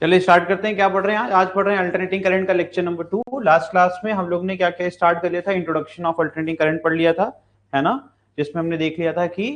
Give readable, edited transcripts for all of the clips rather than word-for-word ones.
चलिए स्टार्ट करते हैं। क्या पढ़ रहे हैं आज? आज पढ़ रहे हैं अल्टरनेटिंग करंट का लेक्चर नंबर 2। लास्ट क्लास में हम लोग ने क्या क्या स्टार्ट कर लिया था, इंट्रोडक्शन ऑफ अल्टरनेटिंग करंट पढ़ लिया था, है ना, जिसमें हमने देख लिया था कि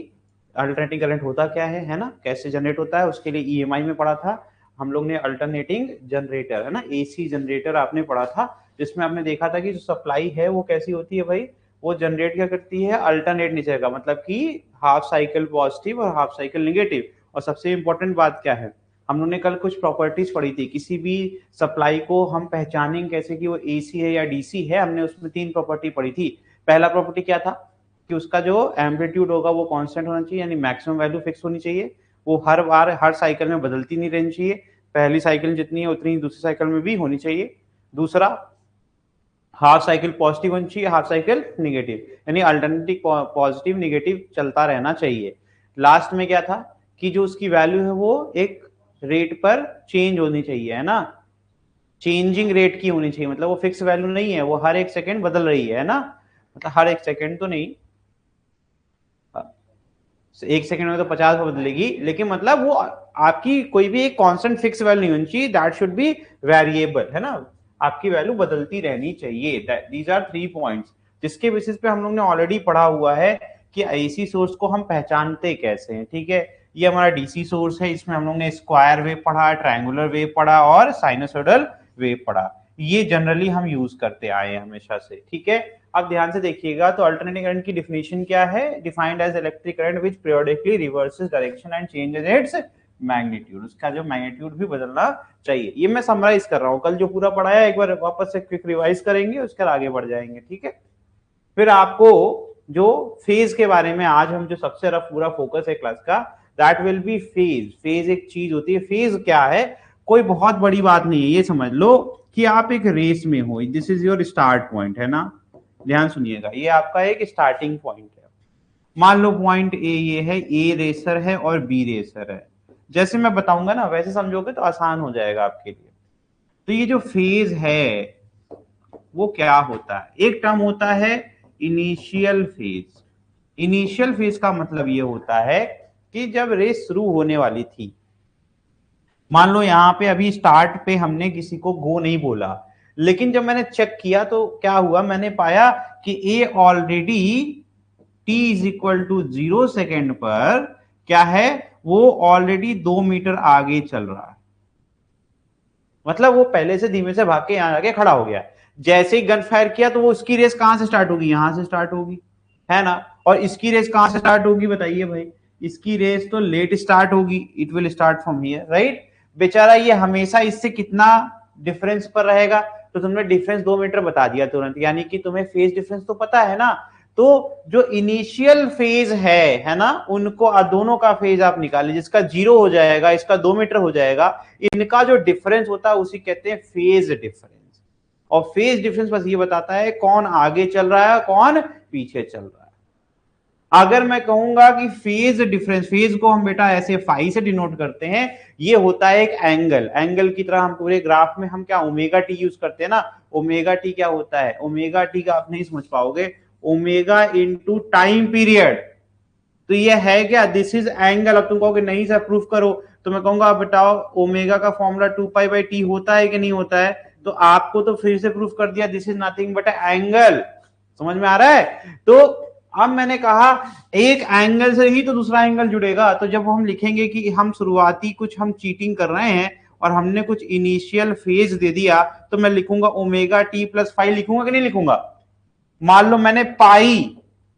अल्टरनेटिंग करंट होता क्या है ना, कैसे जनरेट होता है। उसके लिए ईएमआई में पढ़ा था हम लोग ने अल्टरनेटिंग जनरेटर, है ना, एसी जनरेटर आपने पढ़ा था, जिसमें आपने देखा था कि जो सप्लाई है वो कैसी होती है भाई, वो जनरेट क्या करती है, अल्टरनेट नेचर का, मतलब कि हाफ साइकिल पॉजिटिव और हाफ साइकिल नेगेटिव। और सबसे इंपॉर्टेंट बात क्या है, हम लोगों ने कल कुछ प्रॉपर्टीज पढ़ी थी, किसी भी सप्लाई को हम पहचानेंगे कैसे कि वो एसी है या डीसी है। हमने उसमें 3 प्रॉपर्टी पढ़ी थी। पहला प्रॉपर्टी क्या था कि उसका जो एम्पलीट्यूड होगा वो कांस्टेंट होना चाहिए, यानी मैक्सिमम वैल्यू फिक्स होनी चाहिए, वो हर बार हर साइकिल में बदलती नहीं रहनी चाहिए, पहली साइकिल जितनी है उतनी दूसरी साइकिल में भी होनी चाहिए। दूसरा, हाफ साइकिल पॉजिटिव होनी चाहिए, हाफ साइकिल निगेटिव, यानी अल्टरनेटिव पॉजिटिव निगेटिव चलता रहना चाहिए। लास्ट में क्या था कि जो उसकी वैल्यू है वो एक रेट पर चेंज होनी चाहिए, है ना, चेंजिंग रेट की होनी चाहिए, मतलब वो फिक्स वैल्यू नहीं है, वो हर एक सेकंड बदल रही है ना, मतलब हर एक सेकंड तो नहीं, एक सेकंड में तो 50 बदलेगी, लेकिन मतलब वो आपकी कोई भी एक कांस्टेंट फिक्स वैल्यू नहीं होनी चाहिए, दैट शुड बी वेरिएबल, है ना, आपकी वैल्यू बदलती रहनी चाहिए। दीज आर 3 पॉइंट्स जिसके बेसिस पे हम लोग ने ऑलरेडी पढ़ा हुआ है कि एसी सोर्स को हम पहचानते कैसे हैं। ठीक है, ये हमारा डीसी सोर्स है, इसमें हम लोग ने स्क्वायर वेव पढ़ा, ट्रायंगुलर वेव पढ़ा और साइनसोइडल वेव पढ़ा। ये जनरली हम यूज करते आए हैं हमेशा से। ठीक है, अब ध्यान से देखिएगा, तो अल्टरनेटिंग करंट की डिफिनेशन क्या है, defined as electric current which periodically reverses direction and changes its magnitude, उसका जो मैग्नीट्यूड भी बदलना चाहिए। ये मैं समराइज कर रहा हूं, कल जो पूरा पढ़ाया एक बार वापस से क्विक रिवाइज करेंगे, उसके बाद आगे बढ़ जाएंगे। ठीक है, फिर आपको जो फेज के बारे में आज हम जो सबसे रफ पूरा फोकस है क्लास का, that will B phase. Phase एक चीज होती है, फेज क्या है, कोई बहुत बड़ी बात नहीं है, ये समझ लो कि आप एक रेस में हो, this is your start point, है ना, ध्यान सुनिएगा, ये आपका एक स्टार्टिंग पॉइंट है। मान लो पॉइंट ए ये है, ए रेसर है और बी रेसर है, जैसे मैं बताऊंगा ना वैसे समझोगे तो आसान हो जाएगा आपके लिए। तो ये जो फेज है वो क्या होता है, एक टर्म होता है इनिशियल फेज। इनिशियल फेज का मतलब ये होता है कि जब रेस शुरू होने वाली थी, मान लो यहाँ पे अभी स्टार्ट पे हमने किसी को गो नहीं बोला, लेकिन जब मैंने चेक किया तो क्या हुआ, मैंने पाया कि a already t is equal to 0 second पर क्या है, वो ऑलरेडी 2 मीटर आगे चल रहा है, मतलब वो पहले से धीमे से भाग के यहां आके खड़ा हो गया। जैसे ही गन फायर किया तो वो उसकी रेस कहां से स्टार्ट होगी, यहां से स्टार्ट होगी, है ना, और इसकी रेस कहां से स्टार्ट होगी बताइए भाई, इसकी रेस तो लेट स्टार्ट होगी, it will start from here, right. बेचारा ये हमेशा इससे कितना डिफरेंस पर रहेगा, तो तुमने डिफरेंस 2 मीटर बता दिया तुरंत, यानी कि तुम्हें फेज डिफरेंस तो पता है ना। तो जो इनिशियल फेज है ना, उनको दोनों का फेज आप निकालिए, जिसका 0 हो जाएगा, इसका 2 मीटर हो जाएगा, इनका जो डिफरेंस होता है उसी कहते हैं फेज डिफरेंस। और फेज डिफरेंस बस ये बताता है कौन आगे चल रहा है कौन पीछे चल रहा है। अगर मैं कहूंगा कि फेज डिफरेंस, फेज को हम बेटा ऐसे फाई से डिनोट करते हैं, ये होता है एक एंगल, एंगल की तरह हम पूरे ग्राफ में हम क्या ओमेगा टी यूज करते हैं ना, ओमेगा टी क्या होता है, ओमेगा टी का आप नहीं समझ पाओगे, ओमेगा इंटू टाइम पीरियड, तो ये है क्या, दिस इज एंगल। अब तुम कहोगे नहीं सर प्रूफ करो, तो मैं कहूंगा आप बताओ ओमेगा का फॉर्मूला 2 पाई/टी होता है कि नहीं होता है, तो आपको तो फिर से प्रूफ कर दिया, this is nothing but angle. समझ में आ रहा है? तो अब मैंने कहा एक एंगल से ही तो दूसरा एंगल जुड़ेगा, तो जब हम लिखेंगे कि हम शुरुआती कुछ हम चीटिंग कर रहे हैं और हमने कुछ इनिशियल फेज दे दिया, तो मैं लिखूंगा ओमेगा टी प्लस फाइव, लिखूंगा कि नहीं लिखूंगा। मान लो मैंने पाई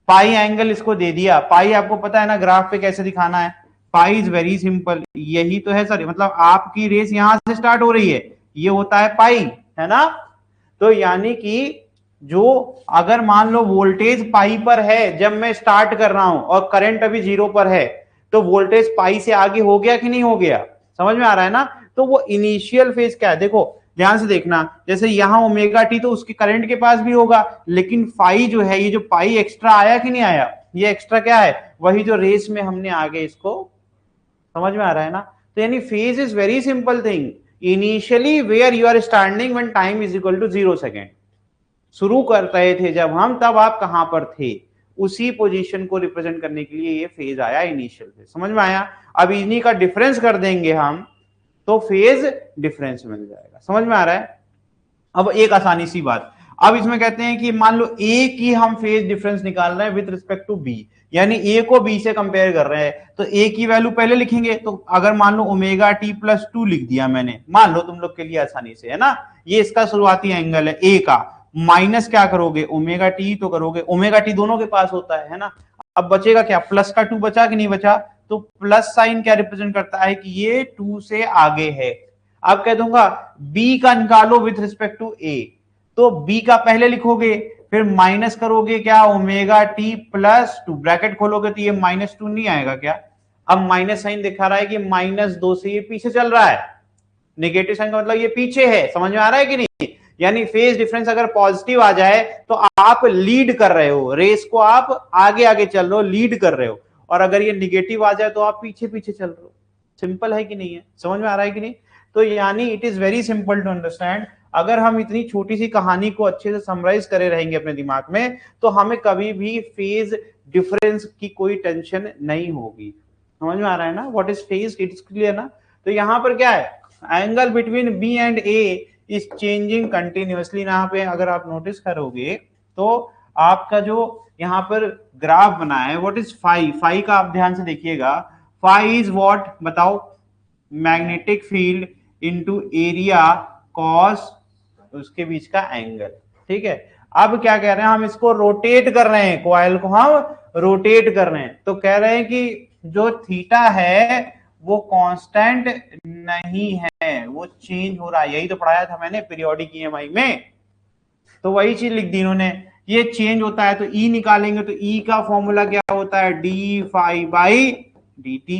पाई एंगल इसको दे दिया, पाई आपको पता है ना ग्राफ पे कैसे दिखाना है, पाई इज वेरी सिंपल, यही तो है सर, मतलब आपकी रेस यहां से स्टार्ट हो रही है, ये होता है पाई, है ना। तो यानी कि जो अगर मान लो वोल्टेज पाई पर है जब मैं स्टार्ट कर रहा हूं और करंट अभी 0 पर है, तो वोल्टेज पाई से आगे हो गया कि नहीं हो गया, समझ में आ रहा है ना। तो वो इनिशियल फेज क्या है, देखो ध्यान से देखना, जैसे यहां ओमेगा टी तो उसके करंट के पास भी होगा, लेकिन फाई जो है, ये जो पाई एक्स्ट्रा आया कि नहीं आया, ये एक्स्ट्रा क्या है, वही जो रेस में हमने आगे इसको, समझ में आ रहा है ना। तो यानी phase is very simple thing, initially where you are standing when time is equal to 0 second, शुरू कर रहे थे जब हम, तब आप कहां पर थे, उसी पोजीशन को रिप्रेजेंट करने के लिए ये फेज आया, इनिशियल फेज। समझ में आया? अब इन्हीं का डिफरेंस कर देंगे हम, तो फेज डिफरेंस मिल जाएगा। समझ में आ रहा है? अब एक आसानी सी बात, अब इसमें कहते हैं कि मान लो ए की हम फेज डिफरेंस निकाल रहे हैं विद रिस्पेक्ट टू बी, यानी ए को बी से कंपेयर कर रहे हैं, तो ए की वैल्यू पहले लिखेंगे। तो अगर मान लो ओमेगा टी प्लस 2 लिख दिया मैंने, मान लो तुम लोग के लिए आसानी से, है ना, ये इसका शुरुआती एंगल है ए का, माइनस क्या करोगे, ओमेगा टी तो करोगे, ओमेगा टी दोनों के पास होता है ना। अब बचेगा क्या, प्लस का 2 बचा कि नहीं बचा, तो प्लस साइन क्या रिप्रेजेंट करता है कि ये 2 से आगे है। अब कह दूंगा बी का निकालो विथ रिस्पेक्ट टू ए, तो बी का पहले लिखोगे, फिर माइनस करोगे क्या, ओमेगा टी प्लस 2, ब्रैकेट खोलोगे तो ये -2 नहीं आएगा क्या। अब माइनस साइन दिखा रहा है कि -2 से ये पीछे चल रहा है, नेगेटिव साइन का मतलब ये पीछे है। समझ में आ रहा है कि नहीं? यानी फेज डिफरेंस अगर पॉजिटिव आ जाए तो आप लीड कर रहे हो, रेस को आप आगे आगे चल रहे हो, लीड कर रहे हो, और अगर ये निगेटिव आ जाए तो आप पीछे पीछे चल रहे हो। सिंपल है कि नहीं है? समझ में आ रहा है कि नहीं? तो यानी it is very simple to understand. अगर हम इतनी छोटी सी कहानी को अच्छे से समराइज करे रहेंगे अपने दिमाग में, तो हमें कभी भी फेज डिफरेंस की कोई टेंशन नहीं होगी। समझ में आ रहा है ना? What is phase, it is clear ना? तो यहां पर क्या है, angle between B and A is changing continuously. यहाँ पे अगर आप नोटिस करोगे तो आपका जो यहाँ पर ग्राफ बना है, व्हाट इज फाई, फाई का आप ध्यान से देखिएगा, फाई इज व्हाट बताओ, magnetic field into area cos उसके बीच का एंगल। ठीक है, अब क्या कह रहे हैं, हम इसको रोटेट कर रहे हैं, कॉइल को हम रोटेट कर रहे हैं, तो कह रहे हैं कि जो थीटा है वो कांस्टेंट नहीं है, वो चेंज हो रहा है। यही तो पढ़ाया था मैंने पीरियोडिक ईएमआई में, तो वही चीज लिख दी इन्होंने, ये चेंज होता है। तो ई निकालेंगे तो ई का फॉर्मूला क्या होता है, D phi by D T.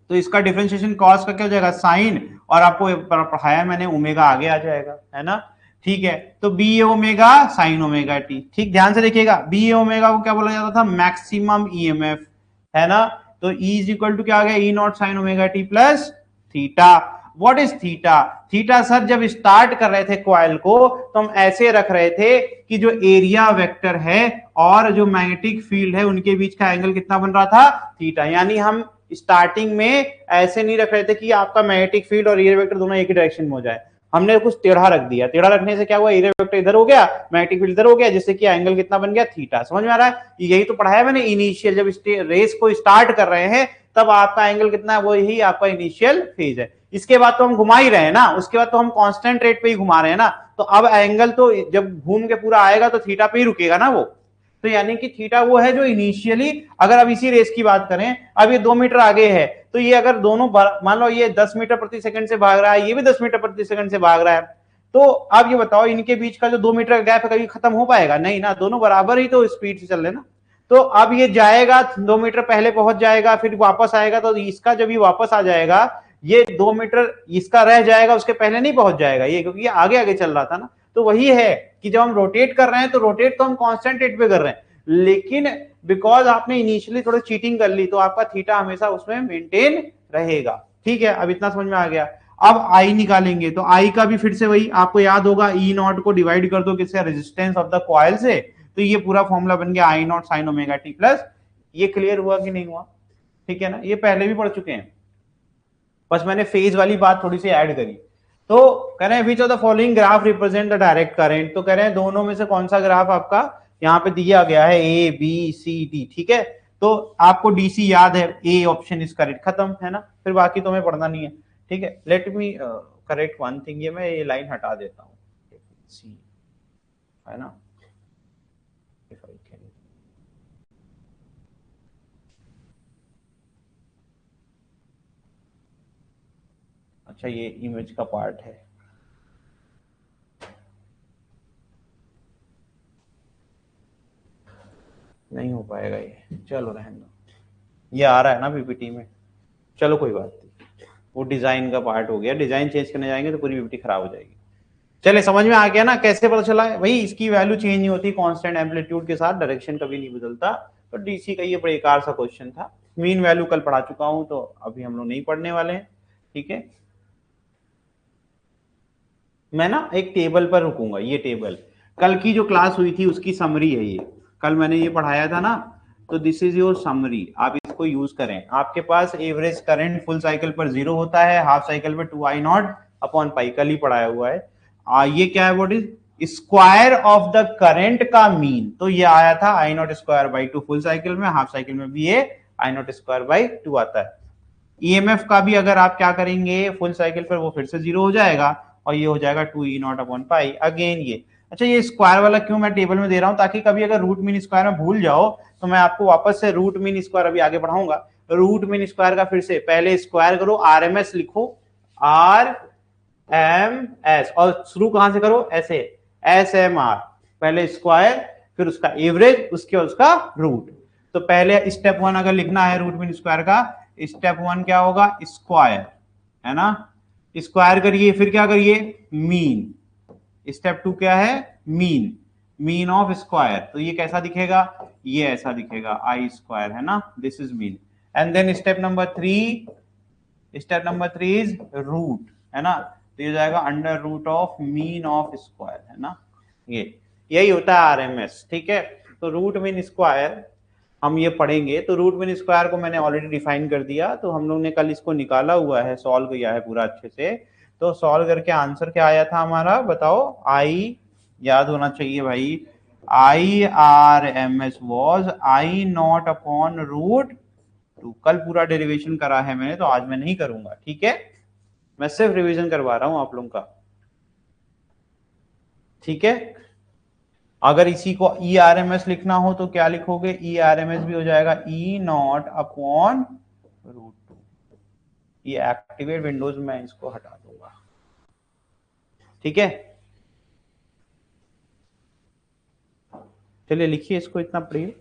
तो इसका डिफरेंशिएशन कॉस का क्या हो जाएगा, साइन, और आपको पढ़ाया मैंने ओमेगा आगे आ जाएगा, है ना। ठीक है, तो बी ए ओमेगा साइन ओमेगा टी। ठीक, ध्यान से देखिएगा, बी ए ओमेगा को क्या बोला जाता था, मैक्सिमम ईएमएफ, है ना। तो E इज इक्वल टू क्या आ गया, E not sine omega T plus theta. What is theta, theta sir जब स्टार्ट कर रहे थे कॉइल को तो हम ऐसे रख रहे थे कि जो एरिया वेक्टर है और जो मैग्नेटिक फील्ड है उनके बीच का एंगल कितना बन रहा था, थीटा। यानी हम स्टार्टिंग में ऐसे नहीं रख रहे थे कि आपका मैग्नेटिक फील्ड और एरिया वेक्टर दोनों एक ही डायरेक्शन में हो जाए, हमने कुछ टेढ़ा रख दिया। टेढ़ा रखने से क्या हुआ, एरिया वेक्टर इधर हो गया, मैग्नेटिक फील्ड इधर हो गया, जिससे कि एंगल कितना बन गया, थीटा। समझ में आ रहा है? यही तो पढ़ाया मैंने इनिशियल, जब रेस को स्टार्ट कर रहे हैं तब आपका एंगल कितना है, वो यही आपका इनिशियल फेज है। इसके बाद तो हम घुमा ही रहे हैं ना, उसके बाद तो हम कांस्टेंट रेट पे ही घुमा रहे हैं ना, तो अब एंगल तो जब घूम के पूरा आएगा तो थीटा पे ही रुकेगा ना वो। तो यानी कि थीटा वो है जो इनिशियली, अगर अब इसी रेस की बात करें, अब ये 2 मीटर आगे है, तो ये अगर दोनों मान लो ये 10 मीटर प्रति सेकंड से भाग रहा है, ये भी 10 मीटर प्रति सेकंड से भाग रहा है, तो अब ये बताओ इनके बीच का जो 2 मीटर का गैप है कभी खत्म हो पाएगा, नहीं ना, दोनों बराबर ही तो स्पीड से चल रहे ना। तो अब ये जाएगा 2 मीटर पहले पहुंच जाएगा, फिर वापस आएगा, तो इसका जब ये वापस आ जाएगा, ये 2 मीटर इसका रह जाएगा, उसके पहले नहीं पहुंच जाएगा ये, क्योंकि ये आगे आगे चल रहा था ना। तो वही है कि जब हम रोटेट कर रहे हैं तो रोटेट तो हम कांस्टेंट रेट पे कर रहे हैं, लेकिन बिकॉज आपने इनिशियली थोड़ी चीटिंग कर ली तो आपका थीटा हमेशा उसमें मेंटेन रहेगा। ठीक है, अब इतना समझ में आ गया। अब आई निकालेंगे, तो आई का भी फिर से वही आपको याद होगा, ई नॉट को डिवाइड कर दो किससे, रेजिस्टेंस ऑफ द कॉइल से, तो ये पूरा फॉर्मूला बन गया I not sine omega T plus. ये क्लियर हुआ कि नहीं हुआ? ठीक है ना, ये पहले भी पढ़ चुके हैं, बस मैंने फेज वाली बात थोड़ी सी ऐड करी। तो कह रहे हैं which of the following graph represent the direct current, तो कह रहे हैं दोनों में से कौन सा ग्राफ आपका यहाँ पे दिया गया है, ए बी सी डी। ठीक है, तो आपको डीसी याद है, ए ऑप्शन इज करेक्ट, खत्म, है ना, फिर बाकी तो हमें पढ़ना नहीं है। ठीक है, let me correct one thing, ये मैं ये लाइन हटा देता हूँ, सी, है ना, अच्छा ये इमेज का पार्ट है, नहीं हो पाएगा ये, चलो रहने दो, ये आ रहा है ना पीपीटी में, चलो कोई बात नहीं, वो डिजाइन का पार्ट हो गया, डिजाइन चेंज करने जाएंगे तो पूरी पीपीटी खराब हो जाएगी। चले समझ में आ गया ना कैसे पता चला है भाई, इसकी वैल्यू चेंज नहीं होती कांस्टेंट एम्पलीट्यूड के साथ, डायरेक्शन कभी नहीं बदलता। तो डीसी का ये बेकार सा क्वेश्चन था, मीन वैल्यू कल पढ़ा चुका हूं तो अभी हम लोग नहीं पढ़ने वाले हैं। ठीक है, मैं ना एक टेबल पर रुकूंगा, ये टेबल कल की जो क्लास हुई थी उसकी समरी है, ये कल मैंने ये पढ़ाया था ना, तो दिस इज योर समरी, आप इसको इसको यूज करें। आपके पास एवरेज करंट फुल साइकिल पर 0 होता है, हाफ साइकिल पर 2I0 अपॉन पाई, कल ही पढ़ाया हुआ है। ये क्या है, what is square of the current का मीन, तो ये आया था I0 square by 2 full cycle में, हाफ साइकिल में भी ये I0 स्क्वायर बाई 2 आता है। ईएमएफ का भी अगर आप क्या करेंगे फुल साइकिल पर, वो फिर से 0 हो जाएगा और ये हो जाएगा 2E0 अपॉन पाई अगेन ये। अच्छा, ये स्क्वायर वाला क्यों मैं टेबल में दे रहा हूं, ताकि कभी अगर रूट मीन स्क्वायर में भूल जाओ तो मैं आपको वापस से रूट मीन स्क्वायर अभी आगे बढ़ाऊंगा। रूट मीन स्क्वायर का फिर से पहले स्क्वायर करो, आरएमएस लिखो, आर एम एस, और शुरू कहां से करो, ऐसे एस एम आर, पहले स्क्वायर फिर उसका एवरेज, उसके बाद उसका रूट। तो पहले स्टेप 1 अगर लिखना है रूट मीन स्क्वायर का, स्टेप 1 क्या होगा, स्क्वायर, है ना, स्क्वायर करिए, फिर क्या करिए, मीन। स्टेप 2 क्या है, मीन, मीन ऑफ स्क्वायर, तो ये कैसा दिखेगा, ये ऐसा दिखेगा आई स्क्वायर, है ना, this is mean. And then step number 3 is root, है ना, तो ये जाएगा under root of mean of square, है ना, ये यही होता है आरएमएस, ठीक है। तो रूट मीन स्क्वायर हम ये पढ़ेंगे, तो रूट मीन स्क्वायर को मैंने ऑलरेडी डिफाइन कर दिया, तो हम लोग ने कल इसको निकाला हुआ है, सॉल्व किया है पूरा अच्छे से। तो सॉल्व करके आंसर क्या आया था हमारा, बताओ, आई, याद होना चाहिए भाई, I R M S was I0 upon root 2। कल पूरा डेरिवेशन करा है मैंने, तो आज मैं नहीं करूंगा, ठीक है, मैं सिर्फ रिवीजन करवा रहा हूं आप लोगों का, ठीक है। अगर इसी को ERMS लिखना हो तो क्या लिखोगे, ERMS भी हो जाएगा E0 अपॉन रूट 2। ये एक्टिवेट विंडोज में इसको हटा दूंगा, ठीक है। चलिए लिखिए इसको, इतना पढ़िए।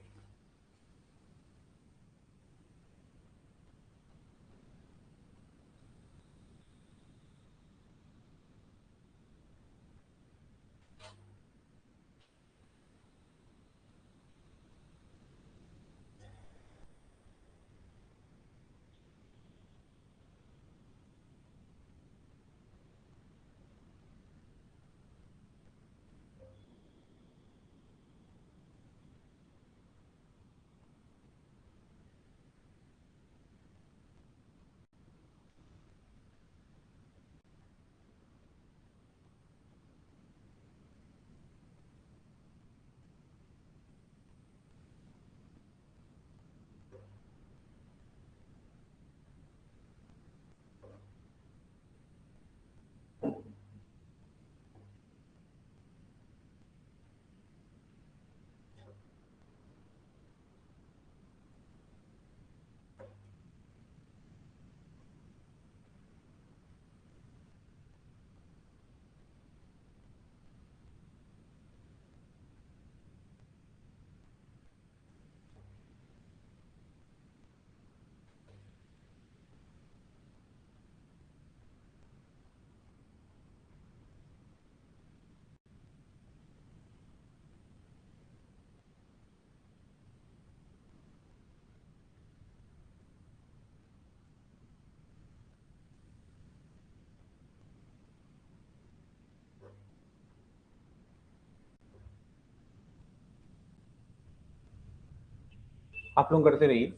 आप लोग करते रहिए।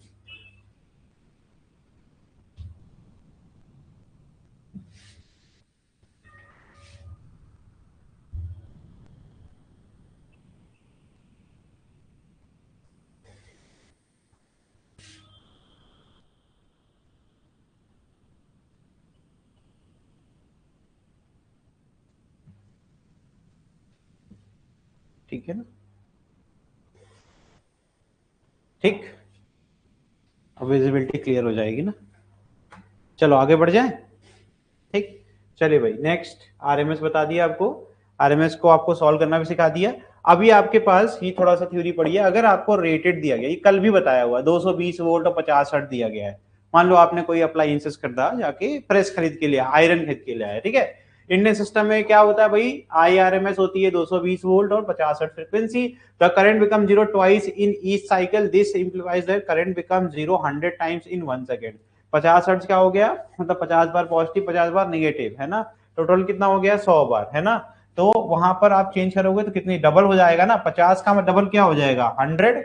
ठीक है ना, ठीक, अब विजिबिलिटी क्लियर हो जाएगी ना। चलो आगे बढ़ जाए, ठीक। चलिए भाई, नेक्स्ट आरएमएस बता दिया आपको, आरएमएस को आपको सॉल्व करना भी सिखा दिया। अभी आपके पास ये थोड़ा सा थ्योरी पढ़िए। अगर आपको रेटेड दिया गया, ये कल भी बताया हुआ, 220 वोल्ट और 50 हर्ट्ज दिया गया है, मान लो आपने कोई अप्लायंसेस खरीदा, जाके प्रेस खरीद के लिया, आयरन खरीद के लिया है, ठीक है। इंडियन सिस्टम में क्या होता है भाई, IRMS होती है 220 वोल्ट और 50 hertz frequency. The current become 0 twice in each cycle, this implies that current become 0 100 times in 1 second. 50 hertz क्या हो गया, मतलब 50 बार पॉजिटिव 50 बार नेगेटिव, है ना, टोटल कितना हो गया, 100 बार, है ना। तो वहां पर आप चेंज करोगे तो कितनी डबल हो जाएगा ना, 50 का डबल क्या हो जाएगा, 100,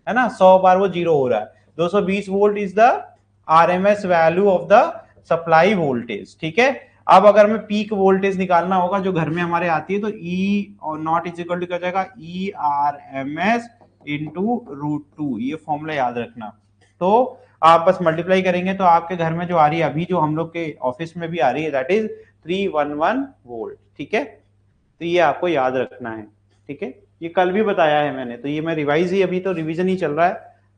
है ना, 100 बार वो 0 हो रहा है। 220 volt is the RMS value of the supply voltage, ठीक है। अब अगर हमें पीक वोल्टेज निकालना होगा जो घर में हमारे आती है, तो ई और नॉट इज इक्वल टू क्या जाएगा, E R M S into √2, ये फॉर्मूला याद रखना। तो आप बस मल्टीप्लाई करेंगे तो आपके घर में जो आ रही है अभी, जो हम लोग के ऑफिस में भी आ रही है, दैट इज 311 वोल्ट, ठीक है। तो ये आपको याद रखना है, ठीक है। ये कल भी बताया है मैंने, तो ये मैं रिवाइज ही, अभी तो रिवीजन ही चल रहा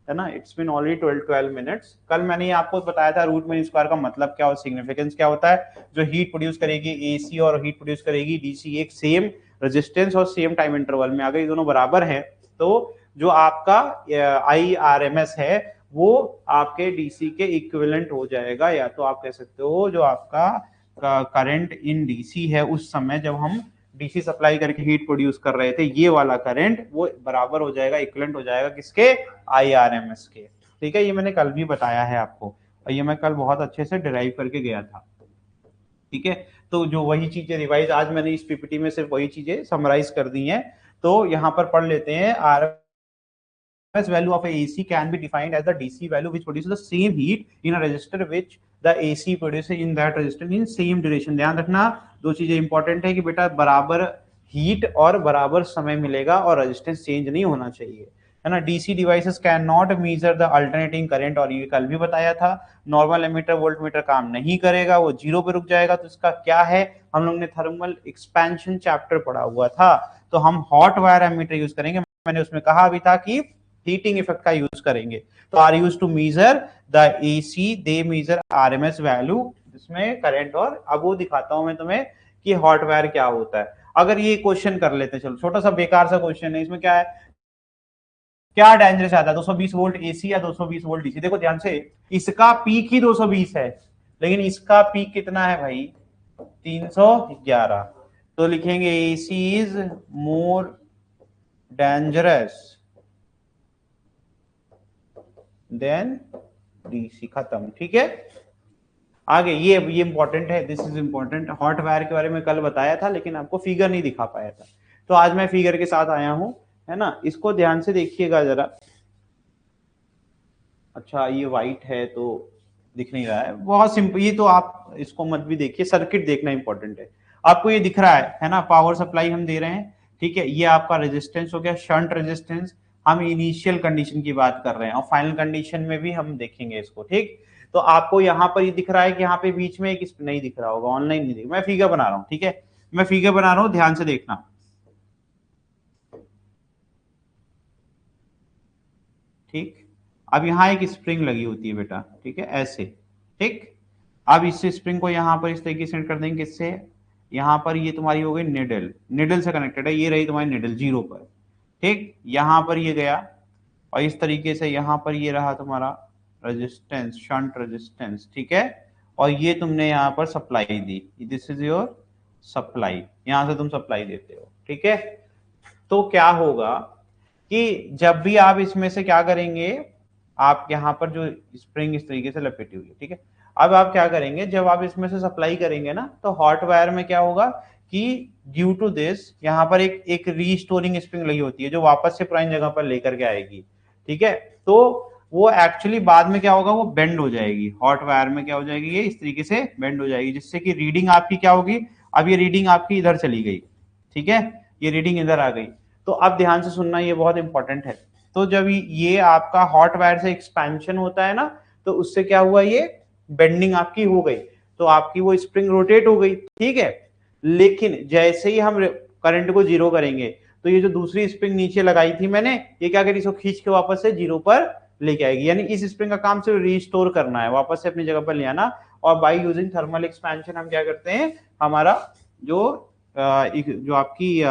है ना। It's been already 12 minutes. कल मैंने ये आपको बताया था रूट मीन स्क्वायर का मतलब क्या और सिग्निफिकेंस क्या होता है। जो हीट प्रोड्यूस करेगी एसी और हीट प्रोड्यूस करेगी डीसी, एक सेम रेजिस्टेंस और सेम टाइम इंटरवल में, अगर ये दोनों बराबर हैं तो जो आपका IRMS है वो आपके डीसी के इक्विवेलेंट हो जाएगा, या तो आप कह सकते हो जो आपका करंट इन डीसी है उस समय जब हम डीसी सप्लाई करके हीट प्रोड्यूस कर रहे थे, ये वाला करंट वो बराबर हो जाएगा, इक्विवेलेंट हो जाएगा किसके, IRMS के, ठीक है। ये मैंने कल भी बताया है आपको, और ये मैं कल बहुत अच्छे से डिराइव करके गया था, ठीक है। तो जो वही चीजें रिवाइज आज मैंने इस पीपीटी में सिर्फ वही चीजें समराइज कर दी हैं। तो यहाँ पर पढ़ लेते हैं, RMS value of a AC can be defined as the DC value which produces the same heat in a resistor which the AC produces in that resistor in same duration। ध्यान रखना दो चीजें इंपॉर्टेंट है कि बेटा बराबर heat और बराबर समय मिलेगा और रेजिस्टेंस चेंज नहीं होना चाहिए, है ना। DC devices can not measure the alternating current, और ये कल भी बताया था। नॉर्मल एमीटर वोल्टमीटर काम नहीं करेगा, वो जीरो पे रुक जाएगा। तो इसका क्या है, हम लोग ने थर्मल एक्सपेंशन चैप्टर पढ़ा हुआ था, तो हम हॉट वायर एमीटर यूज करेंगे। मैंने उसमें कहा भी था कि हीटिंग इफेक्ट का यूज करेंगे। तो are used to measure the AC, they measure RMS value जिसमें करंट, और अब वो दिखाता हूं मैं तुम्हें कि हॉट वायर क्या होता है। अगर ये क्वेश्चन कर लेते हैं, चलो छोटा सा बेकार सा क्वेश्चन है, इसमें क्या है, क्या डेंजरस आता है, 220 वोल्ट एसी या 220 वोल्ट डीसी। देखो ध्यान से, इसका पीक ही 220 है, लेकिन इसका पीक कितना है भाई, 311। तो लिखेंगे AC is more dangerous than DC, खत्म, ठीक है। आगे ये इंपॉर्टेंट है, this is important. Hot wire के बारे में कल बताया था लेकिन आपको फिगर नहीं दिखा पाया था, तो आज मैं फिगर के साथ आया हूं, है ना। इसको ध्यान से देखिएगा जरा। अच्छा ये व्हाइट है तो दिख नहीं रहा है, बहुत सिंपल। ये तो आप इसको मत भी देखिए, सर्किट देखना इंपॉर्टेंट है। आपको ये दिख रहा है ना, पावर सप्लाई हम दे रहे हैं, ठीक है। ये आपका रेजिस्टेंस हो गया, शंट रेजिस्टेंस। हम इनिशियल कंडीशन की बात कर रहे हैं और फाइनल कंडीशन में भी हम देखेंगे इसको, ठीक। तो आपको यहाँ पर ये दिख रहा है कि यहाँ पे बीच में एक नहीं दिख रहा होगा, ऑनलाइन नहीं दिख, मैं फिगर बना रहा हूँ, ठीक है। मैं फिगर बना रहा हूँ, ध्यान से देखना, ठीक। अब यहाँ एक स्प्रिंग लगी होती है बेटा, ठीक है, ऐसे, ठीक। अब इस स्प्रिंग को यहाँ पर इस तरीके से कर देंगे, किससे, यहाँ पर ये तुम्हारी हो गई निडल, निडल से कनेक्टेड है, ये रही तुम्हारी निडल जीरो पर, ठीक। यहाँ पर ये गया और इस तरीके से यहाँ पर ये रहा तुम्हारा रेजिस्टेंस, शंट रेजिस्टेंस, ठीक है। और ये तुमने यहाँ पर supply the, this is your supply, यहाँ से तुम सप्लाई देते हो, ठीक है। तो क्या होगा कि जब भी आप इसमें से क्या करेंगे, आप यहाँ पर जो स्प्रिंग इस तरीके से लपेटी हुई है, ठीक है। अब आप क्या करेंगे, जब आप इसमें से सप्लाई करेंगे ना, तो हॉट वायर में क्या होगा कि ड्यू टू दिस यहाँ पर एक रीस्टोरिंग स्प्रिंग लगी होती है जो वापस से पुरानी जगह पर लेकर के आएगी, ठीक है। तो वो एक्चुअली बाद में क्या होगा, वो बेंड हो जाएगी। हॉट वायर में क्या हो जाएगी, ये इस तरीके से बेंड हो जाएगी, जिससे कि रीडिंग आपकी क्या होगी, अब ये रीडिंग आपकी इधर चली गई, ठीक है, ये रीडिंग इधर आ गई। तो अब ध्यान से सुनना, ये बहुत इंपॉर्टेंट है। तो जब ये आपका हॉट वायर से एक्सपेंशन होता है ना, तो उससे क्या हुआ, ये बेंडिंग आपकी हो गई, तो आपकी वो स्प्रिंग रोटेट हो गई, ठीक है। लेकिन जैसे ही हम करंट को जीरो करेंगे, तो ये जो दूसरी स्प्रिंग नीचे लगाई थी मैंने, ये क्या करेगी, इसको खींच के वापस से जीरो पर लेके आएगी। यानी इस स्प्रिंग का काम सिर्फ रिस्टोर करना है, वापस से अपनी जगह पर ले आना। और बाय यूजिंग थर्मल एक्सपेंशन हम क्या करते हैं, हमारा जो आपकी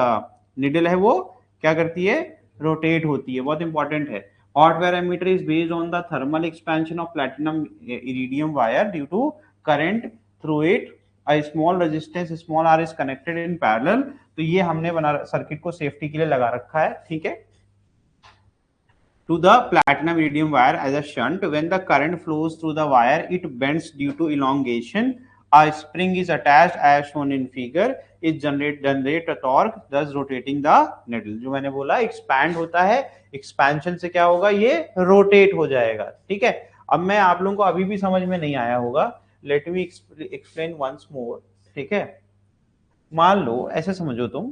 निडल है वो क्या करती है, रोटेट होती है, बहुत इंपॉर्टेंट है। Hot wire ammeter is based on the thermal expansion of platinum iridium wire due to current through it, a small resistance small r is connected in parallel। तो ये हमने बना सर्किट को सेफ्टी के लिए लगा रखा है, ठीक है। to the platinum iridium wire as a shunt, when the current flows through the wire it bends due to elongation a spring is attached as shown in figure it generate a torque thus rotating the needle। जो मैंने बोला expand होता है, expansion से क्या होगा, ये rotate हो जाएगा। ठीक है, अब मैं आप लोगों को अभी भी समझ में नहीं आया होगा, let me explain once more। ठीक है, मान लो ऐसे समझो तुम,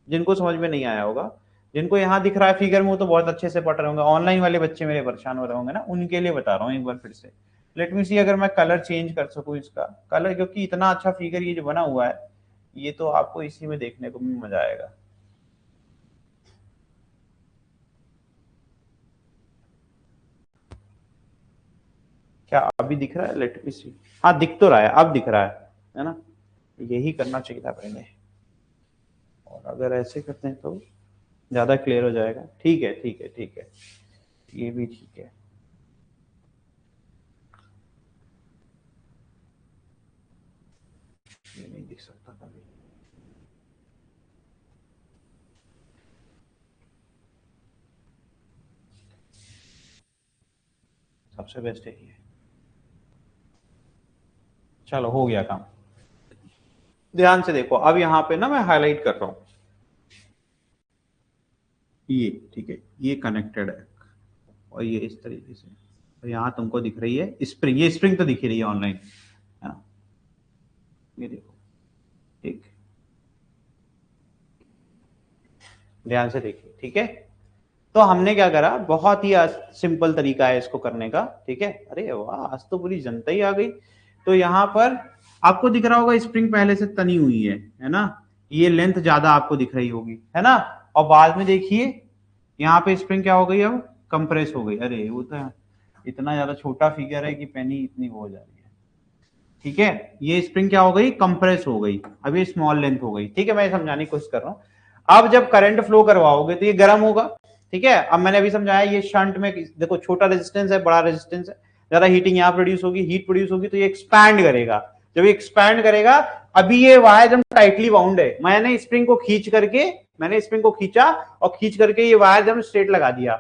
जिनको समझ में नहीं आया होगा, जिनको यहाँ दिख रहा है फिगर में वो तो बहुत अच्छे से पढ़ रहे होंगे, ऑनलाइन वाले बच्चे मेरे परेशान हो रहे होंगे ना, उनके लिए बता रहा हूँ एक बार फिर से। लेट मी सी, अगर मैं कलर चेंज कर सकूं इसका कलर, क्योंकि इतना अच्छा फिगर ये जो बना हुआ है, ये तो आपको इसी में देखने को भी मजा आएगा। क्या अभी दिख रहा है? लेट मी सी, हाँ दिख तो रहा है, अब दिख रहा है ना? यही करना चाहिए था पहले, और अगर ऐसे करते हैं तो ज्यादा क्लियर हो जाएगा। ठीक है ठीक है ठीक है, ये भी ठीक है। ये नहीं दिख सकता कभी। सबसे बेस्ट यही है। चलो हो गया काम। ध्यान से देखो, अब यहाँ पे ना मैं हाईलाइट कर रहा हूं ये, ठीक है, ये कनेक्टेड है और ये इस तरीके से, तो यहाँ तुमको दिख रही है स्प्रिंग, ये स्प्रिंग तो दिख रही है ऑनलाइन, है ना? ये देखो, ठीक, ध्यान से देखिए। ठीक है, तो हमने क्या करा, बहुत ही सिंपल तरीका है इसको करने का। ठीक है, अरे वाह, आज तो पूरी जनता ही आ गई। तो यहाँ पर आपको दिख रहा होगा स्प्रिंग पहले से तनी हुई है ना? ये लेंथ ज्यादा आपको दिख रही होगी, है ना? और बाद में देखिए यहाँ पे स्प्रिंग क्या हो गई, अब कंप्रेस हो गई। अरे वो तो इतना ज्यादा छोटा फिगर है कि पेनी इतनी वो हो जा रही है। ठीक है, ये स्प्रिंग क्या हो गई, कंप्रेस हो गई, अब ये स्मॉल लेंथ हो गई। ठीक है, मैं समझाने की कोशिश कर रहा हूँ। अब जब करंट फ्लो करवाओगे तो ये गर्म होगा। ठीक है, अब मैंने अभी समझाया, ये शंट में देखो छोटा रेजिस्टेंस है, बड़ा रेजिस्टेंस है, ज्यादा हीटिंग यहाँ प्रोड्यूस होगी, हीट प्रोड्यूस होगी तो ये एक्सपैंड करेगा। जब ये एक्सपैंड करेगा, अभी ये वायर एकदम टाइटली बाउंड है, मैंने स्प्रिंग को खींच करके, मैंने स्प्रिंग को खींचा और खींच करके ये वायर एकदम स्ट्रेट लगा दिया।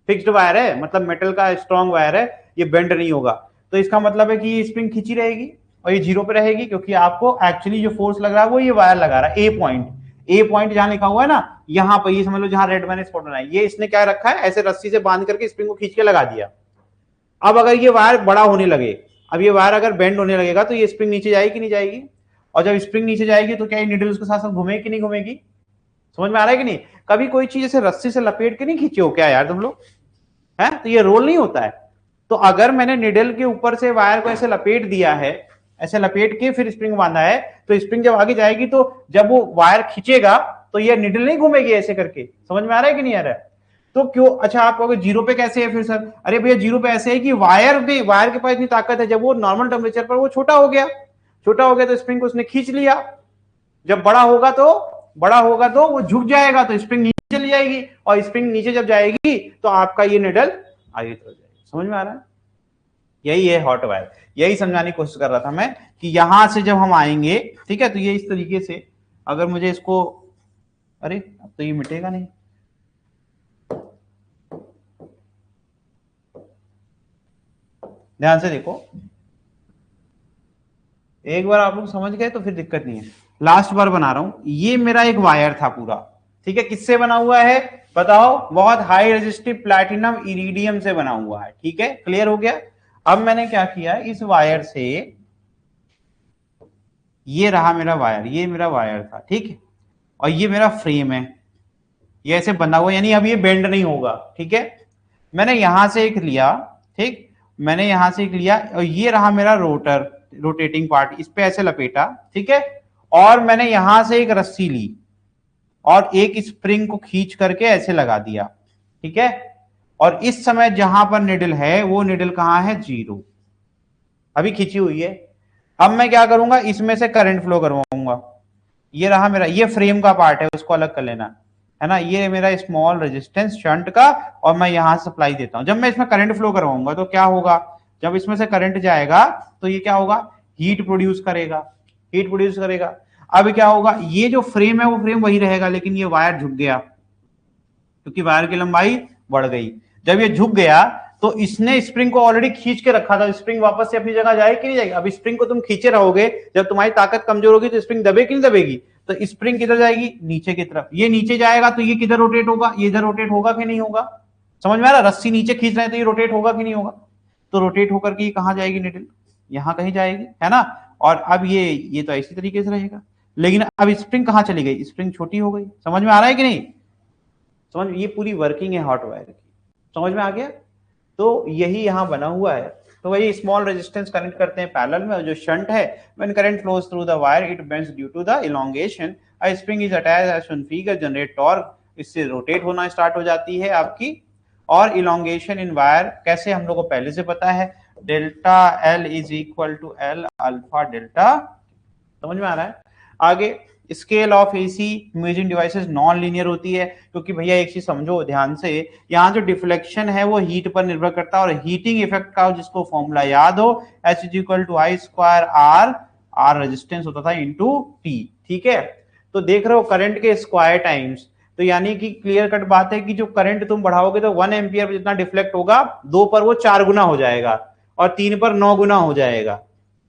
फिक्स्ड वायर है, मतलब मेटल का स्ट्रॉन्ग वायर है, ये बेंड नहीं होगा। तो इसका मतलब है कि ये स्प्रिंग खींची रहेगी और ये जीरो पे रहेगी, क्योंकि आपको एक्चुअली जो फोर्स लग रहा है वो ये वायर लगा रहा है। ए पॉइंट जहां लिखा हुआ है ना, यहाँ पर ये समझ लो, जहां रेड मैंने स्पॉट बनाया, ये इसने क्या रखा है, ऐसे रस्सी से बांध करके स्प्रिंग को खींच के लगा दिया। अब अगर ये वायर बड़ा होने लगे, अब ये वायर अगर बेंड होने लगेगा तो ये स्प्रिंग नीचे जाएगी कि नहीं जाएगी? और जब स्प्रिंग नीचे जाएगी तो क्या ये नीडल उसके साथ साथ घूमेगी कि नहीं घूमेगी? समझ में आ रहा है कि नहीं? कभी कोई चीज ऐसे रस्सी से लपेट के नहीं खींचे हो क्या यार तुम लोग? है तो ये रोल नहीं होता है। तो अगर मैंने निडल के ऊपर से वायर को ऐसे लपेट दिया है, ऐसे लपेट के फिर स्प्रिंग बांधा है, तो स्प्रिंग जब आगे जाएगी तो जब वो वायर खींचेगा तो ये निडल नहीं घूमेगी ऐसे करके। समझ में आ रहा है कि नहीं आ रहा है? तो क्यों, अच्छा आप कहोगे जीरो पे कैसे है फिर सर? अरे भैया जीरो पे ऐसे है कि वायर के पास इतनी ताकत है, जब वो नॉर्मल टेम्परेचर पर वो छोटा हो गया, तो स्प्रिंग को उसने खींच लिया। जब बड़ा होगा तो वो झुक जाएगा तो स्प्रिंग नीचे चली जाएगी, और स्प्रिंग नीचे जब जाएगी तो आपका ये निडल आगे चल जाएगा। समझ में आ रहा है? यही है हॉट वायर। यही समझाने की कोशिश कर रहा था मैं कि यहां से जब हम आएंगे, ठीक है, तो ये इस तरीके से, अगर मुझे इसको, अरे अब तो ये मिटेगा नहीं, ध्यान से देखो, एक बार आप लोग समझ गए तो फिर दिक्कत नहीं है। लास्ट बार बना रहा हूं, ये मेरा एक वायर था पूरा, ठीक है, किससे बना हुआ है बताओ? बहुत हाई रेजिस्टिव प्लैटिनम इरिडियम से बना हुआ है। ठीक है, क्लियर हो गया? अब मैंने क्या किया, इस वायर से, ये रहा मेरा वायर, ये मेरा वायर था, ठीक है, और ये मेरा फ्रेम है, ये ऐसे बना हुआ, यानी अब ये बेंड नहीं होगा। ठीक है, मैंने यहां से एक लिया, ठीक, मैंने यहां से एक लिया और ये रहा मेरा रोटर, रोटेटिंग पार्ट, इस पे ऐसे लपेटा, ठीक है, और मैंने यहां से एक रस्सी ली और एक स्प्रिंग को खींच करके ऐसे लगा दिया। ठीक है, और इस समय जहां पर निडल है वो निडल कहां है, जीरो, अभी खींची हुई है। अब मैं क्या करूंगा, इसमें से करंट फ्लो करवाऊंगा। ये रहा मेरा, ये फ्रेम का पार्ट है, उसको अलग कर लेना, है ना, ये मेरा स्मॉल रेजिस्टेंस शंट का, और मैं यहां सप्लाई देता हूं। जब मैं इसमें करंट फ्लो करवाऊंगा तो क्या होगा, जब इसमें से करंट जाएगा तो ये क्या होगा, हीट प्रोड्यूस करेगा, हीट प्रोड्यूस करेगा। अब क्या होगा, ये जो फ्रेम है वो फ्रेम वही रहेगा, लेकिन ये वायर झुक गया क्योंकि वायर की लंबाई बढ़ गई। जब ये झुक गया तो इसने स्प्रिंग को ऑलरेडी खींच के रखा था, स्प्रिंग वापस से अपनी जगह जाएगी कि नहीं जाएगी? अब स्प्रिंग को तुम खींचे रहोगे, जब तुम्हारी ताकत कमजोर होगी तो स्प्रिंग दबे कि नहीं दबेगी? तो स्प्रिंग किधर जाएगी? नीचे की तरफ। ये नीचे जाएगा तो ये किधर रोटेट होगा? ये इधर रोटेट होगा कि नहीं होगा? समझ में आ रहा? रस्सी नीचे खींच रहे हैं तो ये रोटेट होगा कि नहीं होगा? तो रोटेट होकर के कहां जाएगी निडल? यहां कहीं जाएगी, है ना? और अब ये तो इसी तरीके से रहेगा, लेकिन अब स्प्रिंग कहां चली गई? स्प्रिंग छोटी हो गई। समझ में आ रहा है कि नहीं? समझ, ये पूरी वर्किंग है हॉट वायर की, समझ में आ गया? तो यही यहां बना हुआ है। तो वही स्मॉल रेजिस्टेंस कनेक्ट करते हैं पैरेलल में, और जो शंट है, when current flows through the wire it bends due to the elongation, a spring is attached as shown figure, generate torque, इससे रोटेट होना स्टार्ट हो जाती है आपकी। और इलोंगेशन इन वायर कैसे, हम लोग को पहले से पता है, delta L is equal to L alpha delta. समझ में आ रहा है? आगे scale of AC imaging devices non linear होती है, क्योंकि भैया एक चीज समझो ध्यान से, यहाँ जो डिफ्लेक्शन है वो हीट पर निर्भर करता है, और हीटिंग इफेक्ट का जिसको फॉर्मूला याद हो, H is equal to I square R, R resistance होता था इनटू टी। ठीक है, तो देख रहे हो करंट के स्क्वायर टाइम्स, तो यानी कि क्लियर कट बात है कि जो करंट तुम बढ़ाओगे तो 1 एम्पियर जितना डिफ्लेक्ट होगा, 2 पर वो 4 गुना हो जाएगा और 3 पर 9 गुना हो जाएगा।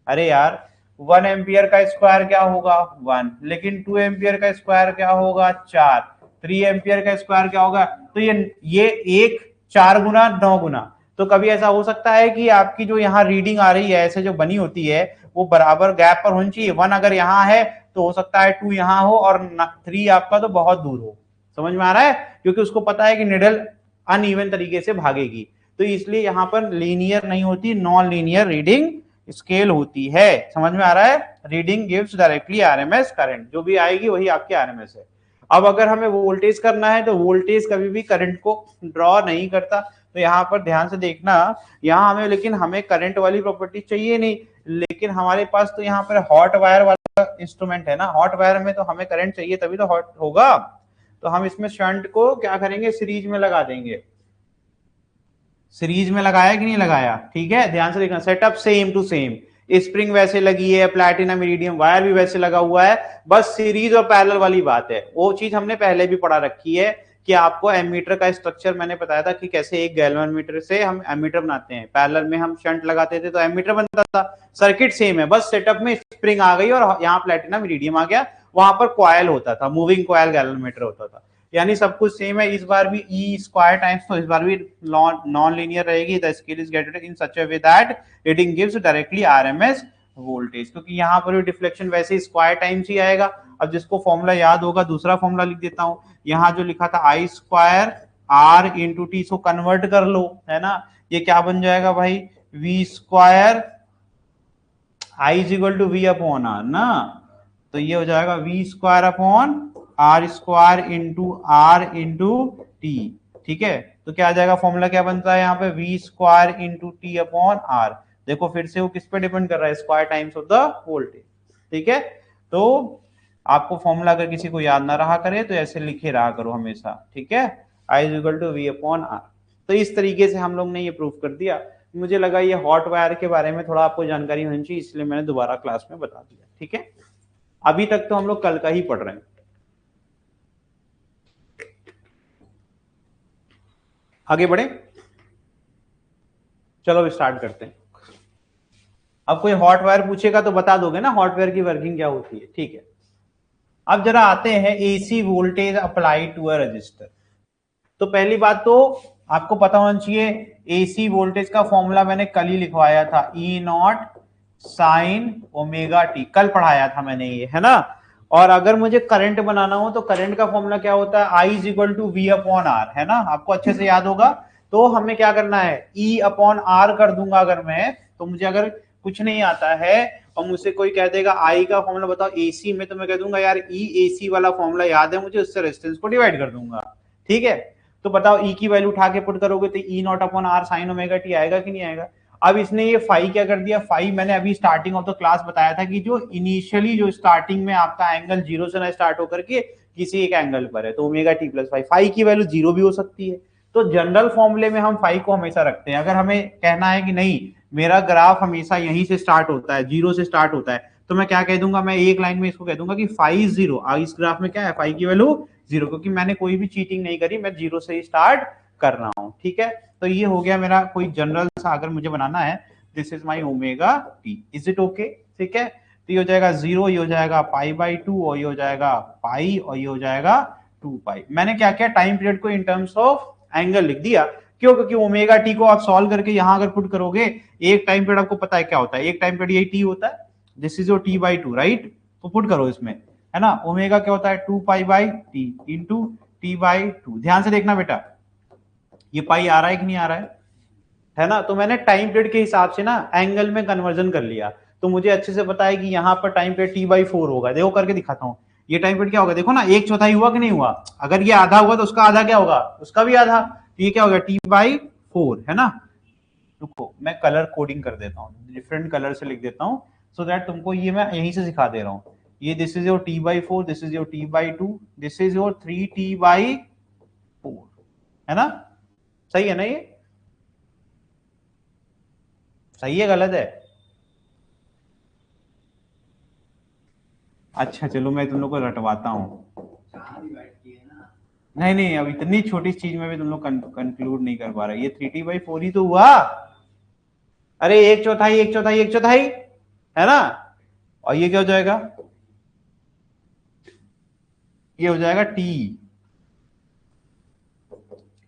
अरे यार 1 एम्पियर का स्क्वायर क्या होगा? 1, लेकिन 2 एम्पियर का स्क्वायर क्या होगा? 4, 3 एम्पियर का स्क्वायर क्या होगा? तो ये एक 4 गुना 9 गुना। तो कभी ऐसा हो सकता है कि आपकी जो यहाँ रीडिंग आ रही है ऐसे जो बनी होती है वो बराबर गैप पर होनी चाहिए। 1 अगर यहाँ है तो हो सकता है 2 यहाँ हो और 3 आपका तो बहुत दूर हो। समझ में आ रहा है? क्योंकि उसको पता है कि निडल अनइवन तरीके से भागेगी, तो इसलिए यहाँ पर लीनियर नहीं होती, नॉन लीनियर रीडिंग स्केल होती है। समझ में आ रहा है? Reading gives directly RMS current, जो भी आएगी वही आपकी आरएमएस है। अब अगर हमें वोल्टेज करना है तो वोल्टेज कभी भी करंट को ड्रॉ नहीं करता, तो यहाँ पर ध्यान से देखना, यहाँ हमें, लेकिन हमें करंट वाली प्रॉपर्टी चाहिए नहीं, लेकिन हमारे पास तो यहाँ पर हॉट वायर वाला इंस्ट्रूमेंट है ना, हॉट वायर में तो हमें करंट चाहिए तभी तो हॉट होगा। तो हम इसमें शंट को क्या करेंगे? सीरीज में लगा देंगे। सीरीज में लगाया कि नहीं लगाया? ठीक है, ध्यान से देखना, setup same to same, spring वैसे लगी है, प्लैटिनम इरिडियम वायर भी वैसे लगा हुआ है, बस सीरीज और पैरेलल वाली बात है। वो चीज हमने पहले भी पढ़ा रखी है कि आपको एमीटर का स्ट्रक्चर मैंने बताया था कि कैसे एक गैल्वेनोमीटर से हम एमीटर बनाते हैं, पैरेलल में हम शंट लगाते थे तो एमीटर बनता था। सर्किट सेम है, बस सेटअप में स्प्रिंग आ गई और यहाँ प्लैटिनम इरिडियम आ गया, वहां पर कॉयल होता था, मूविंग कॉयल गैल्वेनोमीटर होता था, यानी सब कुछ सेम है। इस बार भी ई स्क्वायर टाइम्स, तो इस बार भी नॉन लीनियर रहेगी। The scale is gated in such a way that reading gives directly RMS voltage, क्योंकि यहाँ पर भी डिफ्लेक्शन वैसे स्क्वायर टाइम्स ही आएगा। अब जिसको फॉर्मूला याद होगा, दूसरा फॉर्मूला लिख देता हूँ, यहाँ जो लिखा था I square R into T, इसको कन्वर्ट कर लो, है ना? ये क्या बन जाएगा भाई? V square I is equal to V upon R ना, तो ये हो जाएगा V square upon R square into R into T. ठीक है, तो क्या आ जाएगा? फॉर्मूला क्या बनता है यहाँ पे? V square into T upon R. देखो फिर से वो किस पे डिपेंड कर रहा है? Square times of the voltage. ठीक है, तो आपको फॉर्मूला अगर किसी को याद ना रहा करे तो ऐसे लिखे रहा करो हमेशा। ठीक है, I is equal to V upon R. तो इस तरीके से हम लोग ने ये प्रूव कर दिया। मुझे लगा ये हॉट वायर के बारे में थोड़ा आपको जानकारी होनी चाहिए, इसलिए मैंने दोबारा क्लास में बता दिया। ठीक है, अभी तक तो हम लोग कल का ही पढ़ रहे हैं। आगे बढ़े, चलो स्टार्ट करते हैं। अब कोई हॉट वायर पूछेगा तो बता दोगे ना हॉट वायर की वर्किंग क्या होती है? ठीक है, अब जरा आते हैं AC voltage apply to a resistor. तो पहली बात तो आपको पता होना चाहिए, एसी वोल्टेज का फॉर्मूला मैंने कल ही लिखवाया था, ई नॉट साइन ओमेगा टी, कल पढ़ाया था मैंने ये, है ना? और अगर मुझे करंट बनाना हो तो करंट का फॉर्मूला क्या होता है? I is equal to V upon R, है ना? आपको अच्छे से याद होगा। तो हमें क्या करना है? ई अपॉन आर कर दूंगा अगर मैं, तो मुझे अगर कुछ नहीं आता है और मुझसे कोई कह देगा आई का फॉर्मूला बताओ एसी में, तो मैं कह दूंगा यार ई एसी वाला फॉर्मूला याद है मुझे, उससे रेजिस्टेंस को डिवाइड कर दूंगा। ठीक है, तो बताओ ई की वैल्यू उठा के पुट करोगे तो E not upon R sine omega t आएगा कि नहीं आएगा? अब इसने ये फाई क्या कर दिया? फाई मैंने अभी स्टार्टिंग ऑफ द क्लास बताया था कि जो इनिशियली जो स्टार्टिंग में आपका एंगल जीरो से ना स्टार्ट होकर के किसी एक एंगल पर है, तो omega T plus phi, phi की वैल्यू जीरो भी हो सकती है। तो जनरल फॉर्मूले में हम फाई को हमेशा रखते हैं। अगर हमें कहना है कि नहीं मेरा ग्राफ हमेशा यहीं से स्टार्ट होता है, जीरो से स्टार्ट होता है, तो मैं क्या कह दूंगा? मैं एक लाइन में इसको कह दूंगा कि फाई जीरो। इस ग्राफ में क्या है? फाई की वैल्यू जीरो, क्योंकि मैंने कोई भी चीटिंग नहीं करी, मैं जीरो से ही स्टार्ट कर रहा हूं, ठीक है। तो ये हो गया मेरा कोई जनरल सा अगर मुझे बनाना है, this is my omega t, is it okay, ठीक है। तो ये हो जाएगा 0, ये हो जाएगा π/2 और ये हो जाएगा पाई और ये हो जाएगा 2 पाई। मैंने क्या किया, टाइम पीरियड को इन टर्म्स ऑफ एंगल लिख दिया, क्यों, क्योंकि ओमेगा टी को आप सॉल्व करके यहां अगर पुट करोगे, एक टाइम पीरियड आपको पता है क्या होता है, एक टाइम पीरियड यही टी होता है, this is your t/2, right. तो पुट करो इसमें, है ना, ओमेगा क्या होता है 2 π/t इंटू t/2। ध्यान से देखना बेटा, ये पाई आ रहा है कि नहीं आ रहा है ना। तो मैंने टाइम पीरियड के हिसाब से ना एंगल में कन्वर्जन कर लिया, तो मुझे अच्छे से पता है कि यहाँ पर टाइम पीरियड t/4 होगा। देखो करके दिखाता हूँ, ये टाइम पीरियड क्या होगा, देखो ना, 1/4 हुआ कि नहीं हुआ, अगर ये आधा हुआ तो उसका आधा क्या होगा, उसका भी आधा, तो ये क्या होगा t/4, है ना। रुको मैं कलर कोडिंग कर देता हूँ, डिफरेंट कलर से लिख देता हूँ, सो दैट तुमको ये मैं यहीं से सिखा दे रहा हूँ। ये this is your t/4, this is your t/2, this is your 3t/4, है ना। सही है ना, ये सही है गलत है? अच्छा चलो मैं तुम लोग को रटवाता हूँ। नहीं नहीं, अब इतनी छोटी चीज में भी तुम लोग कंक्लूड नहीं कर पा रहे, ये 3t/4 ही तो हुआ। अरे 1/4, 1/4, 1/4, है ना। और ये क्या हो जाएगा, ये हो जाएगा t,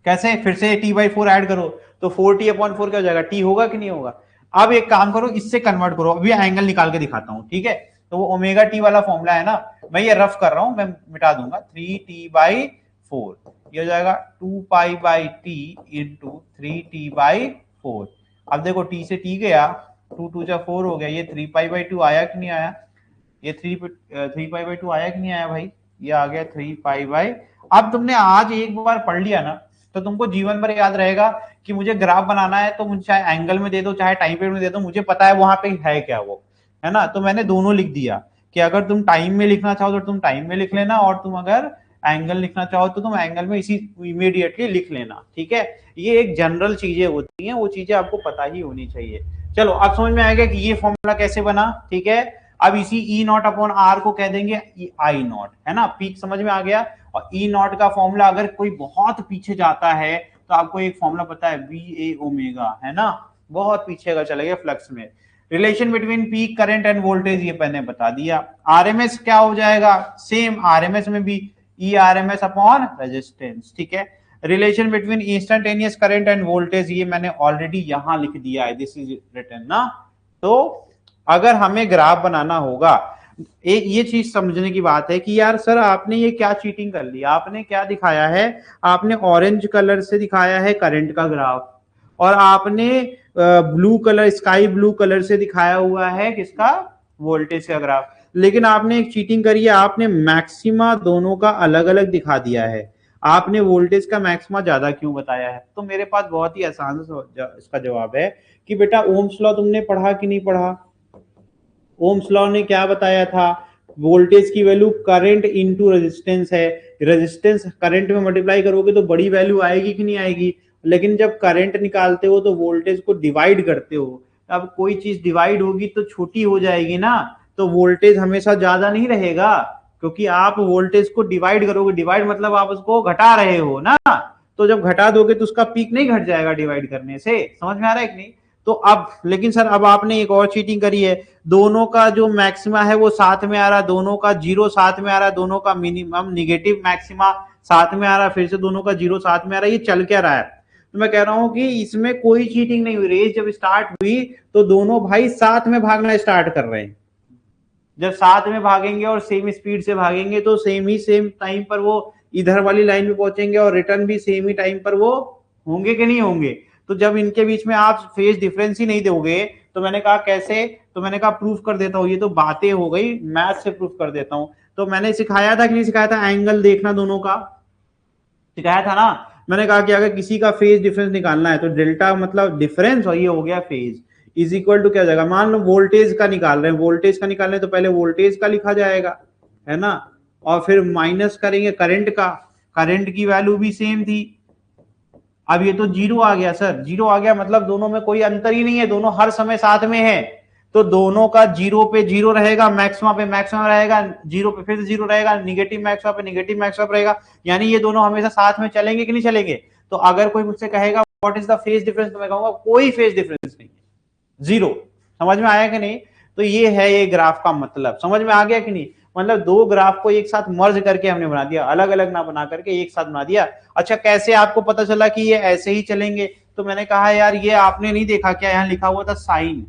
कैसे, फिर से t/4 ऐड करो तो 4t/4 क्या हो जाएगा, t होगा कि नहीं होगा। अब एक काम करो, इससे कन्वर्ट करो, अभी एंगल निकाल के दिखाता हूं, ठीक है। तो वो ओमेगा टी वाला फॉर्मूला है ना, मैं ये रफ कर रहा हूं, मैं मिटा दूंगा, 3t/4, ये हो जाएगा 2π/t इंटू 3t/4। अब देखो t से t गया, 2 × 2 = 4 हो गया, ये 3π/2 आया कि नहीं आया, ये 3π/2 आया कि नहीं आया भाई, ये आ गया 3π/। अब तुमने आज एक बार पढ़ लिया ना, तो तुमको जीवन भर याद रहेगा कि मुझे ग्राफ बनाना है, तो मुझे चाहे एंगल में दे दो चाहे टाइम पीरियड में दे दो, मुझे पता है वहां पे है क्या वो, है ना। तो मैंने दोनों लिख दिया कि अगर तुम टाइम में लिखना चाहो तो तुम टाइम में लिख लेना, और तुम अगर एंगल लिखना चाहो तो तुम एंगल में इसी इमीडिएटली लिख लेना, ठीक है। ये एक जनरल चीजें होती हैं, वो चीजें आपको पता ही होनी चाहिए। चलो अब समझ में आएगा कि ये फॉर्मूला कैसे बना, ठीक है। अब इसी E0/R को कह देंगे I0, है ना, पीक समझ में आ गया। और E0 का फॉर्मूला अगर कोई बहुत पीछे जाता है तो आपको एक फॉर्मूला पता है VA⍵, है ना, बहुत पीछे अगर चले गए फ्लक्स में। Relation between peak current and voltage ये मैंने बता दिया। RMS क्या हो जाएगा, सेम RMS में भी E/RMS/रेजिस्टेंस, ठीक है। Relation between instantaneous current and voltage ये मैंने ऑलरेडी यहां लिख दिया है, दिस इज रिटन ना। तो अगर हमें ग्राफ बनाना होगा, एक ये चीज समझने की बात है कि यार सर आपने ये क्या चीटिंग कर ली, आपने क्या दिखाया है, आपने ऑरेंज कलर से दिखाया है करंट का ग्राफ, और आपने blue colour, sky blue colour से दिखाया हुआ है किसका, वोल्टेज का ग्राफ। लेकिन आपने एक चीटिंग करी है, आपने मैक्सिमा दोनों का अलग अलग दिखा दिया है। आपने वोल्टेज का मैक्सिमा ज्यादा क्यों बताया है। तो मेरे पास बहुत ही आसान इसका जवाब है कि बेटा ओम्स लॉ तुमने पढ़ा कि नहीं पढ़ा। ओम्स लॉ ने क्या बताया था, वोल्टेज की वैल्यू करंट इनटू रेजिस्टेंस है, रेजिस्टेंस करंट में मल्टीप्लाई करोगे तो बड़ी वैल्यू आएगी कि नहीं आएगी। लेकिन जब करंट निकालते हो तो वोल्टेज को डिवाइड करते हो, अब कोई चीज डिवाइड होगी तो छोटी हो जाएगी ना, तो वोल्टेज हमेशा ज्यादा नहीं रहेगा, क्योंकि आप वोल्टेज को डिवाइड करोगे, डिवाइड मतलब आप उसको घटा रहे हो ना, तो जब घटा दोगे तो उसका पीक नहीं घट जाएगा डिवाइड करने से। समझ में आ रहा है कि नहीं। तो अब लेकिन सर अब आपने एक और चीटिंग करी है, दोनों का जो मैक्सिमा है वो साथ में आ रहा है, दोनों का जीरो साथ में आ रहा है, दोनों का मिनिमम निगेटिव मैक्सिमा साथ में आ रहा है, फिर से दोनों का जीरो साथ में आ रहा है, ये चल क्या रहा है। तो मैं कह रहा हूं कि इसमें कोई चीटिंग नहीं हुई, रेस जब स्टार्ट हुई तो दोनों भाई साथ में भागना स्टार्ट कर रहे हैं। जब साथ में भागेंगे और सेम स्पीड से भागेंगे तो सेम टाइम पर वो इधर वाली लाइन पे पहुंचेंगे, और रिटर्न भी सेम ही टाइम पर वो होंगे कि नहीं होंगे। तो जब इनके बीच में आप फेज डिफरेंस ही नहीं दोगे, तो मैंने कहा कैसे, तो मैंने कहा प्रूफ कर देता हूँ, ये तो बातें हो गई, मैथ से प्रूफ कर देता हूँ। तो मैंने सिखाया था कि नहीं सिखाया था, एंगल देखना दोनों का सिखाया था ना। मैंने कहा कि अगर किसी का फेज डिफरेंस निकालना है तो डेल्टा मतलब डिफरेंस, और ये हो गया फेज, इज इक्वल टू क्या जाएगा, मान लो वोल्टेज का निकाल रहे हैं, वोल्टेज का निकालने तो पहले वोल्टेज का लिखा जाएगा, है ना, और फिर माइनस करेंगे करंट का, करंट की वैल्यू भी सेम थी। अब ये तो जीरो आ गया सर, जीरो आ गया मतलब दोनों में कोई अंतर ही नहीं है, दोनों हर समय साथ में है, तो दोनों का जीरो पे जीरो रहेगा, मैक्सिमा पे मैक्सिमा रहेगा, जीरो पे फिर से जीरो रहेगा, निगेटिव मैक्सिमा पे निगेटिव मैक्सिमा रहेगा, यानी ये दोनों हमेशा साथ में चलेंगे कि नहीं चलेंगे। तो अगर कोई मुझसे कहेगा what is the phase difference, तो मैं कहूंगा कोई फेज डिफरेंस नहीं, जीरो। समझ में आया कि नहीं? तो ये है ये ग्राफ का मतलब, समझ में आ गया कि नहीं? मतलब दो ग्राफ को एक साथ मर्ज करके हमने बना दिया, अलग अलग ना बना करके एक साथ बना दिया। अच्छा, कैसे आपको पता चला कि ये ऐसे ही चलेंगे? तो मैंने कहा यार ये आपने नहीं देखा क्या, यहाँ लिखा हुआ था साइन,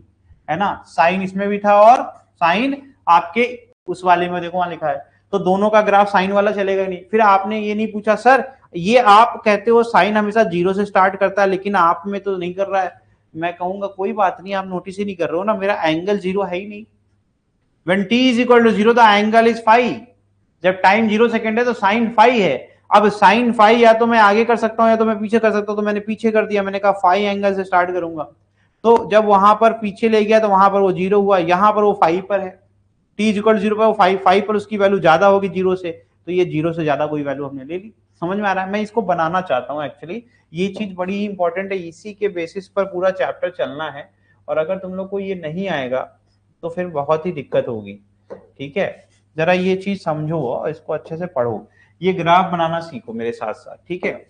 है ना, साइन इसमें भी था और साइन आपके उस वाले में देखो वहां लिखा है, तो दोनों का ग्राफ साइन वाला चलेगा नहीं। फिर आपने ये नहीं पूछा सर ये आप कहते हो साइन हमेशा जीरो से स्टार्ट करता है लेकिन आप में तो नहीं कर रहा है। मैं कहूंगा कोई बात नहीं, आप नोटिस ही नहीं कर रहे हो ना, मेरा एंगल जीरो है ही नहीं। When t is equal to 0 the angle is phi। जब टाइम 0 सेकंड है तो साइन फाई है। अब साइन फाई या तो मैं आगे कर सकता हूं या तो मैं पीछे कर सकता हूं, तो मैंने पीछे कर दिया, मैंने कहा फाई एंगल से स्टार्ट करूंगा। तो जब वहां पर पीछे ले गया तो वहां पर वो जीरो हुआ, यहां पर वो फाइव पर है, T is equal to zero पर वो फाइव पर उसकी वैल्यू ज्यादा होगी जीरो से, तो ये जीरो से ज्यादा कोई वैल्यू हमने ले ली। समझ में आ रहा है? मैं इसको बनाना चाहता हूँ एक्चुअली, ये चीज बड़ी इंपॉर्टेंट है, इसी के बेसिस पर पूरा चैप्टर चलना है। और अगर तुम लोग को ये नहीं आएगा तो फिर बहुत ही दिक्कत होगी। ठीक है, जरा ये चीज समझो और इसको अच्छे से पढ़ो, ये ग्राफ बनाना सीखो मेरे साथ साथ। ठीक है,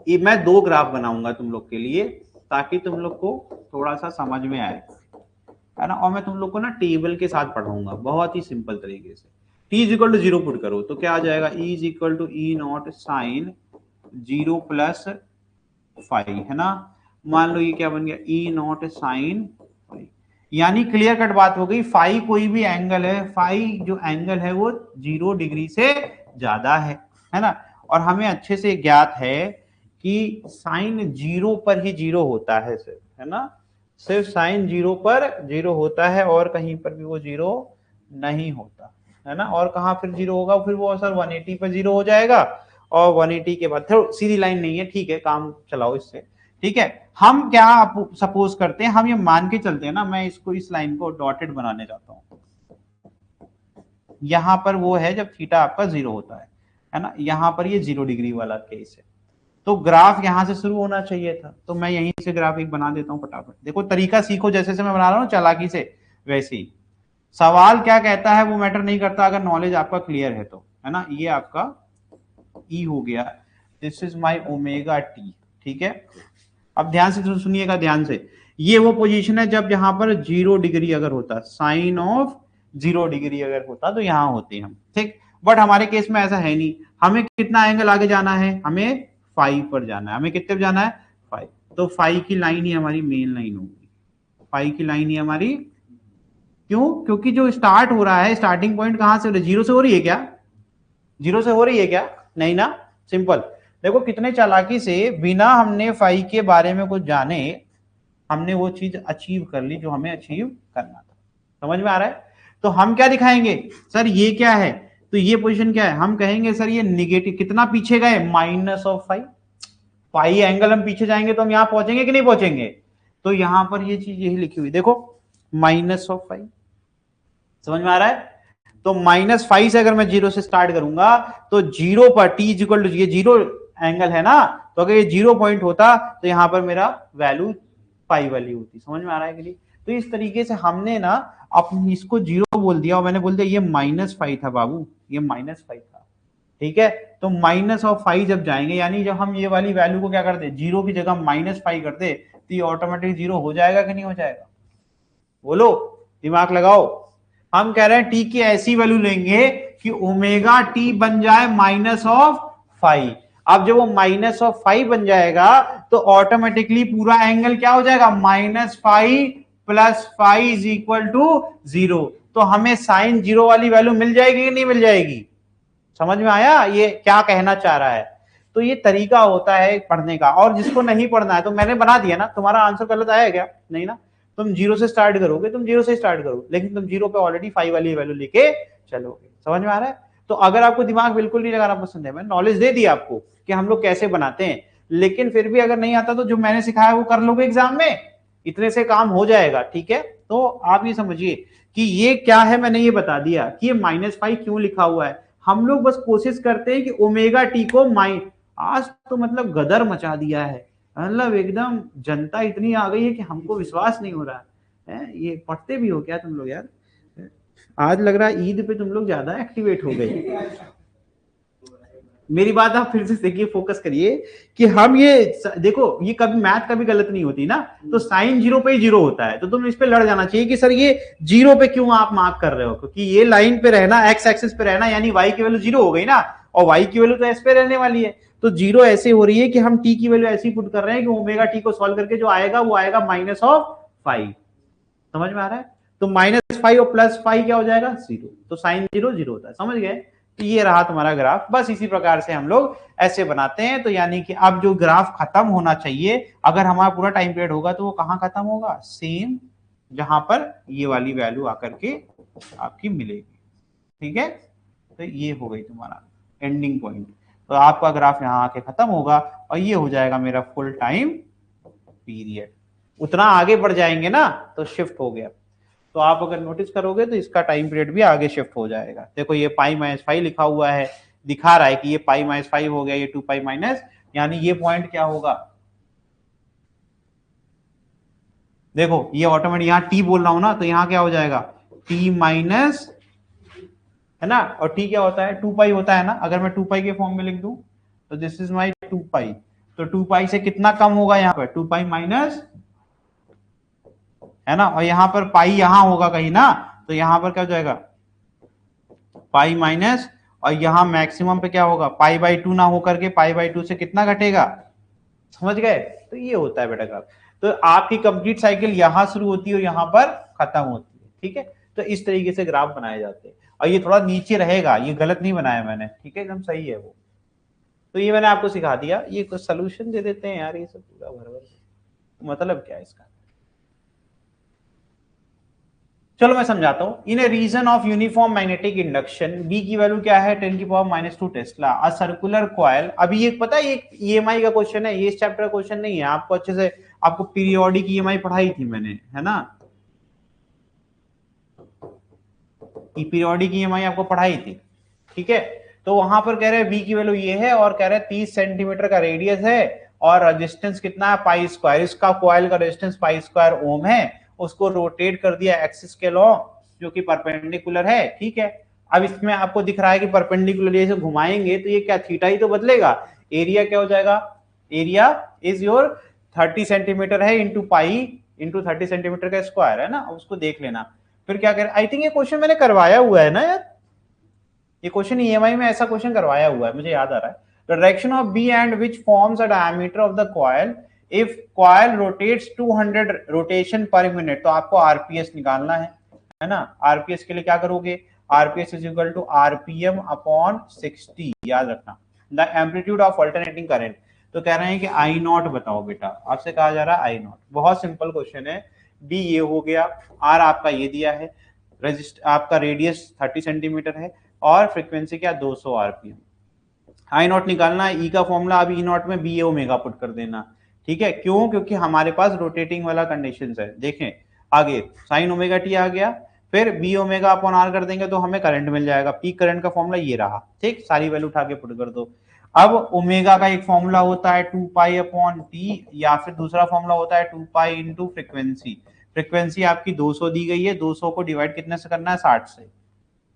ये मैं दो ग्राफ बनाऊंगा तुम लोग के लिए ताकि तुम लोग को थोड़ा सा समझ में आए, है ना। और मैं तुम लोग को ना टेबल के साथ पढ़ाऊंगा बहुत ही सिंपल तरीके से। t is equal to zero put करो तो क्या आ जाएगा, e is equal to E not sine zero plus phi, है ना। मान लो ये क्या बन गया, ई नॉट साइन, यानी क्लियर कट बात हो गई, फाई कोई भी एंगल है, फाई जो एंगल है वो 0 डिग्री से ज्यादा है ना। और हमें अच्छे से ज्ञात है कि साइन जीरो पर ही जीरो होता है सिर्फ, है ना, सिर्फ साइन जीरो पर जीरो होता है और कहीं पर भी वो जीरो नहीं होता, है ना। और कहां फिर जीरो होगा, फिर वो सर 180 पर जीरो हो जाएगा और 180 के बाद फिर सीधी लाइन नहीं है, ठीक है, काम चलाओ इससे। ठीक है, हम क्या सपोज करते हैं, हम ये मान के चलते हैं ना, मैं इसको इस लाइन को डॉटेड बनाने जाता हूं, यहां पर वो है जब थीटा आपका जीरो होता है ना, यहां पर ये 0 डिग्री वाला केस है, तो ग्राफ यहां से शुरू होना चाहिए था, तो मैं यहीं से ग्राफ एक बना देता हूं फटाफट। देखो तरीका सीखो, जैसे से मैं बना रहा हूं चालाकी से वैसे ही। सवाल क्या कहता है वो मैटर नहीं करता अगर नॉलेज आपका क्लियर है तो, है ना। ये आपका ई हो गया, this is my omega T. ठीक है, अब ध्यान से सुनिएगा, ध्यान से, ये वो पोजीशन है जब यहां पर 0 डिग्री अगर होता, साइन ऑफ 0 डिग्री अगर होता तो यहां होते हम, ठीक। बट हमारे केस में ऐसा है नहीं, हमें कितना एंगल आगे जाना है, हमें 5 पर जाना है, हमें कितने पर जाना है 5, तो 5 की लाइन ही हमारी मेन लाइन होगी, 5 की लाइन ही हमारी, क्यों, क्योंकि जो स्टार्ट हो रहा है, स्टार्टिंग पॉइंट कहां से हो रही है, जीरो से हो रही है क्या, जीरो से हो रही है क्या, नहीं ना, सिंपल। देखो कितने चालाकी से बिना हमने फाई के बारे में कुछ जाने हमने वो चीज अचीव कर ली जो हमें अचीव करना था। समझ में आ रहा है? तो हम क्या दिखाएंगे, सर ये क्या है, तो ये पोजीशन क्या है, हम कहेंगे सर ये निगेटिव, कितना पीछे गए, minus of phi, phi angle हम पीछे जाएंगे तो हम यहां पहुंचेंगे कि नहीं पहुंचेंगे, तो यहां पर ये चीज यही लिखी हुई देखो, माइनस ऑफ फाई। समझ में आ रहा है? तो -5 से अगर मैं जीरो से स्टार्ट करूंगा तो जीरो पर t इज इक्वल टू, ये जीरो एंगल है ना, तो अगर ये 0 पॉइंट होता तो यहां पर मेरा वैल्यू पाई वाली होती। समझ में आ रहा है कि नहीं? तो इस तरीके से हमने ना अपनी इसको जीरो बोल दिया और मैंने बोल दिया ये -5 था बाबू, ये -5 था। ठीक है, तो -5 जब जाएंगे, यानी जब हम ये वाली वैल्यू को क्या करते, जीरो की जगह -5 करते, तो ये ऑटोमेटिक जीरो हो जाएगा कि नहीं हो जाएगा, बोलो, दिमाग लगाओ। हम कह रहे हैं टी की ऐसी वैल्यू लेंगे कि ओमेगा टी बन जाए -5। अब जब वो -5 बन जाएगा तो ऑटोमेटिकली पूरा एंगल क्या हो जाएगा, -5 + 5 इज इक्वल टू 0। तो हमें साइन जीरो वाली वैल्यू मिल जाएगी कि नहीं मिल जाएगी? समझ में आया ये क्या कहना चाह रहा है? तो ये तरीका होता है पढ़ने का, और जिसको नहीं पढ़ना है तो मैंने बना दिया ना, तुम्हारा आंसर गलत आया क्या, नहीं ना। तुम जीरो से स्टार्ट करोगे, तुम जीरो से स्टार्ट करो, लेकिन तुम जीरो पे ऑलरेडी 5 वाली वैल्यू लेके चलोगे। समझ में आ रहा है? तो अगर आपको दिमाग बिल्कुल नहीं लगाना पसंद है, मैंने नॉलेज दे दी आपको कि हम लोग कैसे बनाते हैं, लेकिन फिर भी अगर नहीं आता तो जो मैंने सिखाया वो कर लोगे एग्जाम में, इतने से काम हो जाएगा। ठीक है, तो आप ये समझिए कि ये क्या है, मैंने ये बता दिया कि ये -5 क्यों लिखा हुआ है। हम लोग बस कोशिश करते हैं कि ओमेगा टी को आज तो मतलब गदर मचा दिया है, मतलब एकदम जनता इतनी आ गई है कि हमको विश्वास नहीं हो रहा है। ये पढ़ते भी हो क्या तुम लोग यार? आज लग रहा है ईद पे तुम लोग ज्यादा एक्टिवेट हो गए। मेरी बात आप फिर से देखिए, फोकस करिए कि हम ये देखो, ये कभी मैथ कभी गलत नहीं होती ना, तो साइन जीरो पे ही जीरो होता है, तो तुम इस पे लड़ जाना चाहिए कि सर ये जीरो पे क्यों आप मार्क कर रहे हो, क्योंकि ये लाइन पे रहना, एक्स एक्सिस पे रहना, यानी वाई की वैल्यू जीरो हो गई ना, और वाई की वैल्यू तो एस पे रहने वाली है, तो जीरो ऐसे हो रही है कि हम टी की वैल्यू ऐसी पुट कर रहे हैं कि ओमेगा टी को सॉल्व करके जो आएगा वो आएगा -5। समझ में आ रहा है? तो -5 और +5 क्या हो जाएगा, जीरो, तो साइन जीरो जीरो होता है, समझ गए? तो ये रहा तुम्हारा ग्राफ। बस इसी प्रकार से हम लोग ऐसे बनाते हैं। तो यानी कि अब जो ग्राफ खत्म होना चाहिए, अगर हमारा पूरा टाइम पीरियड होगा तो वो कहां खत्म होगा, सेम जहां पर ये वाली वैल्यू आकर के आपकी मिलेगी। ठीक है, तो ये हो गई तुम्हारा एंडिंग पॉइंट। तो आपका ग्राफ यहाँ आके खत्म होगा और ये हो जाएगा मेरा फुल टाइम पीरियड। उतना आगे बढ़ जाएंगे ना तो शिफ्ट हो गया, तो आप अगर नोटिस करोगे तो इसका टाइम पीरियड भी आगे शिफ्ट हो जाएगा। देखो ये π-5 लिखा हुआ है, दिखा रहा है कि ये π-5 हो गया, ये 2π माइनस, यानी ये पॉइंट क्या होगा, देखो ये ऑटोमेटिक यहाँ टी बोल रहा हूं ना, तो यहाँ क्या हो जाएगा t माइनस, है ना, और t क्या होता है 2π होता है ना, अगर मैं 2π के फॉर्म में लिख दूं तो दिस इज माई 2π, तो 2π से कितना कम होगा यहाँ पर 2π माइनस, है ना, और यहाँ पर पाई यहाँ होगा कहीं ना, तो यहाँ पर क्या हो जाएगा पाई माइनस, और यहाँ मैक्सिमम पे क्या होगा π/2 ना होकर के π/2 से कितना घटेगा, समझ गए? तो ये होता है बेटा ग्राफ। तो आपकी कंप्लीट साइकिल यहाँ शुरू होती है और यहाँ पर खत्म होती है। ठीक है, तो इस तरीके से ग्राफ बनाए जाते हैं, और ये थोड़ा नीचे रहेगा, ये गलत नहीं बनाया मैंने, ठीक है, एकदम सही है वो। तो ये मैंने आपको सिखा दिया, ये कुछ सोल्यूशन दे देते हैं यार, ये सब पूरा भर मतलब क्या है इसका। चलो मैं समझाता हूं। In a region of uniform magnetic induction, B की वैल्यू क्या है 10⁻⁻² टेस्ला, अ सर्कुलर कॉइल। अभी ये पता है ये ईएमआई का क्वेश्चन है, ये इस चैप्टर का क्वेश्चन नहीं है, आपको अच्छे से, आपको पीरियोडिक ईएमआई पढ़ाई थी मैंने, है ना, पीरियोडिक ईएमआई आपको पढ़ाई थी। ठीक है, तो वहां पर कह रहे हैं बी की वैल्यू ये है, और कह रहे हैं 30 सेंटीमीटर का रेडियस है, और रेजिस्टेंस कितना है π², इसका कॉइल का रेजिस्टेंस π² ओम है, उसको रोटेट कर दिया एक्सिस के लॉ जो कि परपेंडिकुलर है। ठीक है, अब इसमें आपको दिख रहा है कि परपेंडिकुलर जैसे घुमाएंगे तो ये क्या थीटा ही तो बदलेगा, एरिया क्या हो जाएगा, एरिया इज योर 30 सेंटीमीटर है इंटू पाई इंटू 30 सेंटीमीटर का स्क्वायर, है ना, उसको देख लेना। फिर क्या करें, आई थिंक ये क्वेश्चन मैंने करवाया हुआ है ना यार, ये क्वेश्चन ईएमआई में ऐसा क्वेश्चन करवाया हुआ है, मुझे याद आ रहा है। The direction of B and which forms a diameter of the coil if coil rotates 200 rotation पर मिनट, तो आपको आरपीएस निकालना है ना। आरपीएस के लिए क्या करोगे, RPS is equal to RPM upon 60, याद रखना। The amplitude of alternating current, तो कह रहे हैं कि आई नॉट बताओ बेटा, आपसे कहा जा रहा है आई नॉट, बहुत सिंपल क्वेश्चन है। बी ये हो गया, आर आपका ये दिया है, रजिस्ट आपका रेडियस 30 सेंटीमीटर है, और फ्रीक्वेंसी क्या 200 आरपीएम। आई नॉट निकालना है, ई का फॉर्मूला अब ई नॉट में बी ए ओमेगा पुट कर देना। ठीक है, क्यों, क्योंकि हमारे पास रोटेटिंग वाला कंडीशन है। देखें आगे साइन ओमेगा टी आ गया, फिर बी ओमेगा अपॉन आर कर देंगे तो हमें करंट मिल जाएगा, पीक करंट का फॉर्मूला ये रहा। ठीक, सारी वैल्यू उठा के पुट कर दो। अब ओमेगा का एक फॉर्मूला होता है 2π अपॉन टी, या फिर दूसरा फॉर्मूला होता है 2π इंटू फ्रीक्वेंसी। फ्रीक्वेंसी आपकी 200 दी गई है, 200 को डिवाइड कितने से करना है 60 से,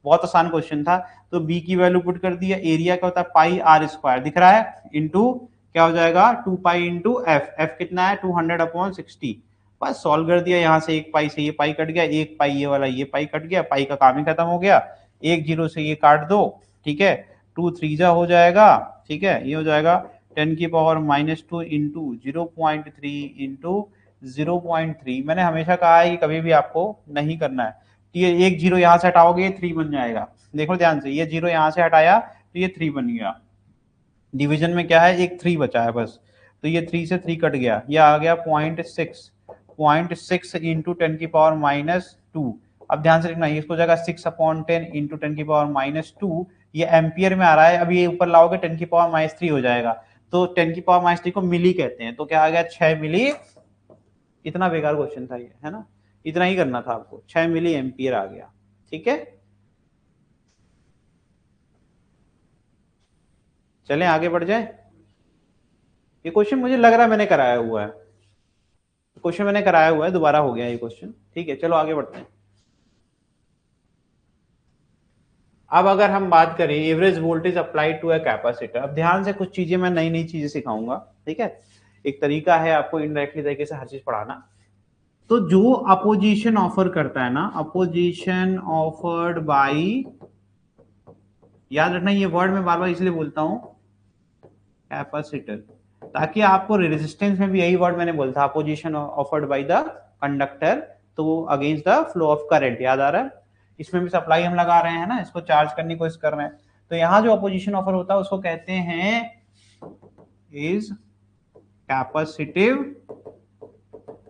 बहुत आसान क्वेश्चन था। तो बी की वैल्यू पुट कर दिया, एरिया क्या होता है πr² दिख रहा है, इंटू क्या हो जाएगा 2π इंटू एफ, एफ कितना है 200 अपॉन 60, बस सॉल्व कर दिया। यहाँ से एक पाई से ये पाई कट गया, एक पाई ये वाला ये पाई कट गया, पाई का काम ही खत्म हो गया, एक जीरो से ये काट दो। ठीक है, 2 3 जा हो जाएगा। ठीक है, ये हो जाएगा 10⁻⁻² इंटू 0.3 इंटू 0.3। मैंने हमेशा कहा है कि कभी भी आपको नहीं करना है, ये एक जीरो यहाँ से हटाओगे ये 3 बन जाएगा। देखो ध्यान से, ये जीरो यहाँ से हटाया तो ये 3 बन गया, डिवीजन में क्या है एक 3 बचा है बस, तो ये 3 से 3 कट गया, ये आ गया 0.6 इंटू 10⁻²। अब ध्यान से लिखना, इसको जगह 6/10 इंटू 10⁻², ये एम्पियर में आ रहा है, अब ये ऊपर लाओगे 10⁻³ हो जाएगा, तो 10⁻³ को मिली कहते हैं, तो क्या आ गया 6 मिली। इतना बेकार क्वेश्चन था ये, है ना, इतना ही करना था आपको, 6 मिली एम्पियर आ गया। ठीक है, चलें आगे बढ़ जाए। ये क्वेश्चन मुझे लग रहा है मैंने कराया हुआ है, क्वेश्चन मैंने कराया हुआ है, दोबारा हो गया ये क्वेश्चन। ठीक है, चलो आगे बढ़ते हैं। अब अगर हम बात करें average voltage applied to a capacitor, अब ध्यान से कुछ चीजें मैं नई नई चीजें सिखाऊंगा, ठीक है। एक तरीका है आपको इनडायरेक्टली तरीके से हर चीज पढ़ाना। तो जो अपोजिशन ऑफर करता है ना, अपोजिशन ऑफर्ड बाय, याद रखना ये वर्ड मैं बार बार इसलिए बोलता हूं कैपेसिटर, ताकि आपको रेजिस्टेंस में भी यही वर्ड मैंने बोला था, opposition offered by the conductor तो against the flow of current, याद आ रहा है। इसमें भी सप्लाई हम लगा रहे हैं ना, इसको चार्ज करने की कोशिश कर रहे हैं, तो यहां जो अपोजिशन ऑफर होता है उसको कहते हैं इज कैपेसिटिव,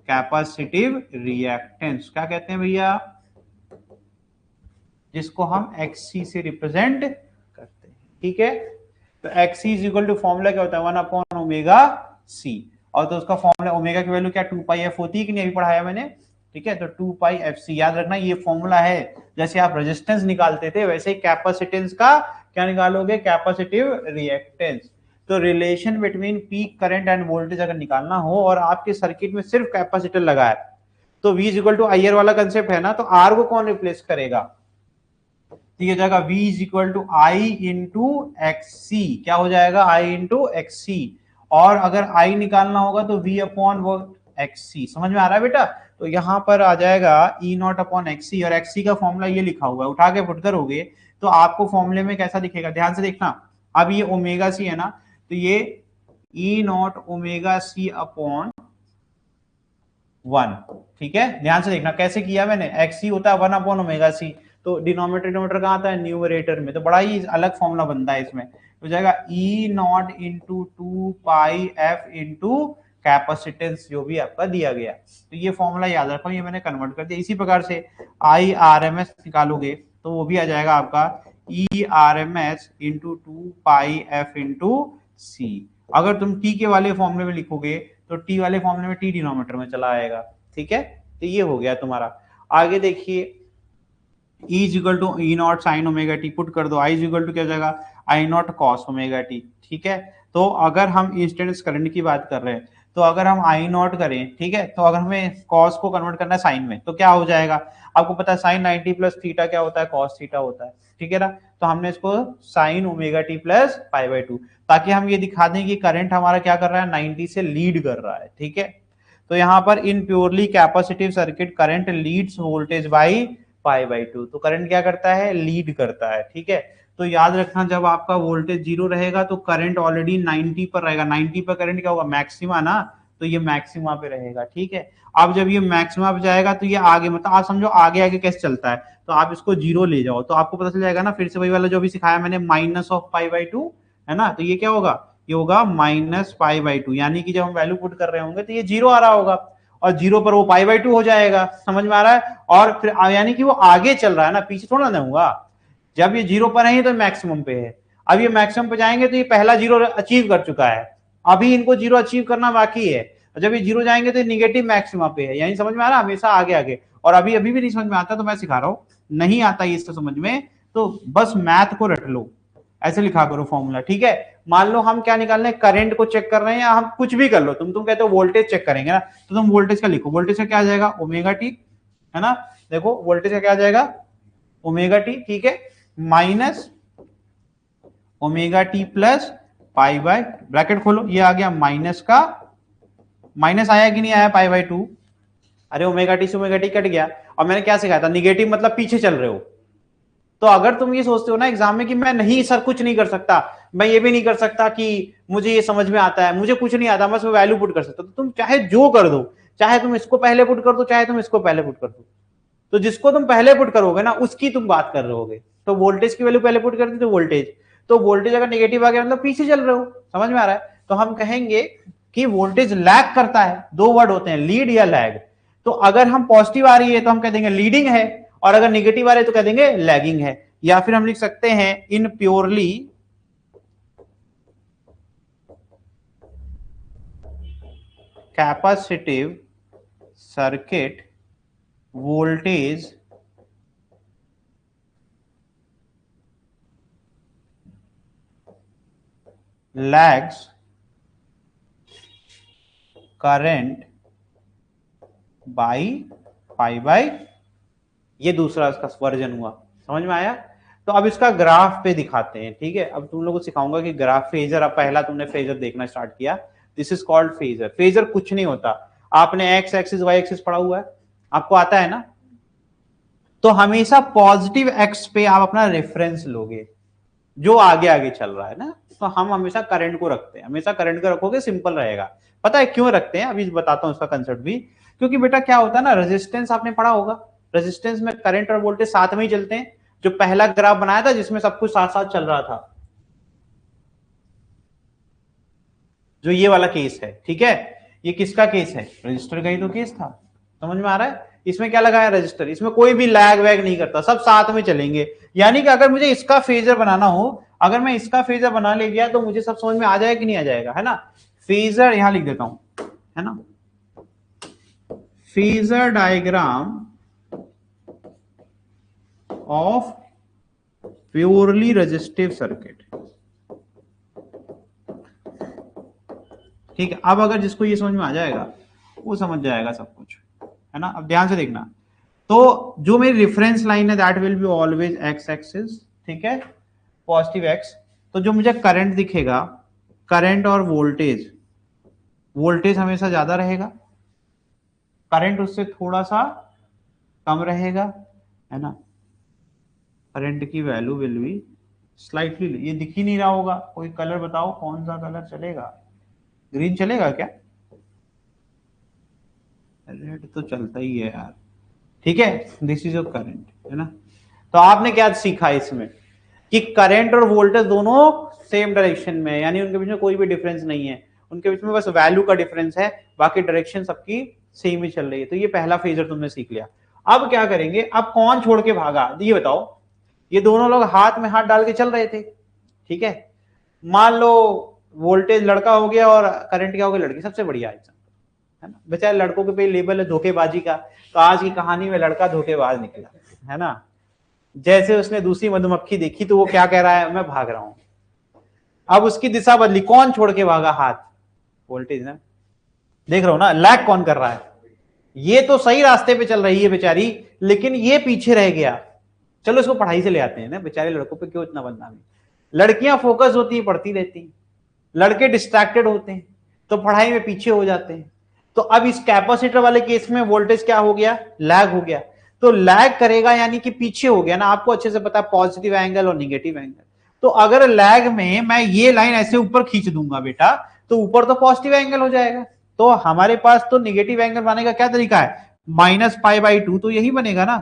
कैपेसिटिव रिएक्टेंस। क्या कहते हैं भैया, जिसको हम XC से रिप्रेजेंट करते हैं, ठीक है। तो XC is equal to formula क्या होता है, 1/ओमेगा C, और तो उसका फॉर्मूला ओमेगा की वैल्यू क्या 2πf होती है कि नहीं, अभी पढ़ाया मैंने, ठीक है। तो 2πfc याद रखना, ये फॉर्मूला है। जैसे आप रेजिस्टेंस निकालते थे वैसे ही कैपेसिटेंस का क्या निकालोगे, कैपेसिटिव रिएक्टेंस। तो relation between peak current and voltage अगर निकालना हो और आपके सर्किट में सिर्फ कैपेसिटर लगा है, तो V is equal to IR वाला कंसेप्ट है ना, तो R को कौन रिप्लेस करेगा, तो ये हो जाएगा V is equal to I into XC, क्या हो जाएगा I इंटू एक्सी, और अगर I निकालना होगा तो V अपॉन वो XC, समझ में आ रहा है बेटा। तो यहां पर आ जाएगा E नॉट अपॉन XC, और XC का फॉर्मूला ये लिखा हुआ है, उठा के पुट करोगे तो आपको फॉर्मूले में कैसा दिखेगा, ध्यान से देखना। अब ये ओमेगा सी है ना, तो ये E naught omega C upon 1, ठीक है। ध्यान से देखना कैसे किया मैंने, XC होता है 1 अपॉन ओमेगा सी, तो डिनोमिनेटर डिनोमिनेटर कहाँ आता है, न्यूमरेटर में, तो बड़ा ही अलग फॉर्मूला बनता है इसमें, हो जाएगा E not into 2πf into capacitance जो भी आपका दिया गया। तो ये फॉर्मूला याद रखो, ये मैंने कन्वर्ट कर दिया। इसी प्रकार से IRMS निकालोगे तो वो भी आ जाएगा आपका ERMS into 2πf into C। अगर तुम T के वाले फॉर्मूले में लिखोगे तो T वाले फॉर्मूले में T डिनोमिनेटर में चला आएगा, ठीक है। तो ये हो गया तुम्हारा। आगे देखिए E is equal to E not sine omega T, put कर दो, I इज इक्वल टू क्या जाएगा I naught cos omega T, ठीक है। तो अगर हम इंस्टेंटेनियस करंट की बात कर रहे हैं, तो अगर हम आई नॉट करें, ठीक है, तो अगर हमें कॉस को कन्वर्ट करना है साइन में, तो क्या हो जाएगा, आपको पता है साइन 90 प्लस थीटा क्या होता है, कॉस थीटा होता है, ठीक है ना। तो हमने इसको साइन ओमेगा टी प्लस π/2, ताकि हम ये दिखा दें कि करंट हमारा क्या कर रहा है, 90 से लीड कर रहा है, ठीक है। तो यहाँ पर in purely capacitive circuit current leads voltage by π/2, तो करंट क्या करता है, लीड करता है, ठीक है। तो याद रखना जब आपका वोल्टेज 0 रहेगा तो करंट ऑलरेडी 90 पर रहेगा, 90 पर करंट क्या होगा, मैक्सिमा ना, तो ये मैक्सिमा पे रहेगा, ठीक है। अब जब ये मैक्सिमा पे जाएगा तो ये आगे, मतलब आप समझो आगे आगे कैसे चलता है, तो आप इसको 0 ले जाओ तो आपको पता चल जाएगा ना, फिर से वही वाला जो भी सिखाया मैंने, माइनस ऑफ π/2 है ना, तो ये क्या होगा, ये होगा माइनस π/2, यानी कि जब हम वैल्यू पुट कर रहे होंगे तो ये 0 आ रहा होगा, और 0 पर वो π/2 हो जाएगा, समझ में आ रहा है। और फिर यानी कि वो आगे चल रहा है ना, पीछे थोड़ा ना होगा। जब ये 0 पर है तो मैक्सिमम पे है, अब ये मैक्सिमम पे जाएंगे तो ये पहला 0 अचीव कर चुका है, अभी इनको 0 अचीव करना बाकी है, जब ये 0 जाएंगे तो निगेटिव मैक्सिमा पे है, यानी समझ में आ रहा है, हमेशा आगे आगे। और अभी अभी भी नहीं समझ में आता तो मैं सिखा रहा हूं, नहीं आता ये इसको समझ में तो बस मैथ को रट लो, ऐसे लिखा करो फॉर्मूला, ठीक है। मान लो हम क्या निकाल रहे हैं, करंट को चेक कर रहे हैं, या हम कुछ भी कर लो, तुम कहते हो वोल्टेज चेक करेंगे ना, तो तुम वोल्टेज का लिखो, वोल्टेज का क्या आ जाएगा, ओमेगा टी, है ना। देखो वोल्टेज का क्या आ जाएगा, ओमेगा टी, ठीक है, minus omega T plus π/, bracket खोलो, ये आ गया माइनस का, माइनस आया कि नहीं आया π/2, अरे ओमेगा टी से ओमेगा टी कट गया। और मैंने क्या सिखाया था, निगेटिव मतलब पीछे चल रहे हो। तो अगर तुम ये सोचते हो ना एग्जाम में कि मैं नहीं सर कुछ नहीं कर सकता, मैं ये भी नहीं कर सकता कि मुझे ये समझ में आता है, मुझे कुछ नहीं आता, बस मैं वैल्यू पुट कर सकता, तो तुम चाहे जो कर दो, चाहे तुम इसको पहले पुट कर दो, चाहे तुम इसको पहले पुट कर दो, तो जिसको तुम पहले पुट करोगे ना उसकी तुम बात कर रहे होगे। तो वोल्टेज की वैल्यू पहले पुट कर दी तो वोल्टेज, तो वोल्टेज अगर नेगेटिव आ गया मतलब पीछे चल रहे हो, समझ में आ रहा है। तो हम कहेंगे कि वोल्टेज लैग करता है, दो वर्ड होते हैं, लीड या लैग। तो अगर हम पॉजिटिव आ रही है तो हम कह देंगे लीडिंग है, और अगर नेगेटिव आ रही है तो कह देंगे लैगिंग है। या फिर हम लिख सकते हैं in purely capacitive circuit voltage lags current by π/, ये दूसरा इसका वर्जन हुआ, समझ में आया। तो अब इसका ग्राफ पे दिखाते हैं, ठीक है। अब तुम लोगों को सिखाऊंगा कि ग्राफ फेजर, अब पहला तुमने फेजर देखना स्टार्ट किया, this is called phasor. Phasor कुछ नहीं होता, आपने एक्स एक्सिस वाई एक्सिस पढ़ा हुआ है, आपको आता है ना, तो हमेशा पॉजिटिव एक्स पे आप अपना रेफरेंस लोगे, जो आगे आगे चल रहा है ना, तो हम हमेशा करंट को रखते हैं, हमेशा करंट को रखोगे सिंपल रहेगा। पता है क्यों रखते हैं, अभी बताता हूं उसका कंसेप्ट भी। क्योंकि बेटा क्या होता है ना, रेजिस्टेंस आपने पढ़ा होगा, रेजिस्टेंस में करंट और वोल्टेज साथ में ही चलते हैं। जो पहला ग्राफ बनाया था जिसमें सब कुछ साथ साथ चल रहा था, जो ये वाला केस है, ठीक है, ये किसका केस है, रजिस्टर का ही तो केस था। समझ में आ रहा है, इसमें क्या लगाया रजिस्टर, इसमें कोई भी लैग वैग नहीं करता, सब साथ में चलेंगे। यानी कि अगर मुझे इसका फेजर बनाना हो, अगर मैं इसका फेजर बना ले गया तो मुझे सब समझ में आ जाएगा कि नहीं आ जाएगा, है ना। फेजर यहां लिख देता हूं, है ना, phasor diagram of purely resistive circuit, ठीक है। अब अगर जिसको ये समझ में आ जाएगा वो समझ जाएगा सब कुछ, है ना। अब ध्यान से देखना, तो जो मेरी रेफरेंस लाइन है that will be always x axis, ठीक है, पॉजिटिव एक्स। तो जो मुझे करंट दिखेगा, करंट और वोल्टेज, वोल्टेज हमेशा ज्यादा रहेगा, करंट उससे थोड़ा सा कम रहेगा, है ना। करंट की वैल्यू विल बी स्लाइटली, ये दिख ही नहीं रहा होगा, कोई कलर बताओ कौन सा कलर चलेगा, ग्रीन चलेगा क्या, रेड तो चलता ही है यार, ठीक है। दिस इज योर करंट, है ना। तो आपने क्या सीखा इसमें कि करंट और वोल्टेज दोनों सेम डायरेक्शन में है, यानी उनके बीच में कोई भी डिफरेंस नहीं है, उनके बीच में बस वैल्यू का डिफरेंस है, बाकी डायरेक्शन सबकी सेम ही चल रही है। तो ये पहला फेजर तुमने सीख लिया। अब क्या करेंगे, अब कौन छोड़ के भागा ये बताओ। ये दोनों लोग हाथ में हाथ डाल के चल रहे थे, ठीक है। मान लो वोल्टेज लड़का हो गया और करंट क्या हो गया, लड़की। सबसे बढ़िया एग्जाम्पल, है ना। बेचारे लड़कों के पे लेबल है धोखेबाजी का, तो आज की कहानी में लड़का धोखेबाज निकला, है ना। जैसे उसने दूसरी मधुमक्खी देखी तो वो क्या कह रहा है, मैं भाग रहा हूं। अब उसकी दिशा बदली, कौन छोड़ के भागा, हाथ, वोल्टेज ना। देख रहा हो ना, लैग कौन कर रहा है, ये तो सही रास्ते पे चल रही है बेचारी, लेकिन ये पीछे रह गया। चलो इसको पढ़ाई से ले आते हैं ना, बेचारे लड़कों पे क्यों इतना बदनामी। लड़कियां फोकस होती है, पढ़ती रहती, लड़के डिस्ट्रैक्टेड होते हैं तो पढ़ाई में पीछे हो जाते हैं। तो अब इस कैपेसिटर वाले केस में वोल्टेज क्या हो गया, लैग हो गया। तो लैग करेगा यानी कि पीछे हो गया ना, आपको अच्छे से पता है पॉजिटिव एंगल और निगेटिव एंगल। तो अगर लैग में मैं ये लाइन ऐसे ऊपर खींच दूंगा बेटा, तो ऊपर तो पॉजिटिव एंगल हो जाएगा। तो हमारे पास तो निगेटिव एंगल बनाने का क्या तरीका है, -π/2, तो यही बनेगा ना।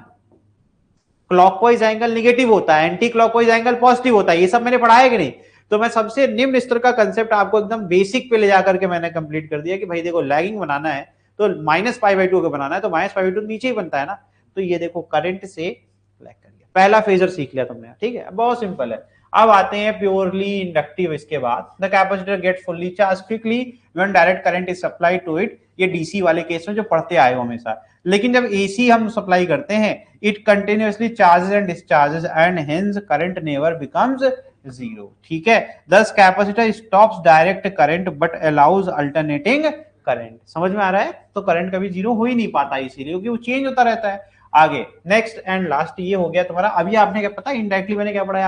क्लॉकवाइज एंगल निगेटिव होता है, एंटी क्लॉकवाइज एंगल पॉजिटिव होता है, ये सब मैंने पढ़ाया कि नहीं। तो मैं सबसे निम्न स्तर का कंसेप्ट आपको एकदम बेसिक पे ले जाकर के मैंने कंप्लीट कर दिया कि भाई देखो लैगिंग बनाना है तो -π/2 अगर बनाना है तो -π/2 नीचे ही बनता है ना। तो ये देखो करंट से लैग कर गया, पहला फेजर सीख लिया तुमने, ठीक है, बहुत सिंपल है। अब आते हैं प्योरली इंडक्टिव, इसके बाद the capacitor get fully charge quickly when direct current is supplied to it. ये डीसी वाले केस में जो पढ़ते आए हो हमेशा, लेकिन जब एसी हम सप्लाई करते हैं, it continuously charges and discharges and hence current never becomes zero, ठीक है। दस capacitor stops direct current but allows alternating current. समझ में आ रहा है, तो करंट कभी जीरो हो ही नहीं पाता इसीलिए, क्योंकि वो चेंज होता रहता है। आगे नेक्स्ट एंड लास्ट ये हो गया तुम्हारा। अभी आपने क्या पता, इनडायरेक्टली मैंने क्या पढ़ा है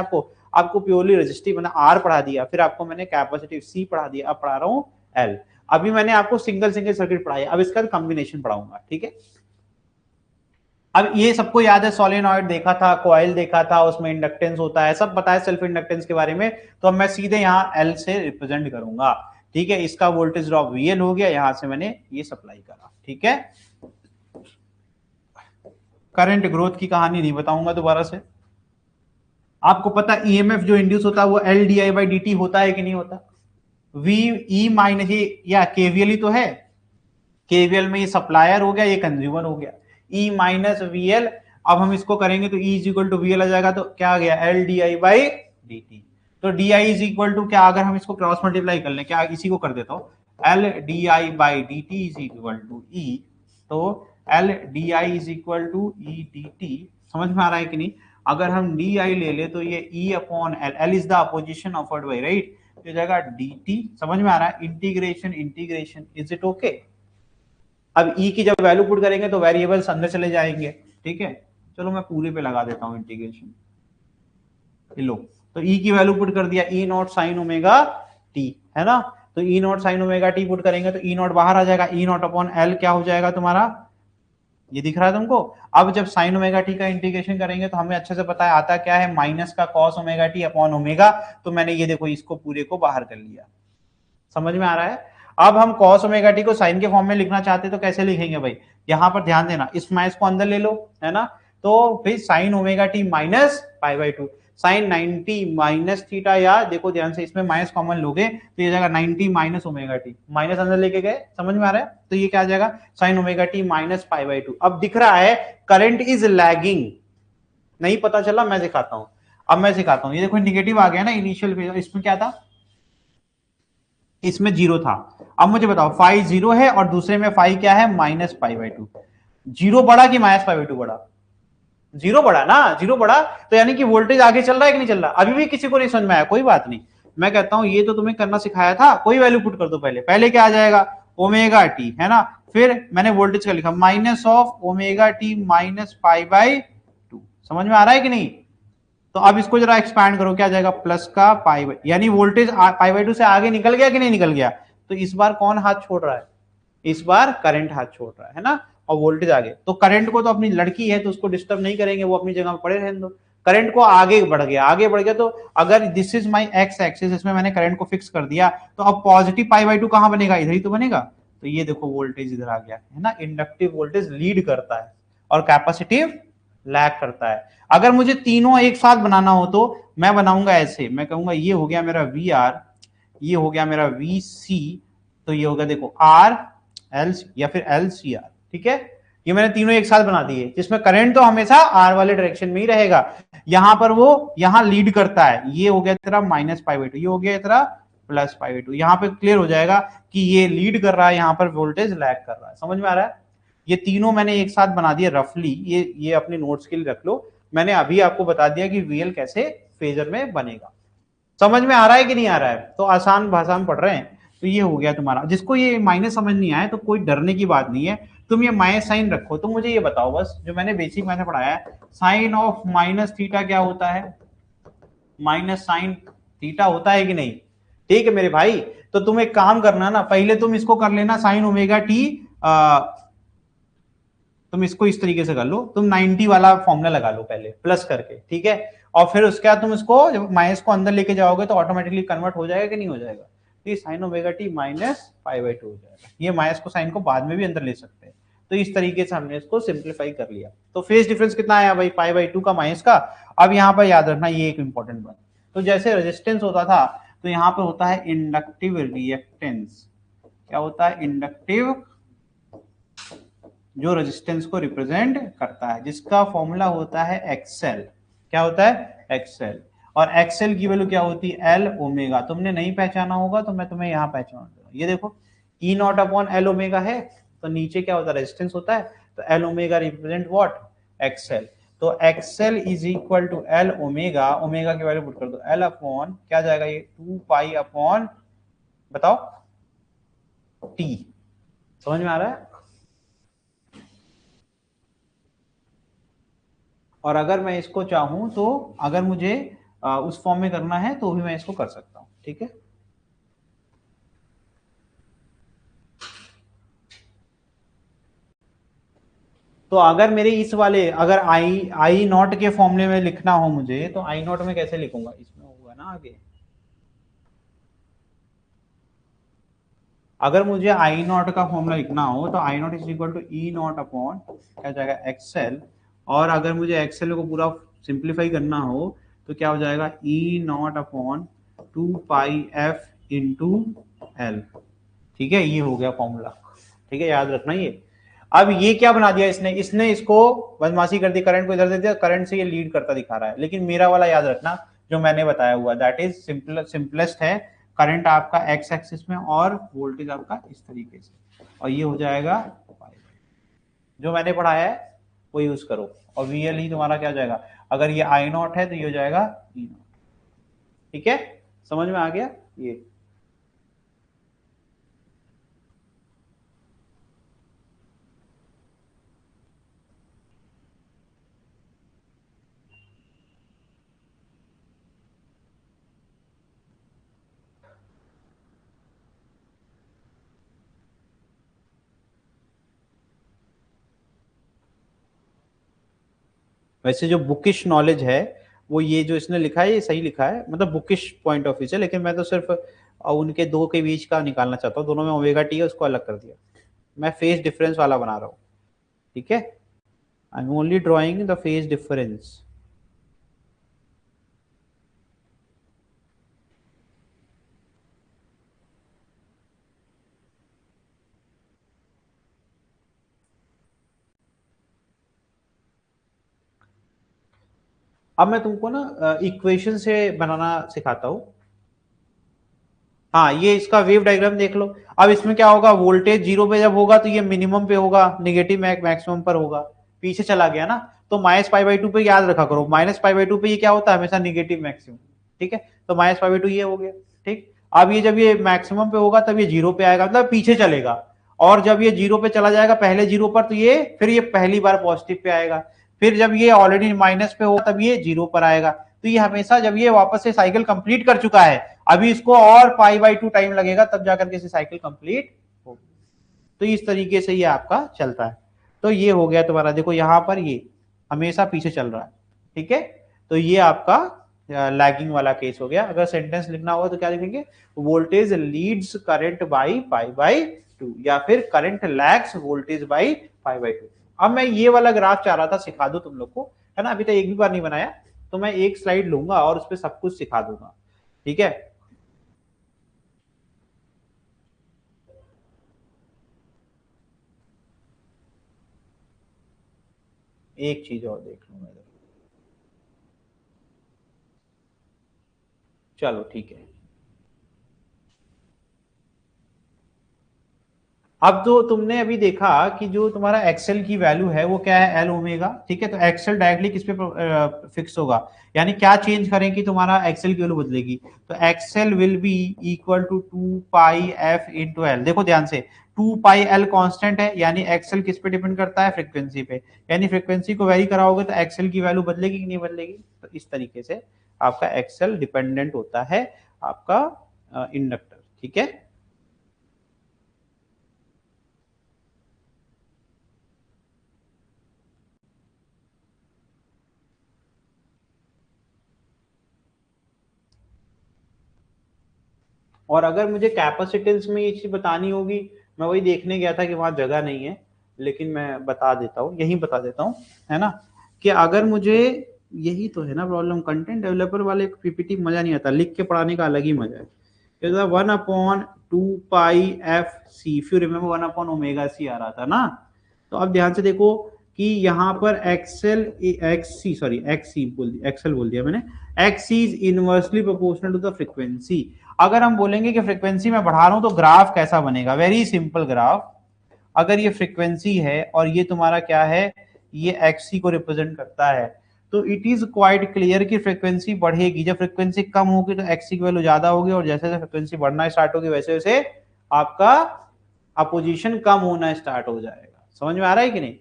आपको प्योरली रेजिस्टिव मैंने आर पढ़ा दिया, फिर आपको मैंने कैपेसिटिव सी पढ़ा दिया, अब पढ़ा रहा हूं एल। अभी मैंने आपको सिंगल सर्किट पढ़ाई, अब इसका कॉम्बिनेशन पढ़ाऊंगा, ठीक है। अब ये सबको याद है, सोलेनॉइड देखा था, कॉइल देखा था, उसमें इंडक्टेंस होता है, सब पता है सेल्फ इंडक्टेंस के बारे में। तो अब मैं सीधे यहाँ एल से रिप्रेजेंट करूंगा, ठीक है। इसका वोल्टेज ड्रॉप वीएल हो गया, यहां से मैंने ये सप्लाई करा, ठीक है। करंट ग्रोथ की कहानी नहीं बताऊंगा दोबारा से। आपको पता ईएमएफ जो इंड्यूस होता है वो L D I by D T होता है कि नहीं होता। वी ई माइनस या केवीएल ही तो है, केवीएल में ये सप्लायर हो गया, ये कंज्यूमर हो गया, ई माइनस वीएल। अब हम इसको करेंगे तो E is equal to VL आ जाएगा, तो क्या आ गया, L D I by D T. तो D I is equal to क्या, अगर हम इसको क्रॉस मल्टीप्लाई कर लें, क्या इसी को कर देता हूं, L D I by D T is equal to E. तो L D I is equal to E D T. समझ में आ रहा है कि नहीं। अगर हम डी आई ले ले तो ये ई upon L, L is the opposition offered by, right, तो जाएगा डी टी। समझ में आ रहा है, integration integration, is it okay. अब ई की जब वैल्यू पुट करेंगे तो वेरिएबल्स अंदर चले जाएंगे, ठीक है। चलो मैं पूरे पे लगा देता हूं इंटीग्रेशन, लो, तो ई की वैल्यू पुट कर दिया, E not sine omega t, है ना। तो E not sine omega T put करेंगे तो ई नॉट बाहर आ जाएगा, ई नॉट अपॉन एल क्या हो जाएगा तुम्हारा, ये दिख रहा है तुमको। अब जब साइन ओमेगा टी का इंटीग्रेशन करेंगे तो हमें अच्छे से पता है आता क्या है, माइनस का cos omega T upon omega. तो मैंने ये देखो इसको पूरे को बाहर कर लिया, समझ में आ रहा है। अब हम कॉस ओमेगा टी को साइन के फॉर्म में लिखना चाहते तो कैसे लिखेंगे भाई, यहां पर ध्यान देना, इस माइनस को अंदर ले लो, है ना। तो फिर sine omega t minus pi by two, sine 90 minus theta, या देखो ध्यान से इसमें माइनस कॉमन लोगे तो ये जाएगा 90 माइनस ओमेगा टी, माइनस अंदर लेके गए, समझ में आ रहा है। तो ये क्या आ जाएगा, sign omega t minus pi by to. अब दिख रहा है करंट इज लैगिंग, नहीं पता चला, मैं सिखाता हूं। अब मैं सिखाता हूं, ये देखो निगेटिव आ गया ना इनिशियल फेज, इसमें क्या था, इसमें जीरो था। अब मुझे बताओ फाइव जीरो है और दूसरे में फाइव क्या है, minus pi by to. Zero बड़ा कि माइनस पाई बाई टू बड़ा, जीरो बड़ा ना, जीरो बड़ा। तो यानी कि वोल्टेज आगे चल रहा है कि नहीं चल रहा, अभी भी किसी को नहीं समझ में आया, कोई बात नहीं। मैं कहता हूं ये तो तुम्हें करना सिखाया था, कोई वैल्यू पुट कर दो पहले, पहले क्या आ जाएगा, ओमेगा टी, है ना। फिर मैंने वोल्टेज का लिखा minus of omega t minus pi by to, समझ में आ रहा है कि नहीं। तो अब इसको जरा एक्सपैंड करो, क्या जाएगा, प्लस का पाई बाई, यानी वोल्टेज पाई बाई टू से आगे निकल गया कि नहीं निकल गया। तो इस बार कौन हाथ छोड़ रहा है, इस बार करंट हाथ छोड़ रहा है ना। और वोल्टेज आगे, तो करंट को तो अपनी लड़की है तो उसको डिस्टर्ब नहीं करेंगे, वो अपनी जगह पर पड़े रहने दो। करंट को आगे बढ़ गया, आगे बढ़ गया, तो अगर this is my x axis, इसमें मैंने करंट को फिक्स कर दिया, तो अब पॉजिटिव पाई बाई टू कहां बनेगा, इधर ही तो बनेगा। तो ये देखो वोल्टेज इधर आ गया है ना, इंडक्टिव वोल्टेज लीड करता है और कैपेसिटिव लैग करता है। अगर मुझे तीनों एक साथ बनाना हो तो मैं बनाऊंगा ऐसे, मैं कहूंगा ये हो गया मेरा वी आर, ये हो गया मेरा वी सी, तो ये होगा देखो आर एल या फिर एल सी आर, ठीक है। ये मैंने तीनों एक साथ बना दिए, जिसमें करंट तो हमेशा आर वाले डायरेक्शन में ही रहेगा, यहां पर वो यहां लीड करता है। ये हो गया तेरा माइनस पाई बाई टू, ये हो गया तेरा प्लस पाई बाई टू। यहां पे क्लियर हो जाएगा कि ये लीड कर रहा है, यहां पर वोल्टेज लैग कर रहा है, समझ में आ रहा है। ये तीनों मैंने एक साथ बना दिया रफली, ये अपने नोट्स के लिए रख लो। मैंने अभी आपको बता दिया कि वीएल कैसे फेजर में बनेगा। समझ में आ रहा है कि नहीं आ रहा है, तो आसान भाषा में पढ़ रहे हैं। तो ये हो गया तुम्हारा, जिसको ये माइनस समझ नहीं आया तो कोई डरने की बात नहीं है, तुम ये माइनस साइन रखो। तो मुझे ये बताओ बस, जो मैंने बेसिक मैंने पढ़ाया है, साइन ऑफ माइनस थीटा क्या होता है, माइनस साइन थीटा होता है कि नहीं। ठीक है मेरे भाई, तो तुम एक काम करना ना, पहले तुम इसको कर लेना साइन ओमेगा टी, तुम इसको इस तरीके से कर लो, तुम 90 वाला फॉर्मूला लगा लो पहले प्लस करके, ठीक है। और फिर उसके बाद तुम इसको जब माइनस को अंदर लेके जाओगे तो ऑटोमेटिकली कन्वर्ट हो जाएगा कि नहीं हो जाएगा। तो ये sign omega t minus pi by to हो जाएगा, ये माइनस को साइन को बाद में भी अंदर ले सकते हैं। तो इस तरीके से हमने इसको सिंप्लीफाई कर लिया। तो फेज डिफरेंस कितना आया भाई, पाई बाई टू का माइनस का। अब यहाँ पर याद रखना ये एक इंपॉर्टेंट बात, तो जैसे रेजिस्टेंस होता था तो यहाँ पर होता है इंडक्टिव रिएक्टेंस, क्या होता है, इंडक्टिव, जो रेजिस्टेंस को रिप्रेजेंट करता है, जिसका फॉर्मूला होता है एक्सएल, क्या होता है, एक्सएल। और एक्सएल की वैल्यू क्या होती है, एल ओमेगा। तुमने नहीं पहचाना होगा तो मैं तुम्हें यहां पहचान दूंगा, ये देखो ई नॉट अपॉन एल ओमेगा है, तो नीचे क्या होता है, रेजिस्टेंस होता है, तो L omega represent what, XL. तो XL is equal to L omega, omega की वैल्यू पुट कर दो, एल अपॉन क्या जाएगा ये, 2 पाई अपॉन, बताओ, टी। समझ में आ रहा है। और अगर मैं इसको चाहूं तो, अगर मुझे उस फॉर्म में करना है तो भी मैं इसको कर सकता हूं, ठीक है। तो अगर मेरे इस वाले, अगर आई आई नॉट के फॉर्मूले में लिखना हो मुझे, तो आई नॉट में कैसे लिखूंगा, इसमें होगा ना आगे। अगर मुझे आई नॉट का फॉर्मूला लिखना हो तो I not is equal to E not upon क्या जाएगा, एक्सएल। और अगर मुझे एक्सएल को पूरा सिंप्लीफाई करना हो तो क्या हो जाएगा, E not upon 2 pi F into L, ठीक है। ये हो गया फॉर्मूला, ठीक है, याद रखना ये। अब ये क्या बना दिया इसने, इसने इसको बदमाशी कर दी, करंट को इधर दे दिया, करंट से ये लीड करता दिखा रहा है। लेकिन मेरा वाला याद रखना जो मैंने बताया हुआ, दैट इज सिंपलेस्ट है। करंट आपका एक्स एक्सिस में और वोल्टेज आपका इस तरीके से, और ये हो जाएगा जो मैंने पढ़ाया है वो यूज करो। और वीएल ही तुम्हारा क्या जाएगा, अगर ये आई नॉट है तो ये हो जाएगा ई नॉट, ठीक है, समझ में आ गया ये। वैसे जो बुकिश नॉलेज है वो ये जो इसने लिखा है ये सही लिखा है, मतलब बुकिश पॉइंट ऑफ व्यू से, लेकिन मैं तो सिर्फ उनके दो के बीच का निकालना चाहता हूँ, दोनों में ओमेगा टी है उसको अलग कर दिया, मैं फेज डिफरेंस वाला बना रहा हूँ, ठीक है, I am only drawing the phase difference. अब मैं तुमको ना इक्वेशन से बनाना सिखाता हूँ। हाँ, ये इसका वेव डायग्राम देख लो। अब इसमें क्या होगा, वोल्टेज जीरो पे जब होगा तो ये मिनिमम पे होगा, नेगेटिव मैक्सिमम पर होगा, पीछे चला गया ना, तो -π/2 पे याद रखा करो, -π/2 पे ये क्या होता है, हमेशा नेगेटिव मैक्सिमम, ठीक है, तो -π/2 ये हो गया, ठीक। अब ये जब ये मैक्सिमम पे होगा तब ये जीरो पे आएगा, मतलब पीछे चलेगा, और जब ये जीरो पे चला जाएगा पहले जीरो पर, तो ये फिर ये पहली बार पॉजिटिव पे आएगा, फिर जब ये ऑलरेडी माइनस पे होगा तब ये जीरो पर आएगा, तो ये हमेशा जब ये वापस से साइकिल कंप्लीट कर चुका है, अभी इसको और π/2 टाइम लगेगा तब जाकर के साइकिल कंप्लीट हो। तो इस तरीके से ये आपका चलता है। तो ये हो गया तुम्हारा, देखो यहाँ पर ये हमेशा पीछे चल रहा है, ठीक है, तो ये आपका लैगिंग वाला केस हो गया। अगर सेंटेंस लिखना होगा तो क्या लिखेंगे, वोल्टेज लीड्स करंट बाई π/2, या फिर करंट लैग्स वोल्टेज बाई π/2। अब मैं ये वाला ग्राफ चाह रहा था सिखा दो तुम लोग को, है ना, अभी तो एक भी बार नहीं बनाया, तो मैं एक स्लाइड लूंगा और उस पर सब कुछ सिखा दूंगा, ठीक है। एक चीज और देख लूंगा इधर, चलो ठीक है। अब तो तुमने अभी देखा कि जो तुम्हारा एक्सेल की वैल्यू है वो क्या है, एल ओमेगा, ठीक है, तो एक्सेल डायरेक्टली किस पे फिक्स होगा, यानी क्या चेंज करें कि तुम्हारा एक्सेल की वैल्यू बदलेगी, तो XL will be equal to 2πf into L. देखो ध्यान से, 2πl कांस्टेंट है, यानी एक्सेल किस पे डिपेंड करता है, फ्रीक्वेंसी पे, यानी फ्रीक्वेंसी को वेरी कराओगे तो एक्सेल की वैल्यू बदलेगी कि नहीं बदलेगी, तो इस तरीके से आपका एक्सेल डिपेंडेंट होता है आपका इंडक्टर, ठीक है। और अगर मुझे कैपेसिटेंस में ये चीज बतानी होगी, मैं वही देखने गया था कि वहां जगह नहीं है, लेकिन मैं बता देता हूँ, यही बता देता हूँ, है ना, कि अगर मुझे, यही तो है ना प्रॉब्लम, कंटेंट डेवलपर वाले पीपीटी मजा नहीं आता, लिख के पढ़ाने का अलग ही मजा है। 1/2πfc, if you remember 1/ωc आ रहा था ना, तो अब ध्यान से देखो कि यहाँ पर एक्सेल एक्सी सॉरी एक्सी बोल दिया, एक्सेल बोल दिया मैंने, XC is inversely proportional to the frequency. अगर हम बोलेंगे कि फ्रीक्वेंसी में बढ़ा रहा हूं तो ग्राफ कैसा बनेगा, वेरी सिंपल ग्राफ, अगर ये फ्रीक्वेंसी है और ये तुम्हारा क्या है, ये एक्सी को रिप्रेजेंट करता है, तो इट इज क्वाइट क्लियर कि फ्रीक्वेंसी बढ़ेगी, जब फ्रीक्वेंसी कम होगी तो एक्सी की वैल्यू ज्यादा होगी, और जैसे जैसे फ्रीक्वेंसी बढ़ना स्टार्ट होगी वैसे वैसे आपका अपोजिशन कम होना स्टार्ट हो जाएगा। समझ में आ रहा है कि नहीं,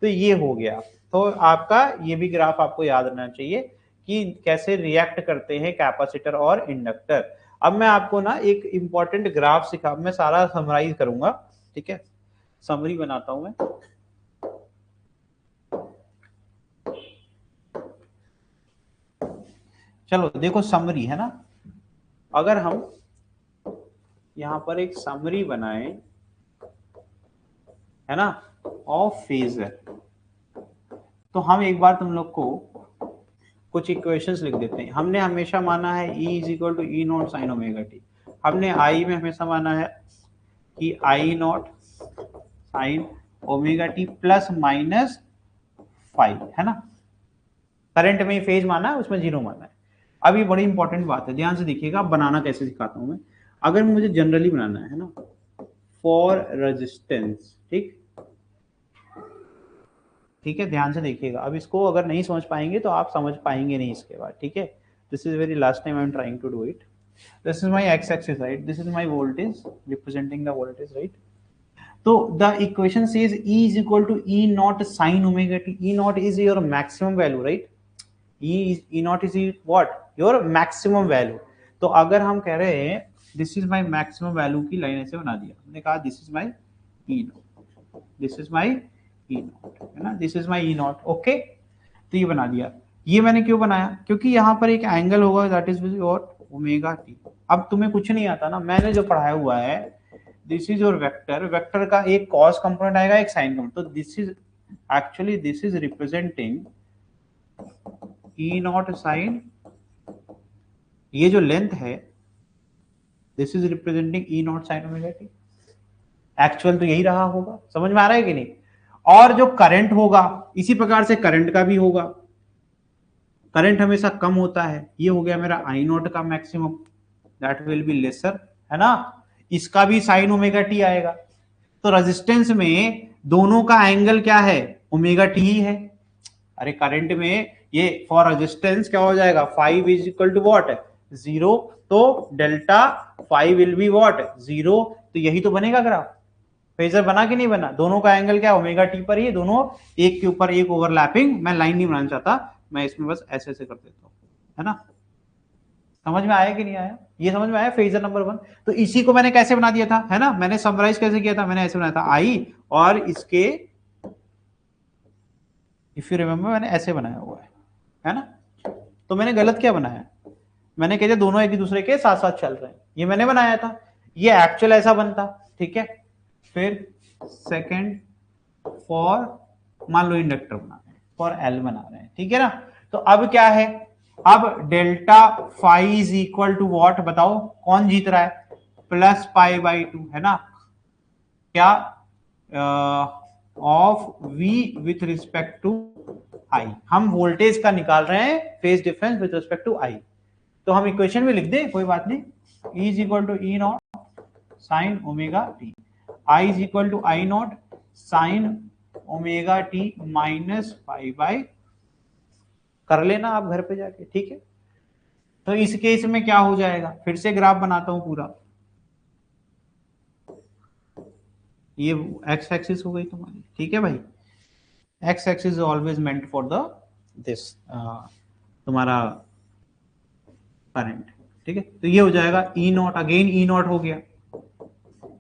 तो ये हो गया। तो आपका ये भी ग्राफ आपको याद रखना चाहिए कि कैसे रिएक्ट करते हैं कैपेसिटर और इंडक्टर। अब मैं आपको ना एक इंपॉर्टेंट ग्राफ सिखा, मैं सारा समराइज करूंगा, ठीक है, समरी बनाता हूं मैं। चलो देखो समरी है ना, अगर हम यहां पर एक समरी बनाए, है ना, ऑफ फेजर, तो हम एक बार तुम लोग को कुछ इक्वेशंस लिख देते हैं। हमने हमेशा माना है E is equal to E not sine omega t, हमने आई में हमेशा माना है कि I not sine omega T plus minus phi, है ना, करंट में फेज माना है, उसमें जीरो माना है। अब ये बड़ी इंपॉर्टेंट बात है, ध्यान से देखिएगा, बनाना कैसे सिखाता हूं मैं। अगर मुझे जनरली बनाना है ना, फॉर रेजिस्टेंस, ठीक, ठीक है, ध्यान से देखिएगा, अब इसको अगर नहीं समझ पाएंगे तो आप समझ पाएंगे नहीं इसके बाद, ठीक है। This is very last time I am trying to do it. This is my X axis, right, this is my voltage representing the voltage, right. तो the equation says E is equal to E naught sin omega t, E naught is your maximum value, right, E naught is what, your maximum value। तो अगर हम कह रहे हैं this is my maximum value की line ऐसे बना दिया, हमने कहा this is my E naught, this is my E naught, है ना, this is my E naught, okay. तो ये बना दिया। ये मैंने क्यों बनाया, क्योंकि यहाँ पर एक एंगल होगा that is what omega T. अब तुम्हें कुछ नहीं आता ना, मैंने जो पढ़ाया हुआ है, this is your vector, vector का एक कॉस कंपोनेंट आएगा एक साइन कंपोनेंट, तो this is representing E not sine, ये जो लेंथ है this is representing E not sine omega t. Actual तो यही रहा होगा, समझ में आ रहा है कि नहीं। और जो करंट होगा इसी प्रकार से करंट का भी होगा, करंट हमेशा कम होता है, ये हो गया मेरा आई नॉट का maximum, that will be lesser, है ना। इसका भी साइन ओमेगा टी आएगा, तो रेजिस्टेंस में दोनों का एंगल क्या है, ओमेगा टी ही है। अरे करंट में ये फॉर रेजिस्टेंस क्या हो जाएगा, 5 इज इक्वल टू व्हाट 0, तो डेल्टा 5 विल बी व्हाट 0, तो यही तो बनेगा ग्राफ। फेजर बना कि नहीं बना, दोनों का एंगल क्या ओमेगा टी पर ही, दोनों एक के ऊपर एक ओवरलैपिंग। मैं लाइन नहीं बनाना चाहता, मैं इसमें बस ऐसे ऐसे कर देता हूं, है ना। समझ में आया कि नहीं आया, ये समझ में आया फेजर नंबर 1। तो इसी को मैंने कैसे बना दिया था, है ना, मैंने समराइज कैसे किया था, मैंने ऐसे बनाया था आई, और इसके इफ यू रिमेंबर मैंने ऐसे बनाया हुआ है ना। तो मैंने गलत क्या बनाया, मैंने कहते दोनों एक दूसरे के साथ साथ चल रहे हैं, ये मैंने बनाया था, ये एक्चुअल ऐसा बनता, ठीक है। फिर सेकंड फॉर, मान लो इंडक्टर बना रहे हैं, फॉर एल बना रहे हैं, ठीक है ना। तो अब क्या है, अब delta phi is equal to what, बताओ कौन जीत रहा है, प्लस पाई बाई 2, है ना, क्या of V with respect to I. हम वोल्टेज का निकाल रहे हैं phase difference with respect to I, तो हम इक्वेशन में लिख दें, कोई बात नहीं, E is equal to E not sine omega t, I is equal to I not sine omega t minus pi by, कर लेना आप घर पे जाके, ठीक है। तो इस केस में क्या हो जाएगा, फिर से ग्राफ बनाता हूं पूरा, ये एक्स एक्सिस हो गई तुम्हारी, ठीक है भाई, x axis is always meant for the this तुम्हारा करंट, ठीक है। तो ये हो जाएगा E not, again E not हो गया,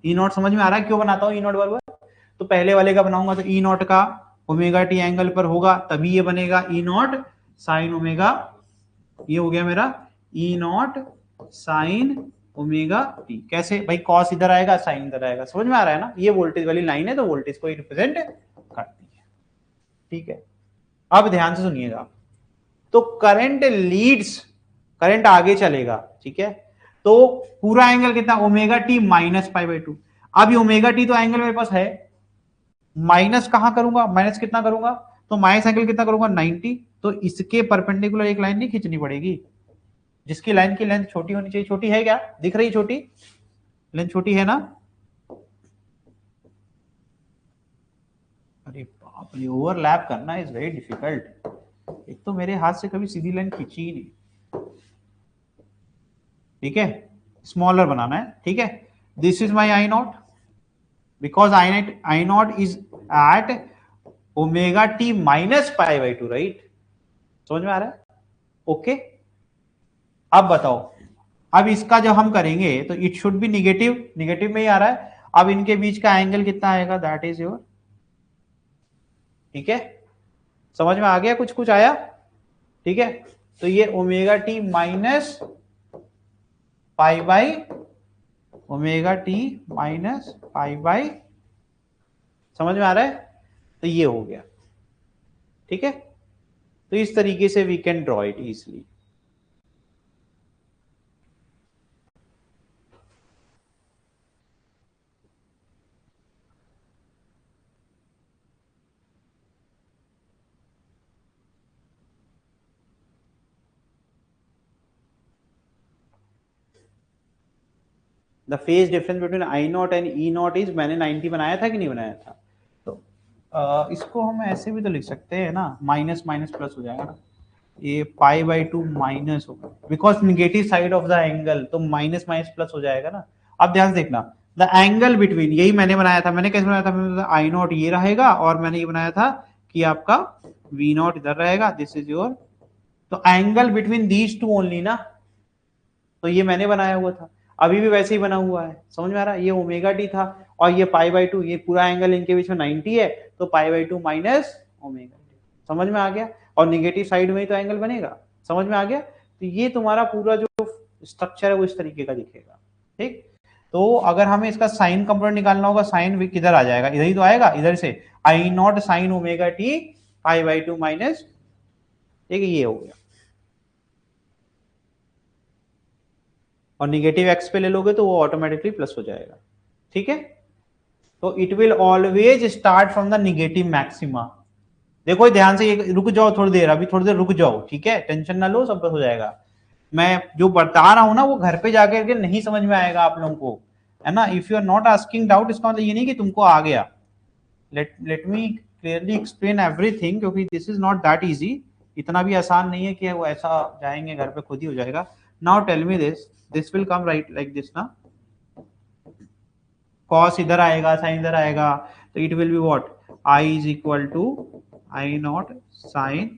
ई नॉट समझ में आ रहा है क्यों बनाता हूं ई नॉट बराबर, तो पहले वाले का बनाऊंगा तो ई नॉट का ओमेगा टी एंगल पर होगा, तभी ये बनेगा ई नॉट साइन ओमेगा, ये हो गया मेरा ई नॉट साइन ओमेगा टी। कैसे भाई, कॉस इधर आएगा साइन इधर आएगा, समझ में आ रहा है ना, ये वोल्टेज वाली लाइन है तो वोल्टेज को रिप्रेजेंट करती है, ठीक है। अब ध्यान से सुनिएगा, तो करंट लीड्स, करंट आगे चलेगा, ठीक है, तो पूरा एंगल कितना omega t minus pi by 2। अब ये ओमेगा टी तो एंगल मेरे पास है, माइनस कहां करूंगा, माइनस कितना करूंगा, तो माइनस एंगल कितना करूंगा 90, तो इसके परपेंडिकुलर एक लाइन नहीं खींचनी पड़ेगी, जिसकी लाइन की लेंथ छोटी होनी चाहिए, छोटी है क्या, दिख रही छोटी लेंथ, छोटी है ना। अरे बाप रे, ओवरलैप करना इज वेरी डिफिकल्ट, एक तो मेरे हाथ से कभी सीधी लाइन खींची ही नहीं, ठीक है, स्मॉलर बनाना है, ठीक है। This is my I naught, because I not is at omega t minus pi by 2, right, समझ में आ रहा है, ओके। अब बताओ, अब इसका जब हम करेंगे तो it should be negative, negative में ही आ रहा है, अब इनके बीच का एंगल कितना आएगा, दैट इज योर, ठीक है, समझ में आ गया, कुछ कुछ आया, ठीक है। तो ये omega t minus pi by, omega t minus pi by, समझ में आ रहा है, तो ये हो गया, ठीक है। तो इस तरीके से we can draw it easily. The phase difference between I naught and E naught is, मैंने 90 बनाया था कि नहीं बनाया था, तो इसको हम ऐसे भी तो लिख सकते हैं ना, माइनस माइनस प्लस हो जाएगा ना, ये पाई बाई 2 माइनस होगा, because negative side of the angle, तो माइनस माइनस प्लस हो जाएगा ना। अब ध्यान से देखना, द एंगल बिटवीन, यही मैंने बनाया था, मैंने कैसे बनाया था, आई नॉट ये रहेगा, और मैंने ये बनाया था कि आपका वी नॉट इधर रहेगा, दिस इज योर, तो angle between these two only ना, तो ये मैंने बनाया हुआ था, अभी भी वैसे ही बना हुआ है, समझ में आ रहा है, ये ओमेगा टी था और ये पाई बाई 2, ये पूरा एंगल इनके बीच में 90 है, तो पाई बाई 2 माइनस ओमेगा, समझ में आ गया। और निगेटिव साइड में ही तो एंगल बनेगा। समझ में आ गया? तो ये तुम्हारा पूरा जो स्ट्रक्चर है वो इस तरीके का दिखेगा। ठीक, तो अगर हमें इसका साइन कंपोनेंट निकालना होगा, साइन किधर आ जाएगा? इधर ही तो आएगा, इधर से I not sine omega t pi by 2 minus, ठीक है, ये हो गया। और निगेटिव एक्स पे ले लोगे तो वो ऑटोमेटिकली प्लस हो जाएगा। ठीक है, तो it will always start from the negative maxima. देखो ध्यान से, ये रुक जाओ थोड़ी देर, अभी थोड़ी देर रुक जाओ, ठीक है, टेंशन ना लो, सब हो जाएगा। मैं जो बता रहा हूं ना वो घर पे जाकर के नहीं समझ में आएगा आप लोगों को, है ना। If you are not asking doubt, इसका मतलब ये नहीं कि तुमको आ गया। Let me clearly explain everything, क्योंकि this is not that easy. इतना भी आसान नहीं है कि वो ऐसा जाएंगे घर पे खुद ही हो जाएगा। Now tell me this will come right like this ना, कॉस इधर आएगा, साइन इधर आएगा, तो it will be what, I is equal to I not sine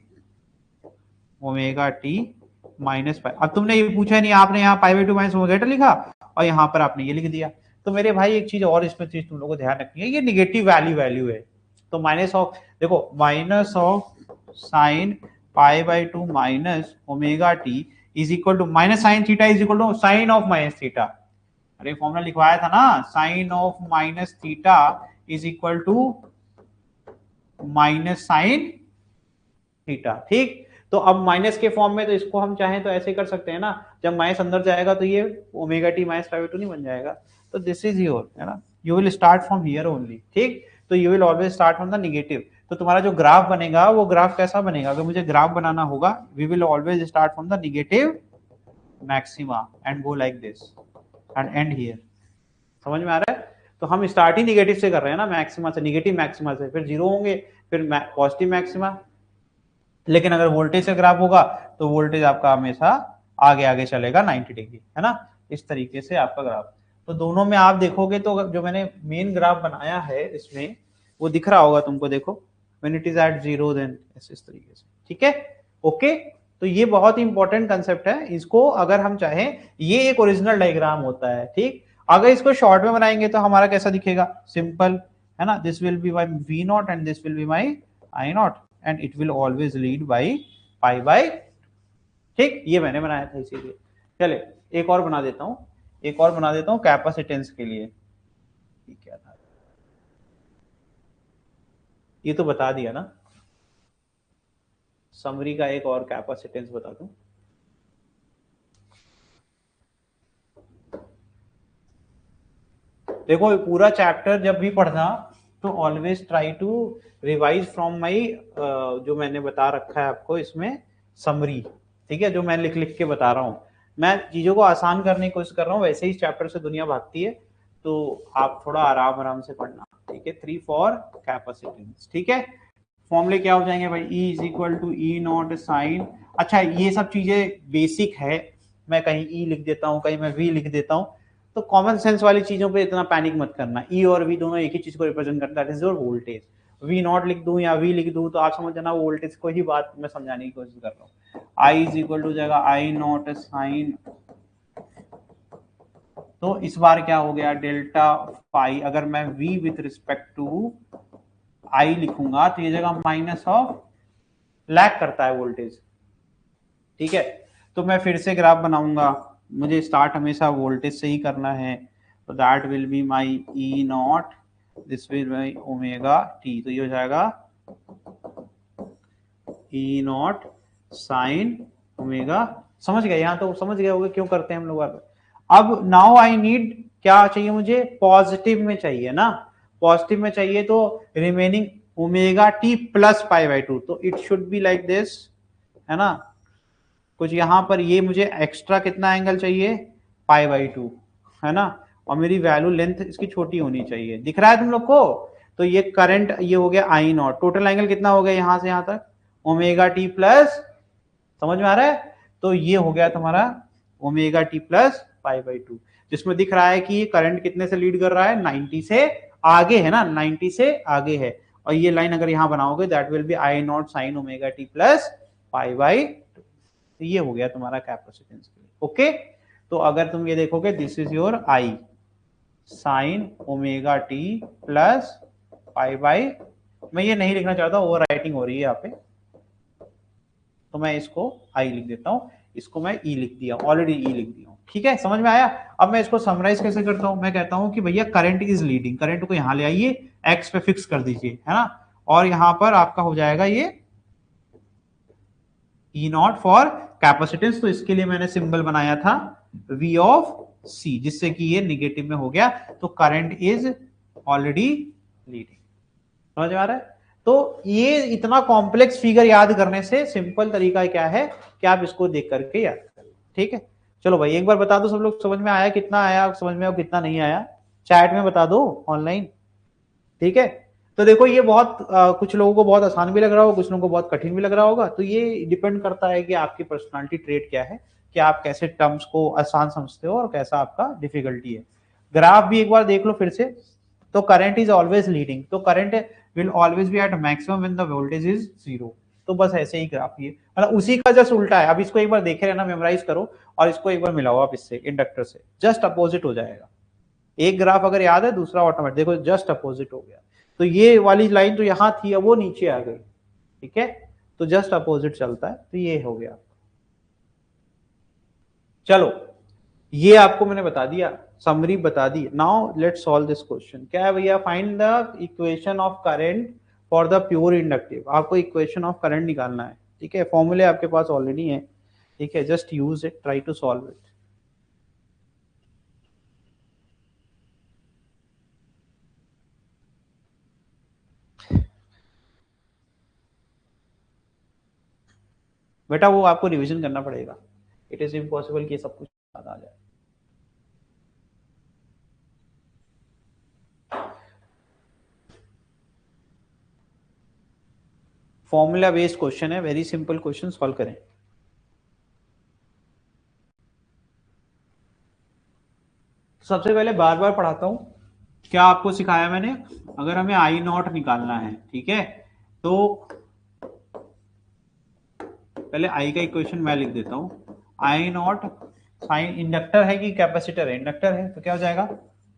omega t minus pi. अब तुमने ये पूछा नहीं, आपने यहाँ pi by 2 minus omega t लिखा और यहाँ पर आपने ये लिख दिया। तो मेरे भाई एक चीज और इसमें चीज तुम लोगों को ध्यान रखनी है, ये निगेटिव वैल्यू है। तो माइनस ऑफ, देखो minus of sine pi by 2 minus omega t is equal to minus sine theta is equal to sine of minus theta. अरे फॉर्मूला लिखवाया था ना, sine of minus theta is equal to minus sine theta. ठीक, तो अब minus के form में, तो इसको हम चाहें तो ऐसे कर सकते हैं ना, जब माइनस अंदर जाएगा तो ये omega t minus pi by 2 नहीं बन जाएगा। तो दिस इज योर, है ना, you will start from here only. ठीक, तो you will always start from the negative. तो तुम्हारा जो ग्राफ बनेगा वो ग्राफ कैसा बनेगा? अगर मुझे ग्राफ बनाना होगा, we will always start from the negative maxima and go like this and end here. समझ में आ रहा है? तो हम स्टार्ट ही निगेटिव से कर रहे हैं ना, मैक्सिमा से, निगेटिव मैक्सिमा से, फिर जीरो होंगे, फिर पॉजिटिव मैक्सिमा। लेकिन अगर वोल्टेज से ग्राफ होगा तो वोल्टेज आपका हमेशा आगे आगे चलेगा 90 डिग्री, है ना, इस तरीके से आपका ग्राफ। तो दोनों में आप देखोगे तो जो मैंने मेन ग्राफ बनाया है इसमें वो दिख रहा होगा तुमको, देखो when it is at zero then इस तरीके से। ठीक है, ओके। तो ये बहुत ही इंपॉर्टेंट कंसेप्ट है, इसको अगर हम चाहें, ये एक ओरिजिनल डायग्राम होता है। ठीक, अगर इसको शॉर्ट में बनाएंगे तो हमारा कैसा दिखेगा? सिंपल, है ना, this will be my V naught and this will be my I naught and it will always lead by pi by. ठीक, ये मैंने बनाया था इसीलिए। चले एक और बना देता हूं, एक और बना देता हूं कैपेसिटेंस के लिए। क्या था ये तो बता दिया ना, समरी का एक और कैपेसिटेंस बता दूं। देखो पूरा चैप्टर जब भी पढ़ना तो always try to revise from my, जो मैंने बता रखा है आपको इसमें समरी। ठीक है, जो मैं लिख लिख के बता रहा हूँ, मैं चीजों को आसान करने की कोशिश कर रहा हूँ, वैसे ही चैप्टर से दुनिया भागती है, तो आप थोड़ा आराम आराम से पढ़ना। ठीक है, 3 फॉर कैपेसिटेंस। ठीक है, फॉर्मूले क्या हो जाएंगे भाई? E is equal to E not sine, अच्छा ये सब चीजें बेसिक है, मैं कहीं E लिख देता हूँ, कहीं मैं V लिख देता हूँ, तो कॉमन सेंस वाली चीजों पे इतना पैनिक मत करना। E और V दोनों एक ही चीज को रिप्रेजेंट करता है, that is your voltage. V not लिख दूं या V लिख दूं तो आप समझ जाना वोल्टेज को ही बात मैं समझाने की कोशिश कर रहा हूँ। I इज इक्वल टू जाएगा आई नॉट साइन, तो इस बार क्या हो गया? Delta phi. अगर मैं V with respect to I लिखूंगा तो ये जगह माइनस ऑफ, लैग करता है वोल्टेज। ठीक है, तो मैं फिर से ग्राफ बनाऊंगा, मुझे स्टार्ट हमेशा वोल्टेज से ही करना है, तो that will be my E not, this will B omega T, तो ये हो जाएगा ई नॉट साइन ओमेगा। समझ गए? यहां तो समझ गए होगे क्यों करते हैं हम लोग। अब नाउ आई नीड, क्या चाहिए मुझे? पॉजिटिव में चाहिए ना, पॉजिटिव में चाहिए तो remaining omega T plus pi by 2, तो it should be like this, है ना, कुछ यहां पर ये मुझे एक्स्ट्रा कितना एंगल चाहिए? पाई बाई 2, है ना, और मेरी वैल्यू लेंथ इसकी छोटी होनी चाहिए। दिख रहा है तुम लोग को? तो ये करंट ये हो गया आई नॉट, टोटल एंगल कितना हो गया यहां से यहां तक? ओमेगा टी प्लस, समझ में आ रहा है? तो ये हो गया तुम्हारा omega T plus pi by 2, जिसमें दिख रहा है कि ये करंट कितने से लीड कर रहा है? 90 से आगे, है ना, 90 से आगे है। और ये लाइन अगर यहां बनाओगे that will be I not sine omega T plus pi by, तो ये हो गया तुम्हारा कैपेसिटेंस के लिए। ओके, तो अगर तुम ये देखोगे this is your I sign omega T plus pi by, मैं ये नहीं लिखना चाहता, ओवर राइटिंग हो रही है यहाँ पे, तो मैं इसको आई लिख देता हूं, इसको मैं ई लिख दिया, ऑलरेडी ई लिख दिया हूं। ठीक है, समझ में आया। अब मैं इसको समराइज कैसे करता हूं, मैं कहता हूं कि भैया करंट इज लीडिंग, करंट को यहां ले आइए, एक्स पे फिक्स कर दीजिए, है ना, और यहां पर आपका हो जाएगा ये ई नॉट फॉर कैपेसिटेंस। तो इसके लिए मैंने सिंबल बनाया था वी ऑफ सी, जिससे कि ये निगेटिव में हो गया, तो करंट इज ऑलरेडी लीडिंग। समझ में आ रहा है। तो ये इतना कॉम्प्लेक्स फिगर याद करने से सिंपल तरीका क्या है कि आप इसको देख करके याद कर लो। ठीक है, चलो भाई एक बार बता दो सब लोग, समझ में आया, कितना आया समझ में, कितना नहीं आया चैट में बता दो ऑनलाइन। ठीक है, तो देखो ये बहुत कुछ लोगों को बहुत आसान भी लग रहा होगा, कुछ लोगों को बहुत कठिन भी लग रहा होगा, तो ये डिपेंड करता है कि आपकी पर्सनालिटी ट्रेट क्या है, कि आप कैसे टर्म्स को आसान समझते हो और कैसा आपका डिफिकल्टी है। ग्राफ भी एक बार देख लो फिर से। तो करंट इज ऑलवेज लीडिंग, तो current will always be at maximum when the voltage is 0। तो बस ऐसे ही ग्राफ ये मतलब उसी का जस्ट उल्टा है। अब इसको एक बार देखे रहना, मेमोराइज करो और इसको एक बार मिलाओ आप इससे, इंडक्टर से, जस्ट अपोजिट हो जाएगा। एक ग्राफ अगर याद है, दूसरा ऑटोमेटिक, देखो जस्ट अपोजिट हो गया। तो ये वाली लाइन तो यहां थी, अब वो नीचे आ गई। ठीक है, तो जस्ट अपोजिट चलता है, तो ये हो गया। चलो ये आपको मैंने बता दिया, समरी बता दी। Now let's solve this question. क्या है भैया, find the equation of current for the pure inductive. आपको इक्वेशन ऑफ करंट निकालना है। ठीक है, फॉर्मूले आपके पास ऑलरेडी है। ठीक है, just use it, try to solve it. बेटा वो आपको रिवीजन करना पड़ेगा, इट इज इम्पॉसिबल कि सब कुछ याद आ जाए। फॉर्मूला बेस्ड क्वेश्चन है, वेरी सिंपल क्वेश्चन, सॉल्व करें। सबसे पहले बार बार पढ़ाता हूं, क्या आपको सिखाया मैंने, अगर हमें आई नॉट निकालना है, ठीक है, तो पहले आई का इक्वेशन मैं लिख देता हूं। आई नॉट साइन, इंडक्टर है कि कैपेसिटर है, इंडक्टर है, तो क्या हो जाएगा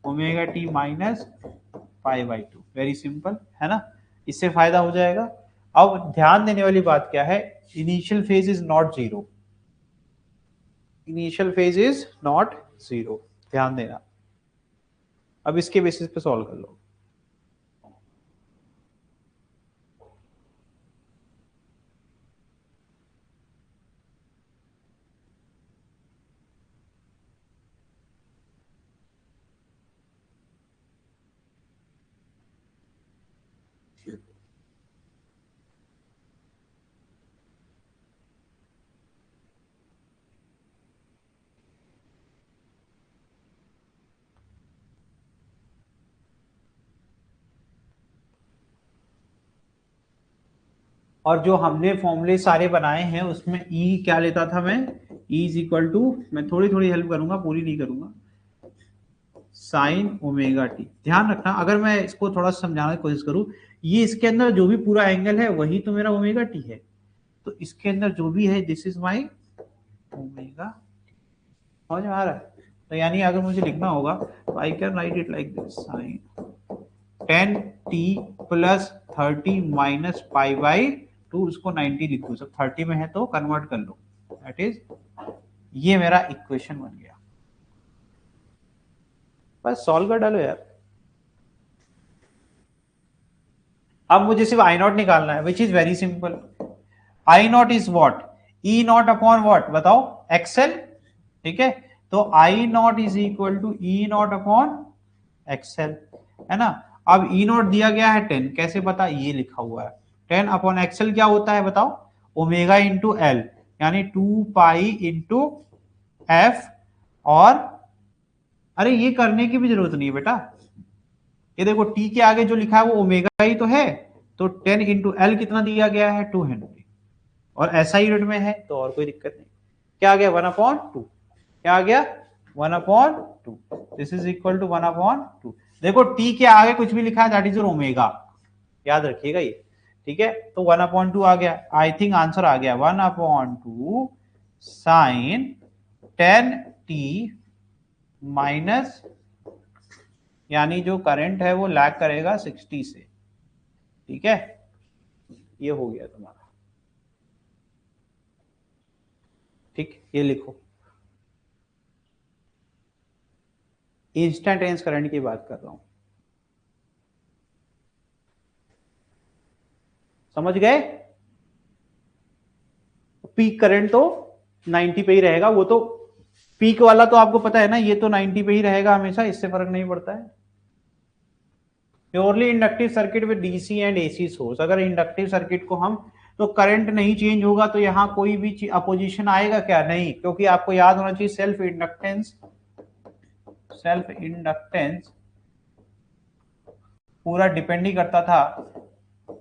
omega t minus pi by 2। Very simple है ना, इससे फायदा हो जाएगा। अब ध्यान देने वाली बात क्या है, initial phase is not zero, initial phase is not zero, ध्यान देना। अब इसके बेसिस पे सॉल्व कर लो। और जो हमने फॉर्मूले सारे बनाए हैं उसमें ई क्या लेता था मैं, ई इज इक्वल टू, मैं थोड़ी थोड़ी हेल्प करूंगा, पूरी नहीं करूंगा, साइन ओमेगा टी। ध्यान रखना, अगर मैं इसको थोड़ा समझाने की कोशिश करूं, ये इसके अंदर जो भी पूरा एंगल है वही तो मेरा ओमेगा टी है, तो इसके अंदर जो भी है दिस इज माई ओमेगा। समझ में आ रहा है। तो यानी अगर मुझे लिखना होगा तो I can write it like this, sine 10t plus 30 minus pi by 2, उसको 90 लिख दो, सब 30 में है तो कन्वर्ट कर लो, दैट इज, ये मेरा इक्वेशन बन गया। बस सॉल्व कर डालो यार। अब मुझे सिर्फ आई नॉट निकालना है, which is very simple. I not is what, E not upon what बताओ, एक्सएल। ठीक है, तो I not is equal to E not upon XL, है ना। अब ई नॉट दिया गया है 10, कैसे पता, ये लिखा हुआ है 10 अपॉन एक्सएल क्या होता है बताओ, ओमेगा इंटू एल, यानी 2 पाई इंटू एफ। और अरे ये करने की भी जरूरत नहीं है बेटा, ये देखो टी के आगे जो लिखा है वो ओमेगा ही तो है, तो 10 इंटू एल कितना दिया गया है 2 हेनरी, और ऐसा ही यूनिट में है तो और कोई दिक्कत नहीं। क्या आ गया 1/2, क्या आ गया 1/2, दिस इज इक्वल टू 1/2। देखो टी के आगे कुछ भी लिखा है दैट इज योर ओमेगा, याद रखिएगा ये। ठीक है, तो 1/2 आ गया, आई थिंक आंसर आ गया 1/2 साइन 10t माइनस, यानी जो करंट है वो लैग करेगा 60 से। ठीक है, ये हो गया तुम्हारा। ठीक, ये लिखो, इंस्टेंटेनियस करंट की बात कर रहा हूं, समझ गए? पीक करंट तो 90 पे ही रहेगा, वो तो पीक वाला तो आपको पता है ना, ये तो 90 पे ही रहेगा हमेशा, इससे फर्क नहीं पड़ता है। Purely inductive circuit with DC and AC source, अगर इंडक्टिव सर्किट को हम, तो करंट नहीं चेंज होगा, तो यहां कोई भी अपोजिशन आएगा क्या? नहीं, क्योंकि आपको याद होना चाहिए सेल्फ इंडक्टेंस पूरा डिपेंड ही करता था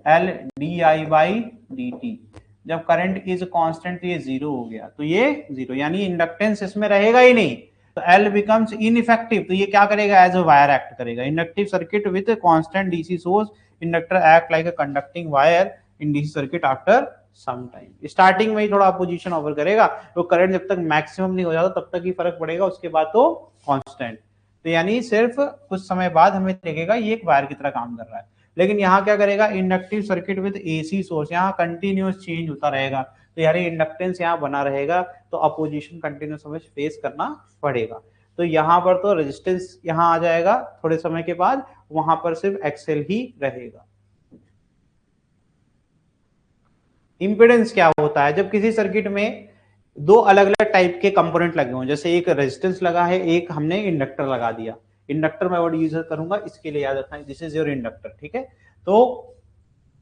L D I by D T. जब करंट इज कांस्टेंट तो ये जीरो हो गया, तो ये जीरो, यानी इंडक्टेंस इसमें रहेगा ही नहीं, तो एल बिकम्स इनइफेक्टिव, तो ये क्या करेगा? एज अ वायर एक्ट करेगा। Inductive circuit with constant DC source, inductor act like a conducting wire in DC circuit after some time. Starting में ही थोड़ा अपोजिशन ऑफर करेगा, तो करंट जब तक मैक्सिमम नहीं हो जाता तब तक ही फर्क पड़ेगा, उसके बाद तो कांस्टेंट। तो यानी सिर्फ कुछ समय बाद हमें लगेगा ये एक वायर की तरह काम कर रहा है। लेकिन यहाँ क्या करेगा? Inductive circuit with AC source, यहाँ कंटिन्यूअस चेंज होता रहेगा, तो यानी इंडक्टेंस यहाँ बना रहेगा, तो अपोजिशन कंटिन्यूअस हमें फेस करना पड़ेगा। तो यहाँ पर तो रेजिस्टेंस यहाँ आ जाएगा थोड़े समय के बाद, वहां पर सिर्फ एक्सेल ही रहेगा। इंपेडेंस क्या होता है? जब किसी सर्किट में दो अलग अलग टाइप के कंपोनेंट लगे हों, जैसे एक रेजिस्टेंस लगा है, एक हमने इंडक्टर लगा दिया। इंडक्टर मैं वर्ड यूज करूंगा, इसके लिए याद रखना, दिस इज योर इंडक्टर, ठीक है? तो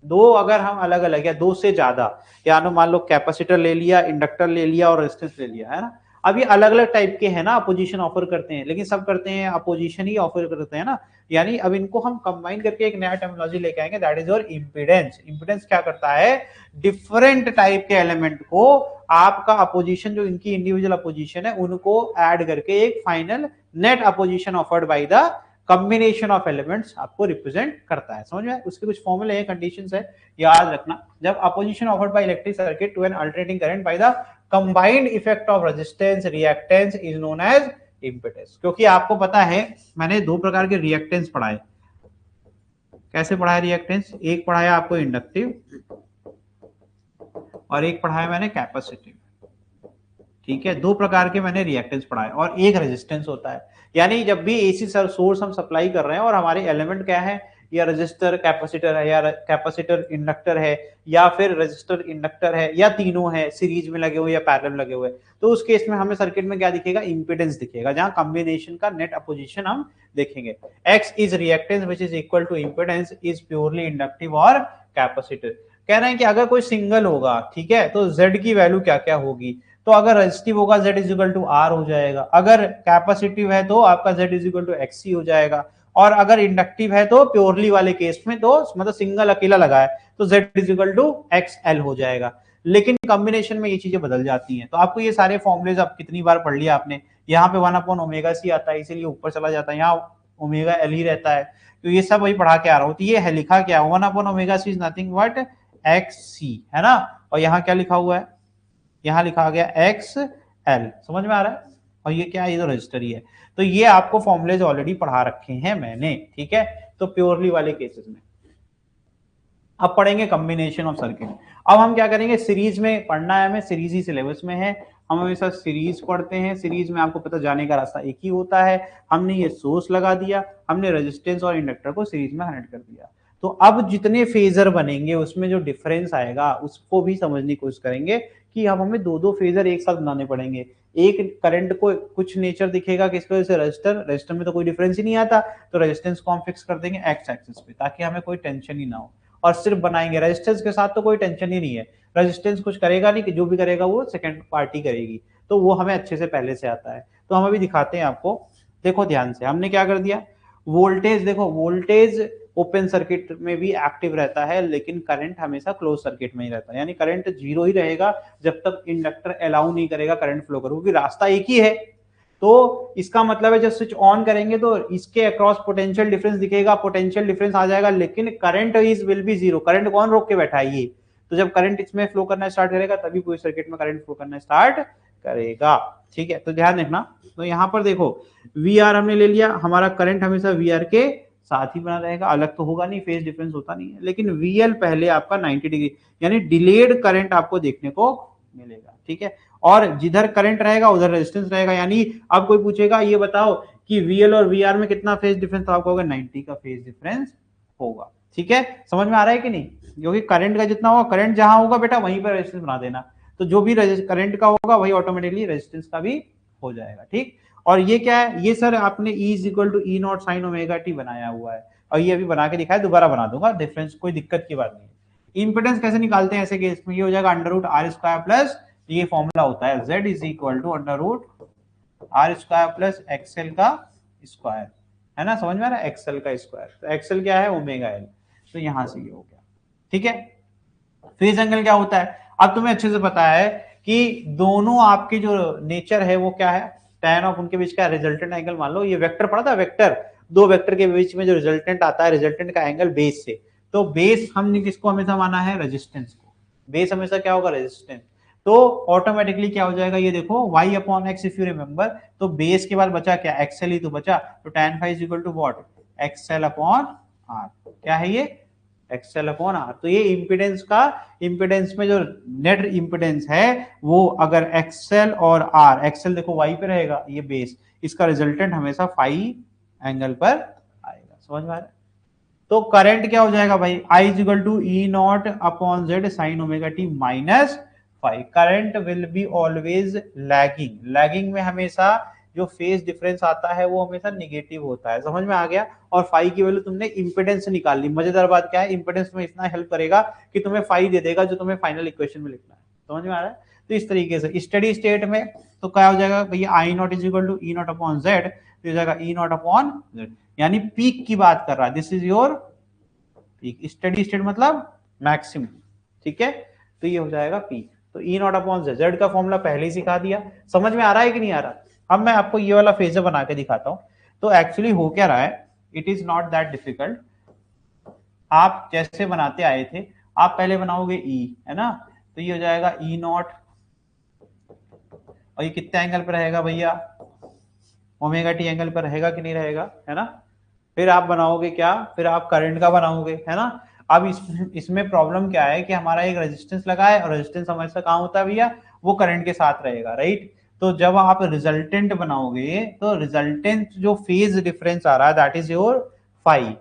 दो अगर हम अलग अलग या दो से ज्यादा, या मान लो कैपेसिटर ले लिया, इंडक्टर ले लिया और रेजिस्टेंस ले लिया, है ना? अब ये अलग अलग टाइप के हैं ना, अपोजिशन ऑफर करते हैं, लेकिन सब करते हैं अपोजिशन ही ऑफर करते हैं ना, यानी अब इनको हम कंबाइन करके एक नया टर्मिनोलॉजी लेके आएंगे, that is your impedance. Impedance क्या करता है? डिफरेंट टाइप के एलिमेंट को आपका अपोजिशन, जो इनकी इंडिविजुअल अपोजिशन है, उनको ऐड करके एक final net opposition offered by the combination of elements आपको रिप्रेजेंट करता है। समझ में? उसके कुछ फॉर्मूले हैं, कंडीशंस है, याद रखना। जब opposition offered by electric circuit to an alternating current by the combined effect of resistance reactance is known as impedance. क्योंकि आपको पता है मैंने दो प्रकार के रिएक्टेंस पढ़ाए। कैसे पढ़ाया रिएक्टेंस? एक पढ़ाया आपको इंडक्टिव और एक पढ़ाया मैंने कैपेसिटिव, ठीक है? दो प्रकार के मैंने रिएक्टेंस पढ़ाए, और एक रेजिस्टेंस होता है। यानी जब भी एसी सोर्स हम सप्लाई कर रहे हैं और हमारे एलिमेंट क्या है, या रेजिस्टर कैपेसिटर है, या कैपेसिटर इंडक्टर है, या फिर रेजिस्टर इंडक्टर है, या तीनों है, सीरीज में लगे हुए या पैरेलल लगे हुए, तो उस केस में हमें सर्किट में क्या दिखेगा? इंपेडेंस दिखेगा, जहां कॉम्बिनेशन का नेट अपोजिशन हम देखेंगे। X is reactance which is equal to impedance is purely inductive और कैपेसिटर। कह रहे हैं कि अगर कोई सिंगल होगा, ठीक है, तो जेड की वैल्यू क्या क्या होगी? तो अगर रेजिस्टिव होगा Z is equal to R हो जाएगा, अगर कैपेसिटिव है तो आपका Z is equal to XC हो जाएगा, और अगर इंडक्टिव है तो प्योरली वाले केस में तो मतलब सिंगल अकेला लगा है तो Z is equal to XL हो जाएगा। लेकिन कॉम्बिनेशन में ये चीजें बदल जाती हैं। तो आपको ये सारे फॉर्मुलेज आप कितनी बार पढ़ लिया आपने? यहाँ पे 1/ωc आता है, इसीलिए ऊपर चला जाता है, यहाँ ωL ही रहता है, तो ये सब वही पढ़ा के आ रहा हूँ। तो ये है लिखा क्या? 1/ωc is nothing but XC, है ना? और यहाँ क्या लिखा हुआ है? यहाँ लिखा गया XL, समझ में आ रहा है? और ये क्या है? ये तो रजिस्टर ही है। तो ये आपको फॉर्मुलेज ऑलरेडी पढ़ा रखे हैं मैंने, ठीक है? तो प्योरली वाले केसेस में अब पढ़ेंगे कॉम्बिनेशन ऑफ सर्किट। अब हम क्या करेंगे? सीरीज में पढ़ना है हमें, सीरीज ही सिलेबस में है, हम हमेशा सीरीज पढ़ते हैं। सीरीज में आपको पता जाने का रास्ता एक ही होता है। हमने ये सोर्स लगा दिया, हमने रेजिस्टेंस और इंडक्टर को सीरीज में कनेक्ट कर दिया, तो अब जितने फेजर बनेंगे उसमें जो डिफरेंस आएगा उसको भी समझने की कोशिश करेंगे कि अब हमें दो दो फेजर एक साथ बनाने पड़ेंगे। एक करंट को कुछ नेचर दिखेगा किसकी वजह से? रजिस्टर में तो कोई डिफरेंस ही नहीं आता, तो रेजिस्टेंस को हम फिक्स कर देंगे एक्स एक्सिस पे, ताकि हमें कोई टेंशन ही ना हो, और सिर्फ बनाएंगे। रेजिस्टेंस के साथ तो कोई टेंशन ही नहीं है, रेजिस्टेंस कुछ करेगा नहीं, कि जो भी करेगा वो सेकंड पार्टी करेगी, तो वो हमें अच्छे से पहले से आता है। तो हम अभी दिखाते हैं आपको, देखो ध्यान से। हमने क्या कर दिया? वोल्टेज, देखो वोल्टेज ओपन सर्किट में भी एक्टिव रहता है, लेकिन करंट हमेशा क्लोज सर्किट में ही रहता है, यानी करंट जीरो ही रहेगा जब तक इंडक्टर अलाउ नहीं करेगा करंट फ्लो करो, क्योंकि रास्ता एक ही है। तो इसका मतलब है जब स्विच ऑन करेंगे तो इसके अक्रॉस पोटेंशियल डिफरेंस दिखेगा, पोटेंशियल डिफरेंस आ जाएगा, लेकिन current is will be zero. Current कौन रोक के बैठा है? ये। तो जब करंट इसमें फ्लो करना स्टार्ट करेगा तभी पूरे सर्किट में करंट फ्लो करना स्टार्ट करेगा, ठीक है? तो ध्यान रखना। तो यहाँ पर देखो वी आर हमने ले लिया, हमारा करंट हमेशा वी आर के साथ ही बना रहेगा, अलग तो होगा नहीं, फेज डिफरेंस होता नहीं है, लेकिन वीएल पहले आपका 90 डिग्री यानी डिलेड करंट आपको देखने को मिलेगा, ठीक है? और जिधर करंट रहेगा उधर रेजिस्टेंस रहेगा। यानी अब कोई पूछेगा ये बताओ कि वीएल और वीआर में कितना फेज डिफरेंस, तो आपको होगा 90 का फेज डिफरेंस होगा। ठीक है, समझ में आ रहा है कि नहीं? क्योंकि करंट का जितना होगा, करंट जहां होगा बेटा वहीं पर रेजिस्टेंस बना देना, तो जो भी करंट का होगा वही ऑटोमेटिकली रेजिस्टेंस का भी हो जाएगा। ठीक, और ये क्या है, ये सर आपने E is equal to E not sine omega t बनाया हुआ है, और ये अभी बना के दिखाया, दोबारा बना दूंगा, डिफरेंस कोई दिक्कत की बात नहीं है। इंपेडेंस कैसे निकालते हैं ऐसे केस में, ये हो जाएगा under root R square plus, ये फॉर्मूला होता है z is equal to under root R square plus XL का स्क्वायर, है ना, समझ में आ रहा है, एक्सएल का स्क्वायर, तो एक्सएल क्या है, ओमेगा एल, तो यहां से ये हो गया। ठीक है, फेज एंगल क्या होता है, अब तुम्हें अच्छे से पता है कि दोनों आपके जो नेचर है वो क्या है, tan ऑफ उनके बीच का रिजल्टेंट एंगल, मान लो ये वेक्टर पढ़ा था, वेक्टर, दो वेक्टर के बीच में जो रिजल्टेंट आता है, रिजल्टेंट का एंगल बेस से, तो बेस हमने किसको हमेशा माना है, रेजिस्टेंस को, बेस हमेशा क्या होगा, रेजिस्टेंस, तो ऑटोमेटिकली क्या हो जाएगा, ये देखो y upon x if you remember, तो बेस के बाद बचा क्या, एक्सएल ही तो बचा, तो tan phi is equal to what, XL upon R, क्या है ये, एक्सएल अपॉन आर। तो ये इंपिडेंस का, इंपिडेंस में जो नेट इंपिडेंस है वो अगर एक्सएल और आर, एक्सएल देखो वाई पे रहेगा, ये बेस, इसका रिजल्टेंट हमेशा फाई एंगल पर आएगा, समझ में आ रहा है। तो करंट क्या हो जाएगा भाई, I is equal to E not upon Z sine omega t minus phi, current will be always lagging, lagging में हमेशा जो फेज डिफरेंस आता है वो हमेशा निगेटिव होता है, समझ में आ गया। और फाई की वैल्यू तुमने इंपेडेंस से निकाल ली, मजेदार बात क्या है, इंपेडेंस में इतना हेल्प करेगा कि तुम्हें फाई दे देगा जो तुम्हें फाइनल इक्वेशन में लिखना है, समझ में आ रहा है। तो इस तरीके से स्टडी स्टेट में तो क्या हो जाएगा भैया, I not is equal to E not upon Z, तो हो जाएगा ई नॉट अपॉन जेड, यानी पीक की बात कर रहा है, this is your peak, steady state मतलब मैक्सिमम। ठीक है, तो ये हो जाएगा पीक, तो ई नॉट अपॉन जेड का फॉर्मूला पहले ही सिखा दिया, समझ में आ रहा है कि नहीं आ रहा। अब मैं आपको ये वाला फेजर बना के दिखाता हूं, तो एक्चुअली हो क्या रहा है, it is not that difficult, आप जैसे बनाते आए थे, आप पहले बनाओगे ई, है ना, तो ये हो जाएगा ई नॉट, और ये कितने एंगल पर रहेगा भैया, ओमेगा टी एंगल पर रहेगा कि नहीं रहेगा, है ना। फिर आप बनाओगे क्या, फिर आप करंट का बनाओगे, है ना। अब इसमें प्रॉब्लम क्या है कि हमारा एक रेजिस्टेंस लगा है, और रेजिस्टेंस हमेशा कहाँ होता है भैया, वो करंट के साथ रहेगा, राइट। तो जब आप रिजल्टेंट बनाओगे तो रिजल्टेंट जो फेज डिफरेंस आ रहा है दैट इज योर फाई,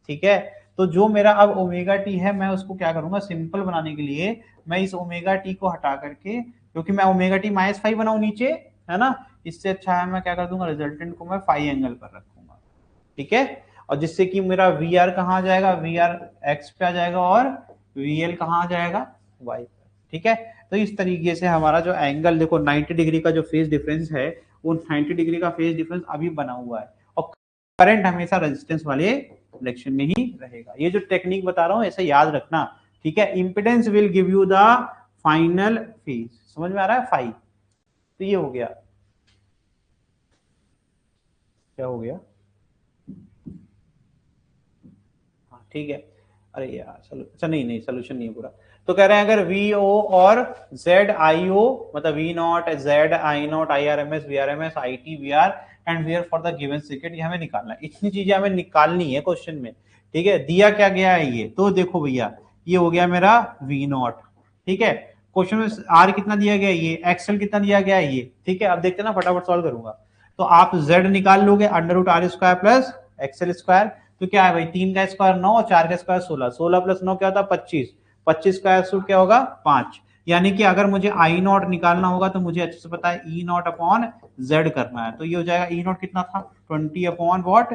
ठीक है। तो जो मेरा अब ओमेगा टी है, मैं उसको क्या करूंगा, सिंपल बनाने के लिए मैं इस ओमेगा टी को हटा करके, क्योंकि मैं ओमेगा टी माइनस फाई बनाऊ नीचे, है ना, इससे अच्छा है मैं क्या कर दूंगा, रिजल्टेंट को मैं फाई एंगल पर रखूंगा, ठीक है। और जिससे कि मेरा वी आर कहाँ आ जाएगा, वी आर एक्स पे आ जाएगा, और वी एल कहाँ आ जाएगा, वाई पे, ठीक है। तो इस तरीके से हमारा जो एंगल देखो 90 डिग्री का जो फेज डिफरेंस है, वो 90 डिग्री का फेज डिफरेंस अभी बना हुआ है, और करंट हमेशा रेजिस्टेंस वाले डायरेक्शन में ही रहेगा। ये जो टेक्निक बता रहा हूँ ऐसे याद रखना, ठीक है। Impedance will give you the final phase, समझ में आ रहा है, फाई। तो ये हो गया, क्या हो गया, हाँ ठीक है। अरे यार अच्छा नहीं सोल्यूशन नहीं है पूरा। तो कह रहे हैं अगर वी ओ और जेड आई ओ, मतलब V naught Z I naught I R M S V R M S I T V R and V R for the given circuit, ये हमें निकालना है, इतनी चीजें हमें निकालनी है क्वेश्चन में, ठीक है। दिया क्या गया है ये, तो देखो भैया ये हो गया मेरा वी नॉट, ठीक है। क्वेश्चन में आर कितना दिया गया है, ये एक्सएल कितना दिया गया है, ये, ठीक है। अब देखते ना, फटाफट सॉल्व करूंगा। तो आप जेड निकाल लोगे, under root R square plus XL square, तो क्या है भाई, 3 का स्क्वायर 9 और 4 का स्क्वायर 16, 16 प्लस 9 क्या होता है 25, 25 का सूट क्या होगा 5। यानी कि अगर मुझे आई नॉट निकालना होगा तो मुझे अच्छे से पता है ई नॉट अपॉन जेड करना है, तो ये हो जाएगा ई नॉट कितना था 20 अपॉन वॉट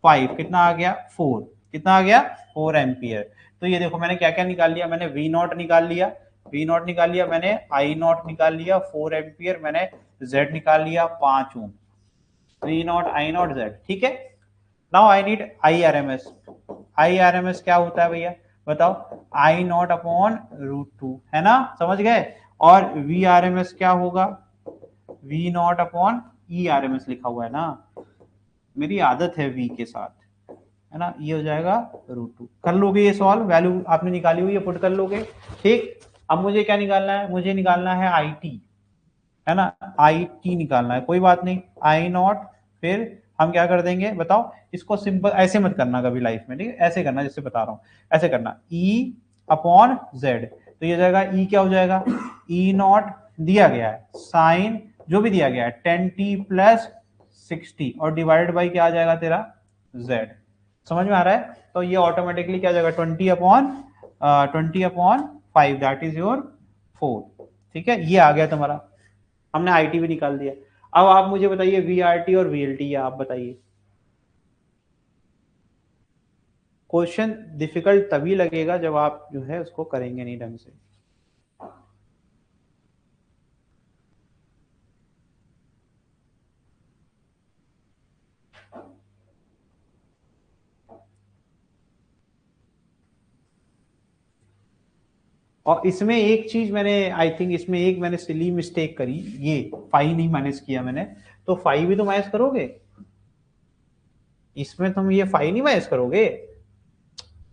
5, कितना आ गया 4, कितना आ गया 4 एम्पियर। तो ये देखो मैंने क्या क्या निकाल लिया, मैंने वी नॉट निकाल लिया, वी नॉट निकाल लिया, मैंने आई नॉट निकाल लिया 4 एम्पियर, मैंने जेड निकाल लिया 5 ohm, V not I nought Z, ठीक है। Now I need I R M S, I R M S क्या होता है भैया बताओ, आई नॉट अपॉन रूट 2, है ना, समझ गए। और वी आर एम एस क्या होगा, V not upon E R M S लिखा हुआ है ना, मेरी आदत है वी के साथ, है ना, ये हो जाएगा रूट 2। कर लोगे ये सॉल्व, वैल्यू आपने निकाली हुई है पुट कर लोगे, ठीक। अब मुझे क्या निकालना है, मुझे निकालना है आई टी, है ना, आई टी निकालना है, कोई बात नहीं, आई नॉट, फिर हम क्या कर देंगे बताओ, इसको सिंपल ऐसे मत करना कभी लाइफ में, ठीक है, ऐसे करना जैसे बता रहा हूं, ऐसे करना ई अपॉन जेड, तो ये जाएगा ई क्या हो जाएगा ई नॉट दिया गया है साइन जो भी दिया गया है 10t प्लस 60 और डिवाइडेड बाई क्या आ जाएगा तेरा z। समझ में आ रहा है? तो ये ऑटोमेटिकली क्या आ जाएगा 20/5 दैट इज योर 4। ठीक है, ये आ गया तुम्हारा, हमने आईटी भी निकाल दिया। अब आप मुझे बताइए वीआरटी और वीएलटी, आप बताइए। क्वेश्चन डिफिकल्ट तभी लगेगा जब आप जो है उसको करेंगे नहीं ढंग से। और इसमें एक चीज मैंने आई थिंक इसमें एक मैंने सिली मिस्टेक करी, ये फाइव नहीं माइनस किया मैंने, तो फाइव भी तो माइनस करोगे इसमें, तुम ये फाइव नहीं माइनस करोगे?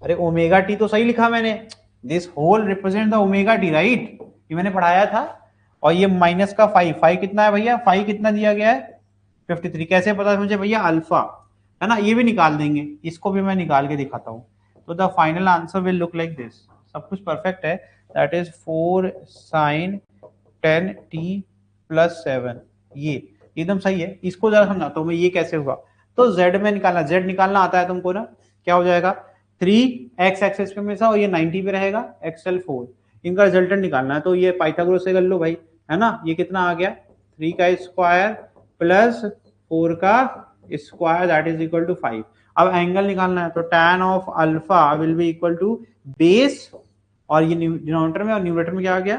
अरे ओमेगा टी तो सही लिखा मैंने, this whole represent the omega t right, ये मैंने पढ़ाया था। और ये माइनस का फाइव, फाइव कितना है भैया, फाइव कितना दिया गया है 53, कैसे पता है मुझे भैया, अल्फा है ना, ये भी निकाल देंगे, इसको भी मैं निकाल के दिखाता हूँ। तो the final answer will look like this, सब कुछ परफेक्ट है, that is 4 sin 10t plus 7, ये एकदम सही है। इसको जरा समझाता हूँ मैं, ये कैसे हुआ। तो z में निकालना, z निकालना आता है तुमको ना, क्या हो जाएगा 3x एक्सेस पे हमेशा और ये 90 पे रहेगा, एक्सएल 4, इनका रिजल्टेंट निकालना है। तो ये पाइथागोरस से कर लो भाई, है ना, ये कितना आ गया 3 का स्क्वायर प्लस 4 का square that is equal to 5। अब एंगल निकालना है, तो tan of alpha will be equal to base, और ये डिनोमिनेटर में और न्यूमरेटर में क्या आ गया,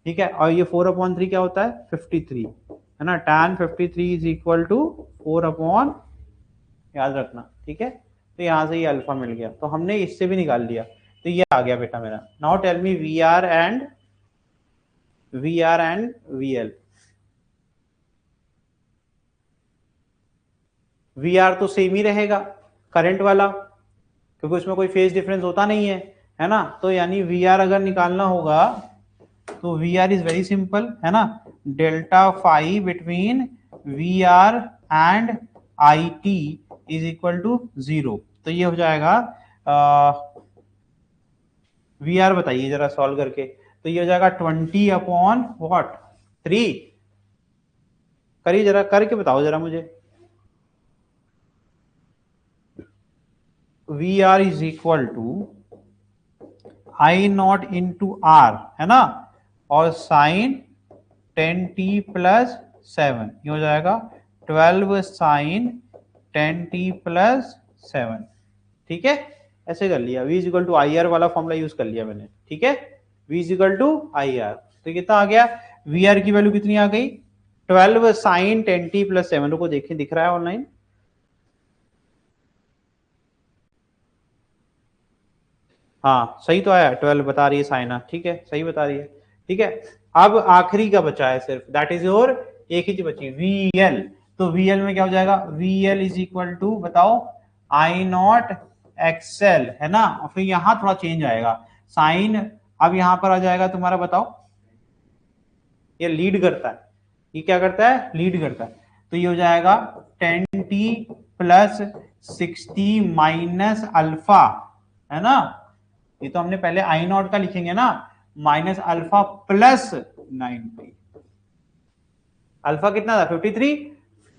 ठीक है, और ये 4/3 क्या होता है 53, है ना, tan 53 इज इक्वल टू 4 याद रखना, ठीक है। तो यहां से ये अल्फा मिल गया, तो हमने इससे भी निकाल लिया, तो ये आ गया बेटा मेरा। Now tell me V R and V L. V R तो सेम ही रहेगा करंट वाला, क्योंकि उसमें कोई फेज डिफरेंस होता नहीं है ना, तो यानी वी आर अगर निकालना होगा तो V R is very simple, है ना, delta five between V R and I T is equal to 0। तो ये हो जाएगा वी आर बताइए जरा सॉल्व करके, तो ये हो जाएगा 20/3, करिए जरा, करके बताओ जरा मुझे। V R is equal to I not into R, है ना, और साइन 10t प्लस 7, ये हो जाएगा 12 साइन 10t प्लस 7। ठीक है, ऐसे कर लिया, v is equal to I R वाला फॉर्मूला यूज कर लिया मैंने, ठीक है, v is equal to I R. तो कितना आ गया, वी आर की वैल्यू कितनी आ गई 12 साइन 10t प्लस 7, रुको देखिए दिख रहा है ऑनलाइन, हाँ सही तो आया, 12 बता रही है साइना, ठीक है सही बता रही है, ठीक है। अब आखिरी का बचा है सिर्फ, दैट इज योर, एक ही चीज बची वी एल। तो वी एल में क्या हो जाएगा, V L is equal to बताओ आई नॉट एक्सएल, है ना, और फिर यहां थोड़ा चेंज आएगा साइन, अब यहां पर आ जाएगा तुम्हारा, बताओ ये लीड करता है, ये क्या करता है लीड करता है, तो ये हो जाएगा 10t प्लस 60 माइनस अल्फा, है ना, ये तो हमने पहले आई नॉट का लिखेंगे ना, माइनस अल्फा प्लस 90, अल्फा कितना था 53,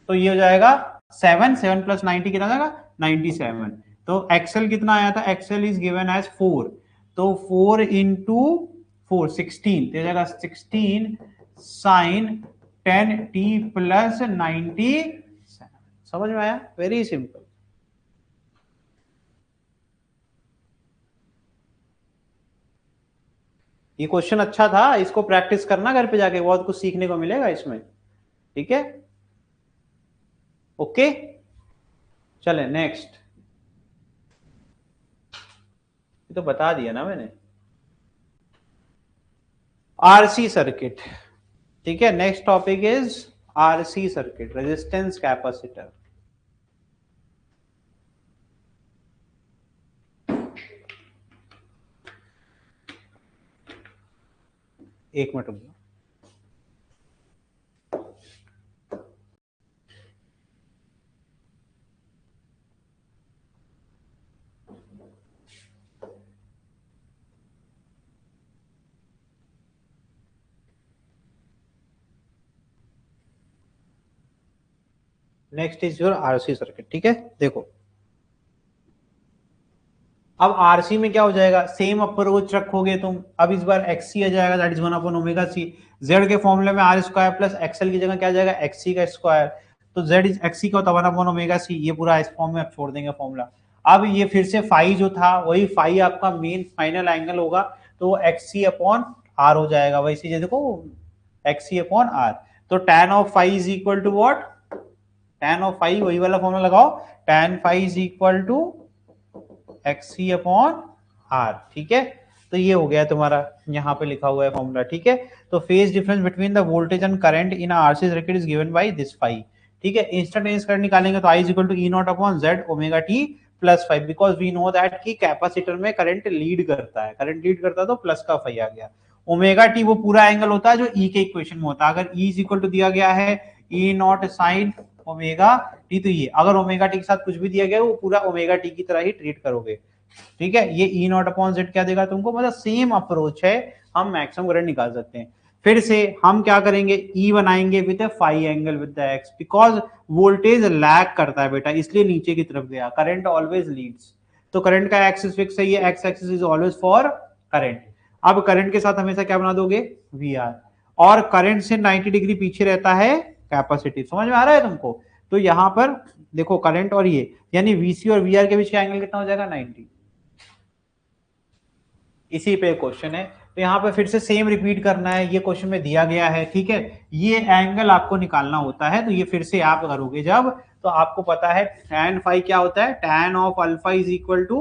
तो ये हो जाएगा 7 प्लस 90 कितना जाएगा 97। तो एक्सेल कितना आया था, एक्सेल इज गिवन एज 4, तो 4 इंटू 4 16, तो जाएगा 16 साइन 10t प्लस 90। समझ में आया, वेरी सिंपल। ये क्वेश्चन अच्छा था, इसको प्रैक्टिस करना घर पे जाके, बहुत कुछ सीखने को मिलेगा इसमें, ठीक है, ओके। चले नेक्स्ट, ये तो बता दिया ना मैंने, आरसी सर्किट, ठीक है। Next topic is RC circuit, resistance capacitor. एक मिनट रुको, next is your RC circuit. ठीक है, देखो अब आरसी में क्या हो जाएगा, सेम अप्रोच रखोगे तुम। अब इस बार एक्ससी आ जाएगा, दैट इज 1/ओमेगा सी। जेड के फॉर्मूले में आर स्क्वायर प्लस एक्सएल की जगह क्या आ जाएगा, एक्ससी का स्क्वायर। तो जेड इज एक्ससी का होता है 1/ओमेगा सी, ये पूरा इस फॉर्म में अब छोड़ देंगे फॉर्मूला। अब ये फिर से फाई जो था वही फाई आपका मेन फाइनल एंगल होगा, तो एक्ससी अपॉन आर हो जाएगा। वही चीज देखो, एक्ससी अपॉन आर। तो tan of phi is equal to what, tan of phi वही वाला फॉर्मूला लगाओ, tan phi is equal to XC upon R. ठीक है, तो ये हो गया तुम्हारा, यहाँ पे लिखा हुआ है फॉर्मूला। ठीक है, तो phase difference between the voltage and current in RC circuit is given by this phi. ठीक है, इंस्टेंटेनियस करंट निकालेंगे तो I is equal to E not upon Z omega T plus phi, because we know that कि capacitor में current lead करता है, current lead करता है तो प्लस का फाई आ गया। ओमेगा टी वो पूरा एंगल होता है जो ई के इक्वेशन में होता है। अगर ई इज इक्वल टू दिया गया है ई नॉट साइन ओमेगा टी, तो ये अगर ओमेगा टी के साथ कुछ भी दिया गया है वो पूरा ओमेगा टी की तरह ही ट्रीट करोगे। ठीक है, ये ई नॉट अपॉन जेड क्या देगा तुमको, मतलब सेम अप्रोच है, हम मैक्सिमम करंट निकाल सकते हैं। फिर से हम क्या करेंगे, ई बनाएंगे with phi angle with the X, because voltage lag करता है बेटा, इसलिए नीचे की तरफ गया। करंट ऑलवेज लीड्स, तो करंट का एक्सिस फिक्स है, ये X axis is always for current. अब करंट के साथ हमेशा क्या बना दोगे, वी आर, और करंट से 90 डिग्री पीछे रहता है कैपेसिटी। समझ में आ रहा है तुमको, तो यहां पर देखो करंट और ये, यानी वीसी और वीआर के बीच का एंगल कितना हो जाएगा, 90। इसी पे क्वेश्चन है, तो यहाँ पे फिर से सेम रिपीट करना है, ये क्वेश्चन में दिया गया है। ठीक है, ये एंगल आपको निकालना होता है, तो ये फिर से आप करोगे जब, तो आपको पता है tan फाई क्या होता है, tan of alpha is equal to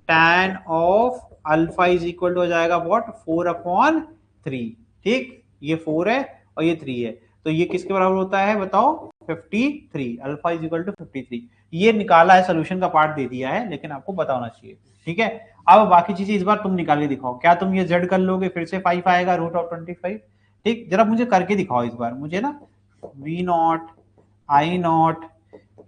tan of alpha is equal to हो जाएगा व्हाट, 4/3। ठीक, ये 4 है और ये 3 है, तो ये किसके बराबर होता है बताओ, 53। Alpha is equal to 53। ये निकाला है, सोल्यूशन का पार्ट दे दिया है, लेकिन आपको पता होना चाहिए। ठीक है, अब बाकी चीजें इस बार तुम निकाल के दिखाओ, क्या तुम ये जेड कर लोगे, फिर से 5 आएगा √25। ठीक, जरा मुझे करके दिखाओ इस बार, मुझे ना V not I naught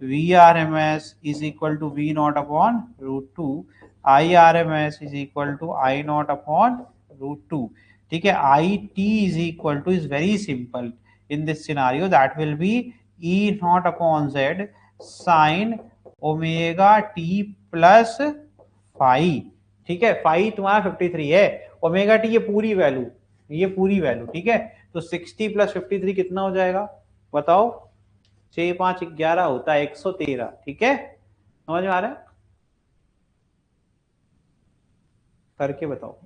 V R M S is equal to V not upon √2, I R M S is equal to I not upon √2। ठीक है, I T is equal to, is very simple in this scenario, that will be E not upon Z sine omega T plus phi. ठीक है, phi तुम्हारा 53 है, omega T ये पूरी value, ये पूरी वैल्यू। ठीक है, तो 60 प्लस 53 कितना हो जाएगा बताओ, 6×5=11 होता है 113। ठीक है, समझ में आ रहा है, करके बताओ।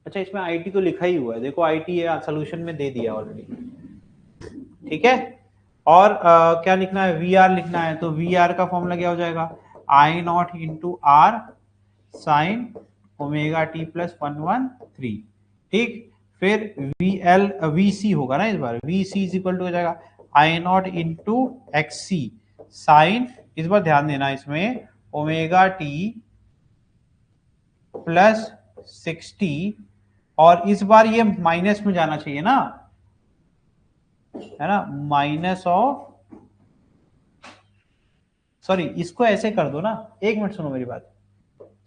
अच्छा, इसमें आईटी तो लिखा ही हुआ है, देखो आईटी सोल्यूशन में दे दिया ऑलरेडी। ठीक है, और क्या लिखना है, वी आर लिखना है, तो वी आर का फॉर्मूला क्या हो जाएगा, I not into R sine omega T plus 1/3। ठीक, फिर वी एल वी सी होगा ना, इस बार V C is equal to हो जाएगा I not into X C sine, इस बार ध्यान देना इसमें, ओमेगा टी प्लस 60, और इस बार ये माइनस में जाना चाहिए ना, है ना, माइनस ऑफ, सॉरी इसको ऐसे कर दो ना, एक मिनट सुनो मेरी बात।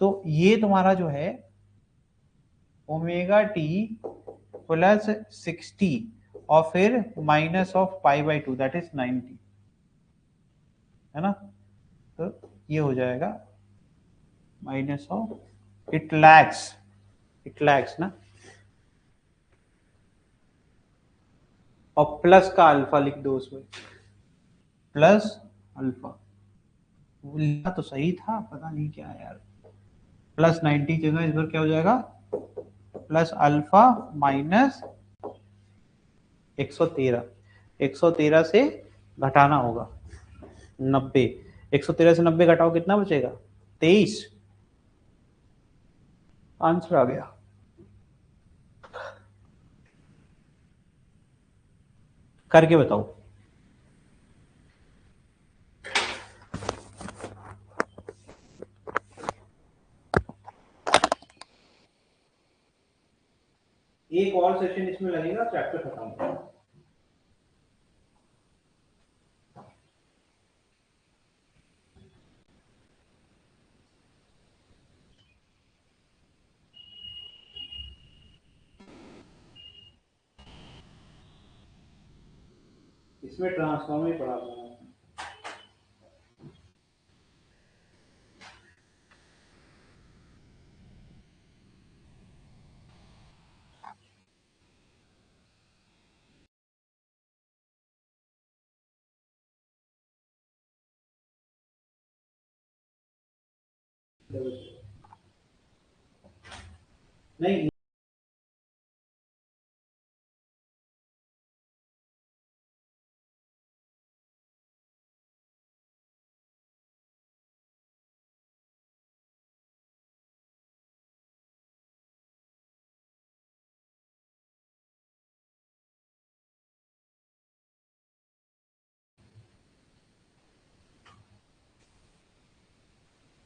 तो ये तुम्हारा जो है ओमेगा टी प्लस 60 और फिर माइनस ऑफ π/2 दैट इज 90, है ना, तो ये हो जाएगा माइनस ऑफ, इट लैक्स ना, और प्लस का अल्फा लिख दो उसमें, प्लस अल्फा, लिखा तो सही था, पता नहीं क्या है यार, प्लस 90 की जगह इस बार क्या हो जाएगा, प्लस अल्फा माइनस 113, 113 से घटाना होगा 90, 113 से 90 घटाओ कितना बचेगा, 23। आंसर आ गया, करके बताओ। एक और सेशन इसमें लगेगा, चैप्टर खत्म। इसमें ट्रांसफॉर्मर ही पढ़ा था। नहीं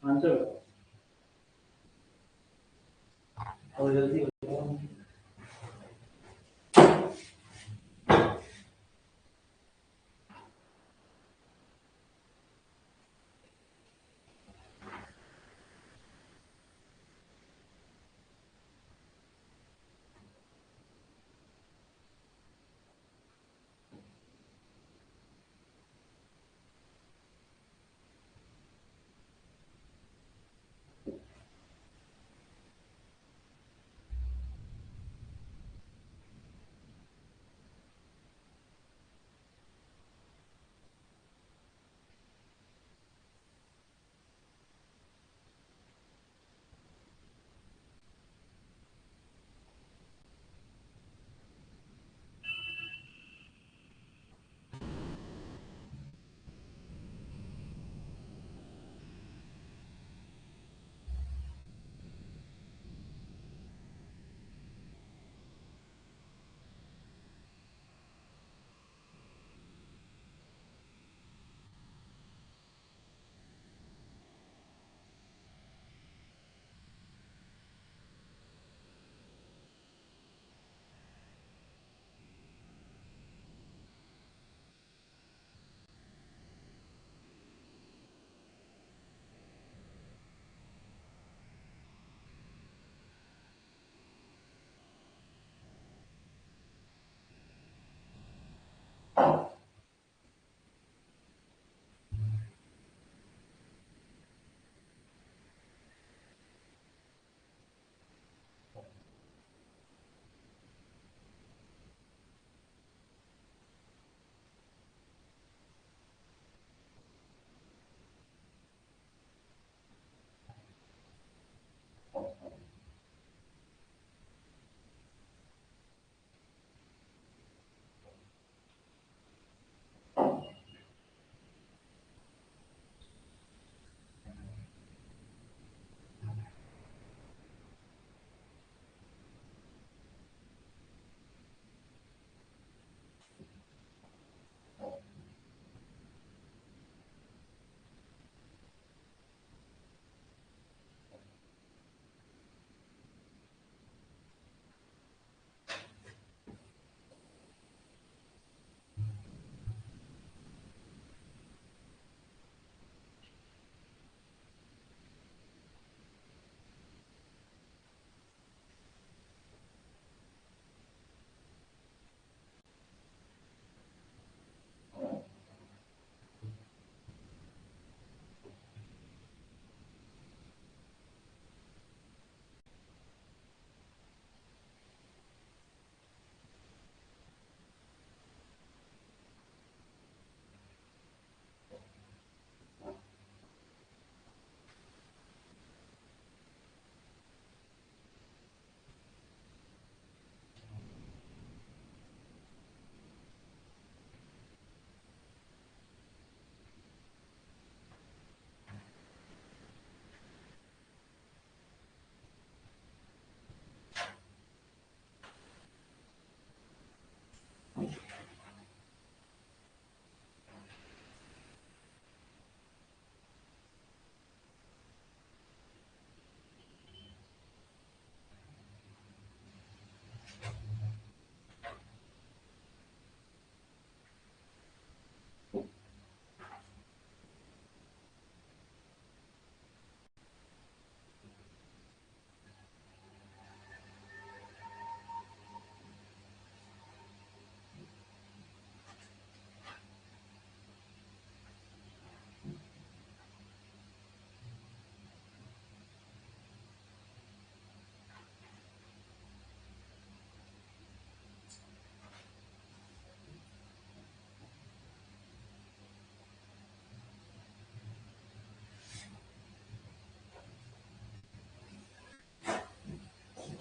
आंसर और जल्दी बताओ।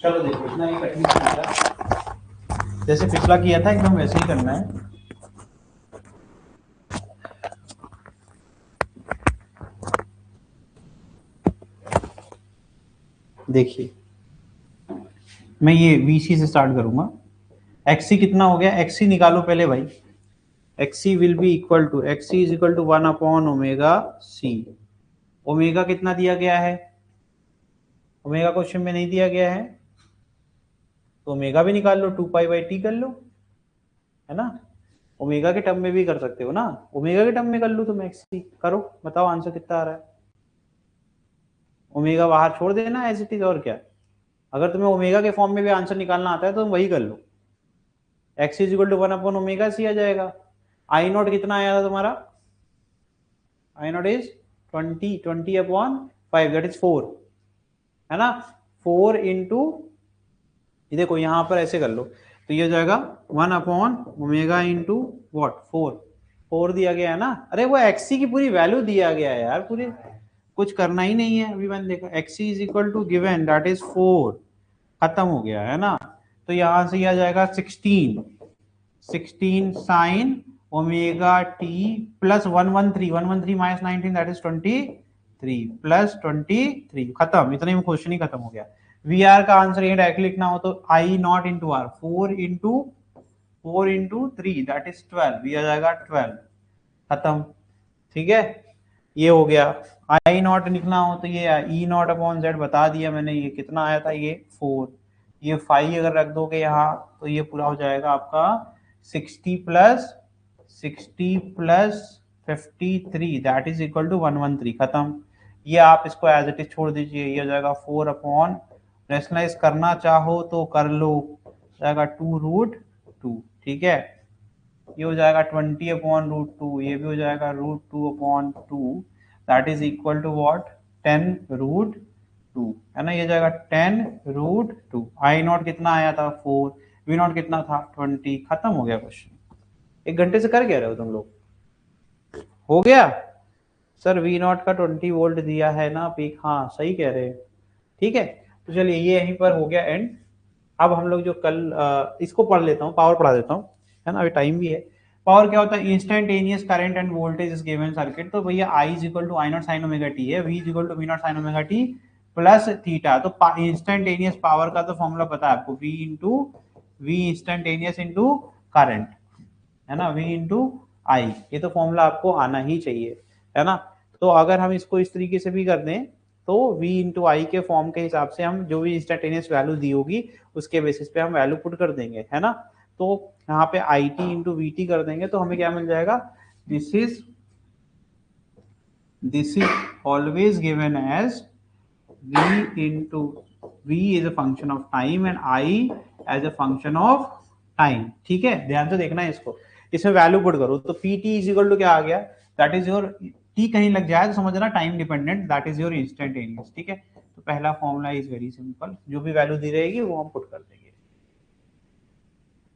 चलो देखो, इतना ही कठिन नहीं था, जैसे पिछला किया था एकदम वैसे ही करना है। देखिए मैं ये VC से स्टार्ट करूंगा। XC कितना हो गया, XC निकालो पहले भाई। XC will be equal to, XC is equal to 1/ओमेगा C। ओमेगा कितना दिया गया है, ओमेगा क्वेश्चन में नहीं दिया गया है, तो ओमेगा भी निकाल लो, 2π/T कर लो, है ना। ओमेगा के टर्म में भी कर सकते हो ना, ओमेगा के टर्म में कर लो तुम। XC करो, बताओ आंसर कितना आ रहा है। ओमेगा बाहर छोड़ देना एज इट इज, और क्या। अगर तुम्हें ओमेगा के फॉर्म में भी आंसर निकालना आता है तो तुम वही कर लो। X इज इक्वल टू 1/ओमेगा C आ जाएगा। I0 कितना आया था तुम्हारा, I0 इज 20/5, दैट इज 4, है ना। 4 इंटू, ये देखो यहाँ पर ऐसे कर लो, तो ये हो जाएगा 1/ओमेगा इंटू वॉट, 4 दिया गया है ना। अरे वो XC की पूरी वैल्यू दिया गया है यार, पूरी कुछ करना ही नहीं है। अभी मैंने देखा XC is equal to given that is 4, खत्म हो गया है ना। तो यहाँ से आ जाएगा 16 sign omega T plus 113 minus 19 that is 23 plus 23, खत्म। इतने में क्वेश्चन ही खत्म हो गया। VR का आंसर ये डायरेक्ट लिखना हो तो I0 into R, 4 into 3 that is 12, ये आ जाएगा 12, खत्म। ठीक है, ये हो गया। I0 लिखना हो तो ये E0/Z बता दिया मैंने, ये कितना आया था, ये 4। ये 5 अगर रख दोगे यहाँ तो ये पूरा हो जाएगा आपका 60 plus 53 that is equal to 113, खत्म। ये आप इसको एज इट इज छोड़ दीजिए, ये हो जाएगा 4/, रेशनलाइज करना चाहो तो कर लो, जाएगा 2√2, ठीक है। ये हो जाएगा 20/√2, ये भी हो जाएगा √2/2, that is equal to what, 10√2, है ना। ये जाएगा 10√2। I0 कितना आया था 4, V0 कितना था 20, खत्म हो गया क्वेश्चन। 1 घंटे से कर क्या रहे हो तुम लोग, हो गया। सर V0 का 20 वोल्ट दिया है ना पीक, हाँ सही कह रहे हैं, ठीक है। तो चलिए ये यहीं पर हो गया एंड। अब हम लोग जो कल इसको पढ़ लेता हूँ, पावर पढ़ा देता हूँ, है ना, अभी टाइम भी है। पावर क्या होता है, instantaneous current and voltage is given circuit. तो भैया I is equal to I0 sine omega t है, V is equal to V0 sine omega T plus theta. तो इंस्टेंटेनियस पावर का तो फॉर्मूला पता है आपको, V इंस्टेंटेनियस इंटू करंट, है ना, V इंटू I, ये तो फॉर्मूला आपको आना ही चाहिए, है ना। तो अगर हम इसको इस तरीके से भी कर दें तो V इंटू आई के फॉर्म के हिसाब से हम जो भी इंस्टेंटेनियस वैल्यू दी होगी उसके बेसिस पे हम वैल्यू पुट कर देंगे, है ना। तो यहाँ पे IT इंटू VT कर देंगे तो हमें क्या मिल जाएगा, this is always given as V is a function of time and I as a function of time, ठीक है। ध्यान से देखना है इसको, इसमें वैल्यू पुट करो तो PT इज इक्वल टू क्या आ गया, दैट इज योर, T कहीं लग जाए तो समझना time dependent, that is your instantaneous, ठीक है। तो पहला फॉर्मूला इज वेरी सिंपल, जो भी वैल्यू दी रहेगी वो हम पुट कर देंगे।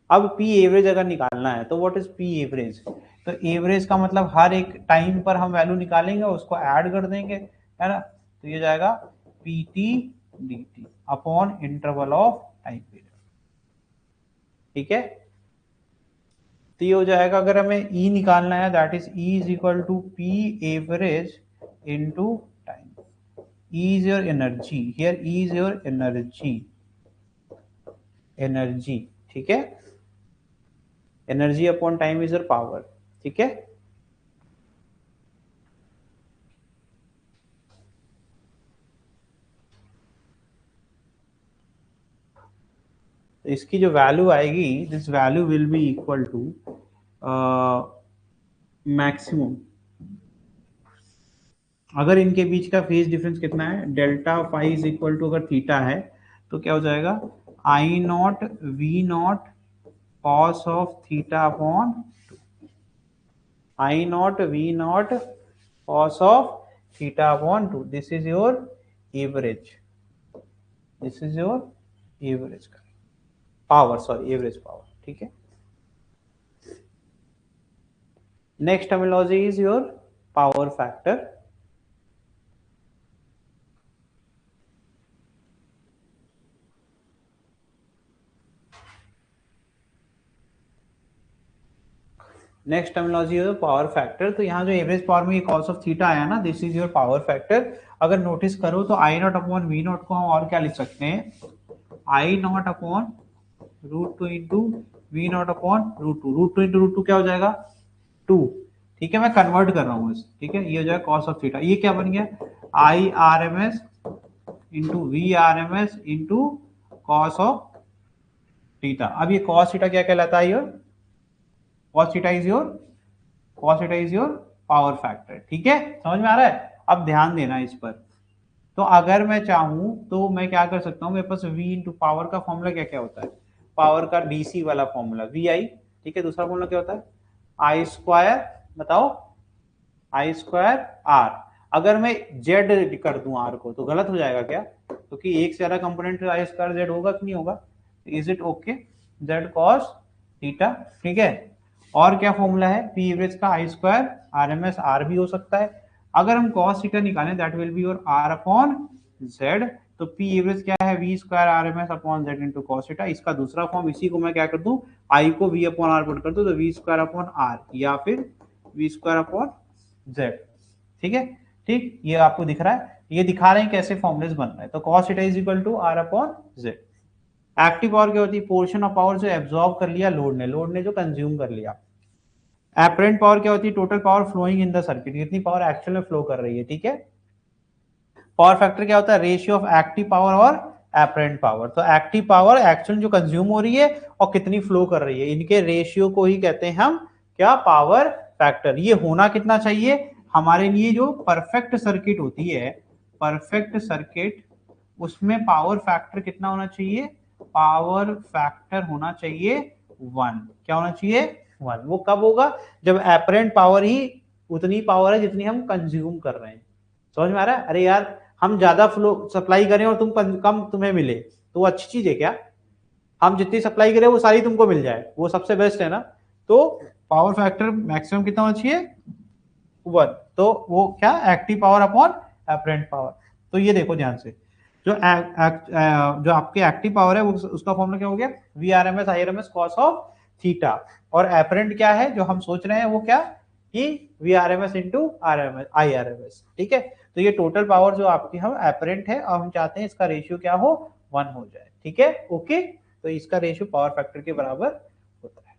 अब P एवरेज अगर निकालना है तो व्हाट इज P एवरेज, तो एवरेज का मतलब हर एक टाइम पर हम वैल्यू निकालेंगे उसको ऐड कर देंगे, है ना। तो ये जाएगा PT dt upon interval of time period, ठीक है। तो ये हो जाएगा, अगर हमें E निकालना है that is E is equal to P average into time. E is your energy, here E is your energy, ठीक है। Energy upon time is your power, ठीक है। तो इसकी जो वैल्यू आएगी, this value will be equal to maximum, अगर इनके बीच का फेज डिफरेंस कितना है, delta phi is equal to, अगर थीटा है तो क्या हो जाएगा, I0 V0 cos of theta upon I0 V0 cos of theta upon 2, this is your average, this is your average power, sorry average power, ठीक है। Next terminology is your power factor. Next terminology है power factor. तो यहाँ जो average power में cos of theta आया ना, this is your power factor. अगर नोटिस करो तो I not upon V nought को हम और क्या लिख सकते हैं, I not upon root two into V not upon root two into root two क्या हो जाएगा 2। ठीक है, मैं कन्वर्ट कर रहा हूँ इस, ठीक है, ये हो जाएगा कॉस ऑफ थीटा। ये क्या बन गया I R M S into V R M S into cos of theta. अब ये कॉस थीटा क्या कहलाता है, your cos theta is your power factor. ठीक है, समझ में आ रहा है। अब ध्यान देना इस पर। तो अगर मैं चाहूं तो मैं क्या कर सकता हूं, मेरे पास v इंटू पावर का फॉर्मूला क्या क्या होता है, पावर का डीसी वाला फॉर्मूला वी आई। ठीक है, दूसरा फॉर्मूला क्या होता है आई स्क्वायर, बताओ आई स्क्वायर आर। अगर मैं जेड कर दूं आर को तो गलत हो जाएगा क्या, क्योंकि एक से ज्यादा कंपोनेंट आई स्क्वायर जेड होगा कि नहीं होगा, is it okay, Z cos theta. ठीक है, और क्या फॉर्मूला है पी एवरेज का I square R M S R भी हो सकता है। अगर हम cos थीटा निकालें that will be your r upon z। तो p एवरेज क्या है v square R M S upon z into cos theta. इसका दूसरा फॉर्म, इसी को मैं क्या कर दूं i को v अपॉन r पुट कर दूं तो v स्क्वायर अपॉन r या फिर v स्क्वायर अपॉन z। ठीक है, ठीक, ये आपको दिख रहा है, ये दिखा रहे हैं कैसे फॉर्मुलेस बन रहे हैं। तो cos theta is equal to r upon z। Active power क्या होती है, पोर्शन ऑफ पावर जो एब्जॉर्ब कर लिया लोड ने जो कंज्यूम कर लिया। एपरेंट पावर क्या होती है, total power flowing in the circuit, कितनी पावर एक्चुअल में फ्लो कर रही है। ठीक है, पावर फैक्टर क्या होता है, रेशियो ऑफ एक्टिव पावर और एपरेंट पावर। तो एक्टिव पावर एक्चुअल जो कंज्यूम हो रही है और कितनी फ्लो कर रही है, इनके रेशियो को ही कहते हैं हम क्या, पावर फैक्टर। ये होना कितना चाहिए हमारे लिए, जो परफेक्ट सर्किट होती है, परफेक्ट सर्किट, उसमें पावर फैक्टर कितना होना चाहिए, पावर फैक्टर होना चाहिए 1। क्या होना चाहिए 1। वो कब होगा, जब एपरेंट पावर ही उतनी पावर है जितनी हम कंज्यूम कर रहे हैं। समझ में आ रहा है। अरे यार, हम ज्यादा फ्लो सप्लाई करें और तुम कम तुम्हें मिले तो वो अच्छी चीज है क्या, हम जितनी सप्लाई करें वो सारी तुमको मिल जाए, वो सबसे बेस्ट है ना। तो पावर फैक्टर मैक्सिमम कितना होना चाहिए 1। तो वो क्या, active power upon apparent power. तो ये देखो ध्यान से, जो आपके एक्टिव पावर है वो उसका फॉर्मूला क्या हो गया, V R M S I R M S cos of theta. और एपरेंट क्या है जो हम सोच रहे हैं वो क्या, कि V R M S into R M S I R M S. ठीक है, तो ये टोटल पावर जो आपकी हम एपरेंट है और हम चाहते हैं इसका रेशियो क्या हो 1 हो जाए। ठीक है, ओके, तो इसका रेशियो पावर फैक्टर के बराबर होता है।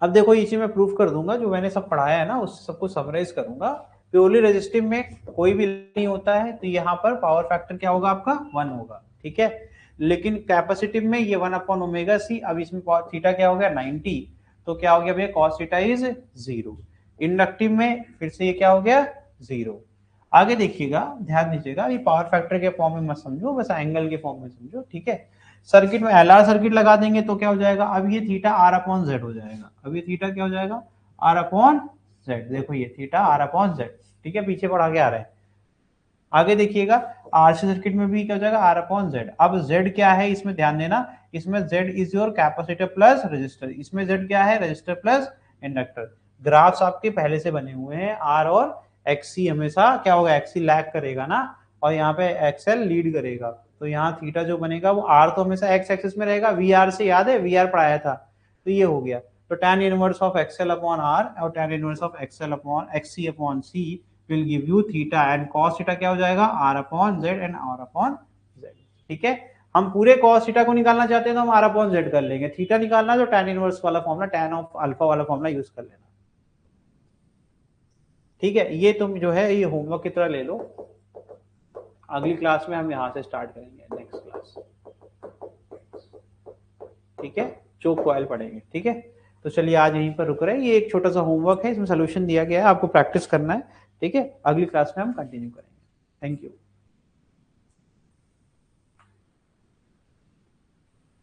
अब देखो इसी में प्रूफ कर दूंगा, जो मैंने सब पढ़ाया है ना उस सबको समराइज करूंगा। प्योरली रेजिस्टिव में कोई भी नहीं होता है, तो यहाँ पर पावर फैक्टर क्या होगा आपका 1 होगा। ठीक है, लेकिन कैपेसिटिव में ये 1 अपॉन ओमेगा सी। अब इसमें थीटा क्या हो गया 90, तो क्या हो गया भैया कॉस थीटा इज 0। इंडक्टिव में फिर से ये क्या हो गया 0। आगे देखिएगा, ध्यान दीजिएगा, ये पावर फैक्टर के फॉर्म में मत समझो, बस एंगल के फॉर्म में समझो। ठीक है, सर्किट में एलआर सर्किट लगा देंगे तो क्या हो जाएगा, अब ये थीटा आर अपॉन जेड हो जाएगा। अब ये थीटा क्या हो जाएगा आर अपॉन जेड। देखो ये थीटा आर अपॉन जेड। ठीक है, पीछे पढ़ा के आ रहे हैं। आगे देखिएगा आरसी सर्किट में भी क्या हो जाएगा आर अपॉन जेड। अब जेड क्या है इसमें ध्यान देना, इसमें Z is your capacitor plus register, इसमें जेड क्या है रजिस्टर प्लस इंडक्टर। ग्राफ्स आपके पहले से बने हुए हैं, आर और एक्सी हमेशा क्या होगा, एक्सी लैग करेगा ना, और यहाँ पे एक्सएल लीड करेगा। तो यहाँ थीटा जो बनेगा वो आर तो हमेशा एक्स एक्सिस में रहेगा, वी आर से याद है वी आर पढ़ाया था, तो ये हो गया। तो tan inverse of XL upon R और tan inverse of XL upon XC upon C will give you theta, and cos theta क्या हो जाएगा r upon z and r upon z। ठीक है, हम पूरे cos थीटा को निकालना चाहते हैं तो हम r अपॉन z कर लेंगे, थीटा निकालना तो tan इनवर्स वाला फॉर्मूला tan ऑफ अल्फा वाला फॉर्मूला यूज कर लेना। ठीक है, ये तुम जो है ये होमवर्क की तरह ले लो, अगली क्लास में हम यहाँ से स्टार्ट करेंगे नेक्स्ट क्लास। ठीक है, चोक कॉइल पढ़ेंगे। ठीक है, तो चलिए आज यहीं पर रुक रहे हैं, ये एक छोटा सा होमवर्क है, इसमें सोल्यूशन दिया गया है, आपको प्रैक्टिस करना है। ठीक है, अगली क्लास में हम कंटिन्यू करेंगे। Thank you.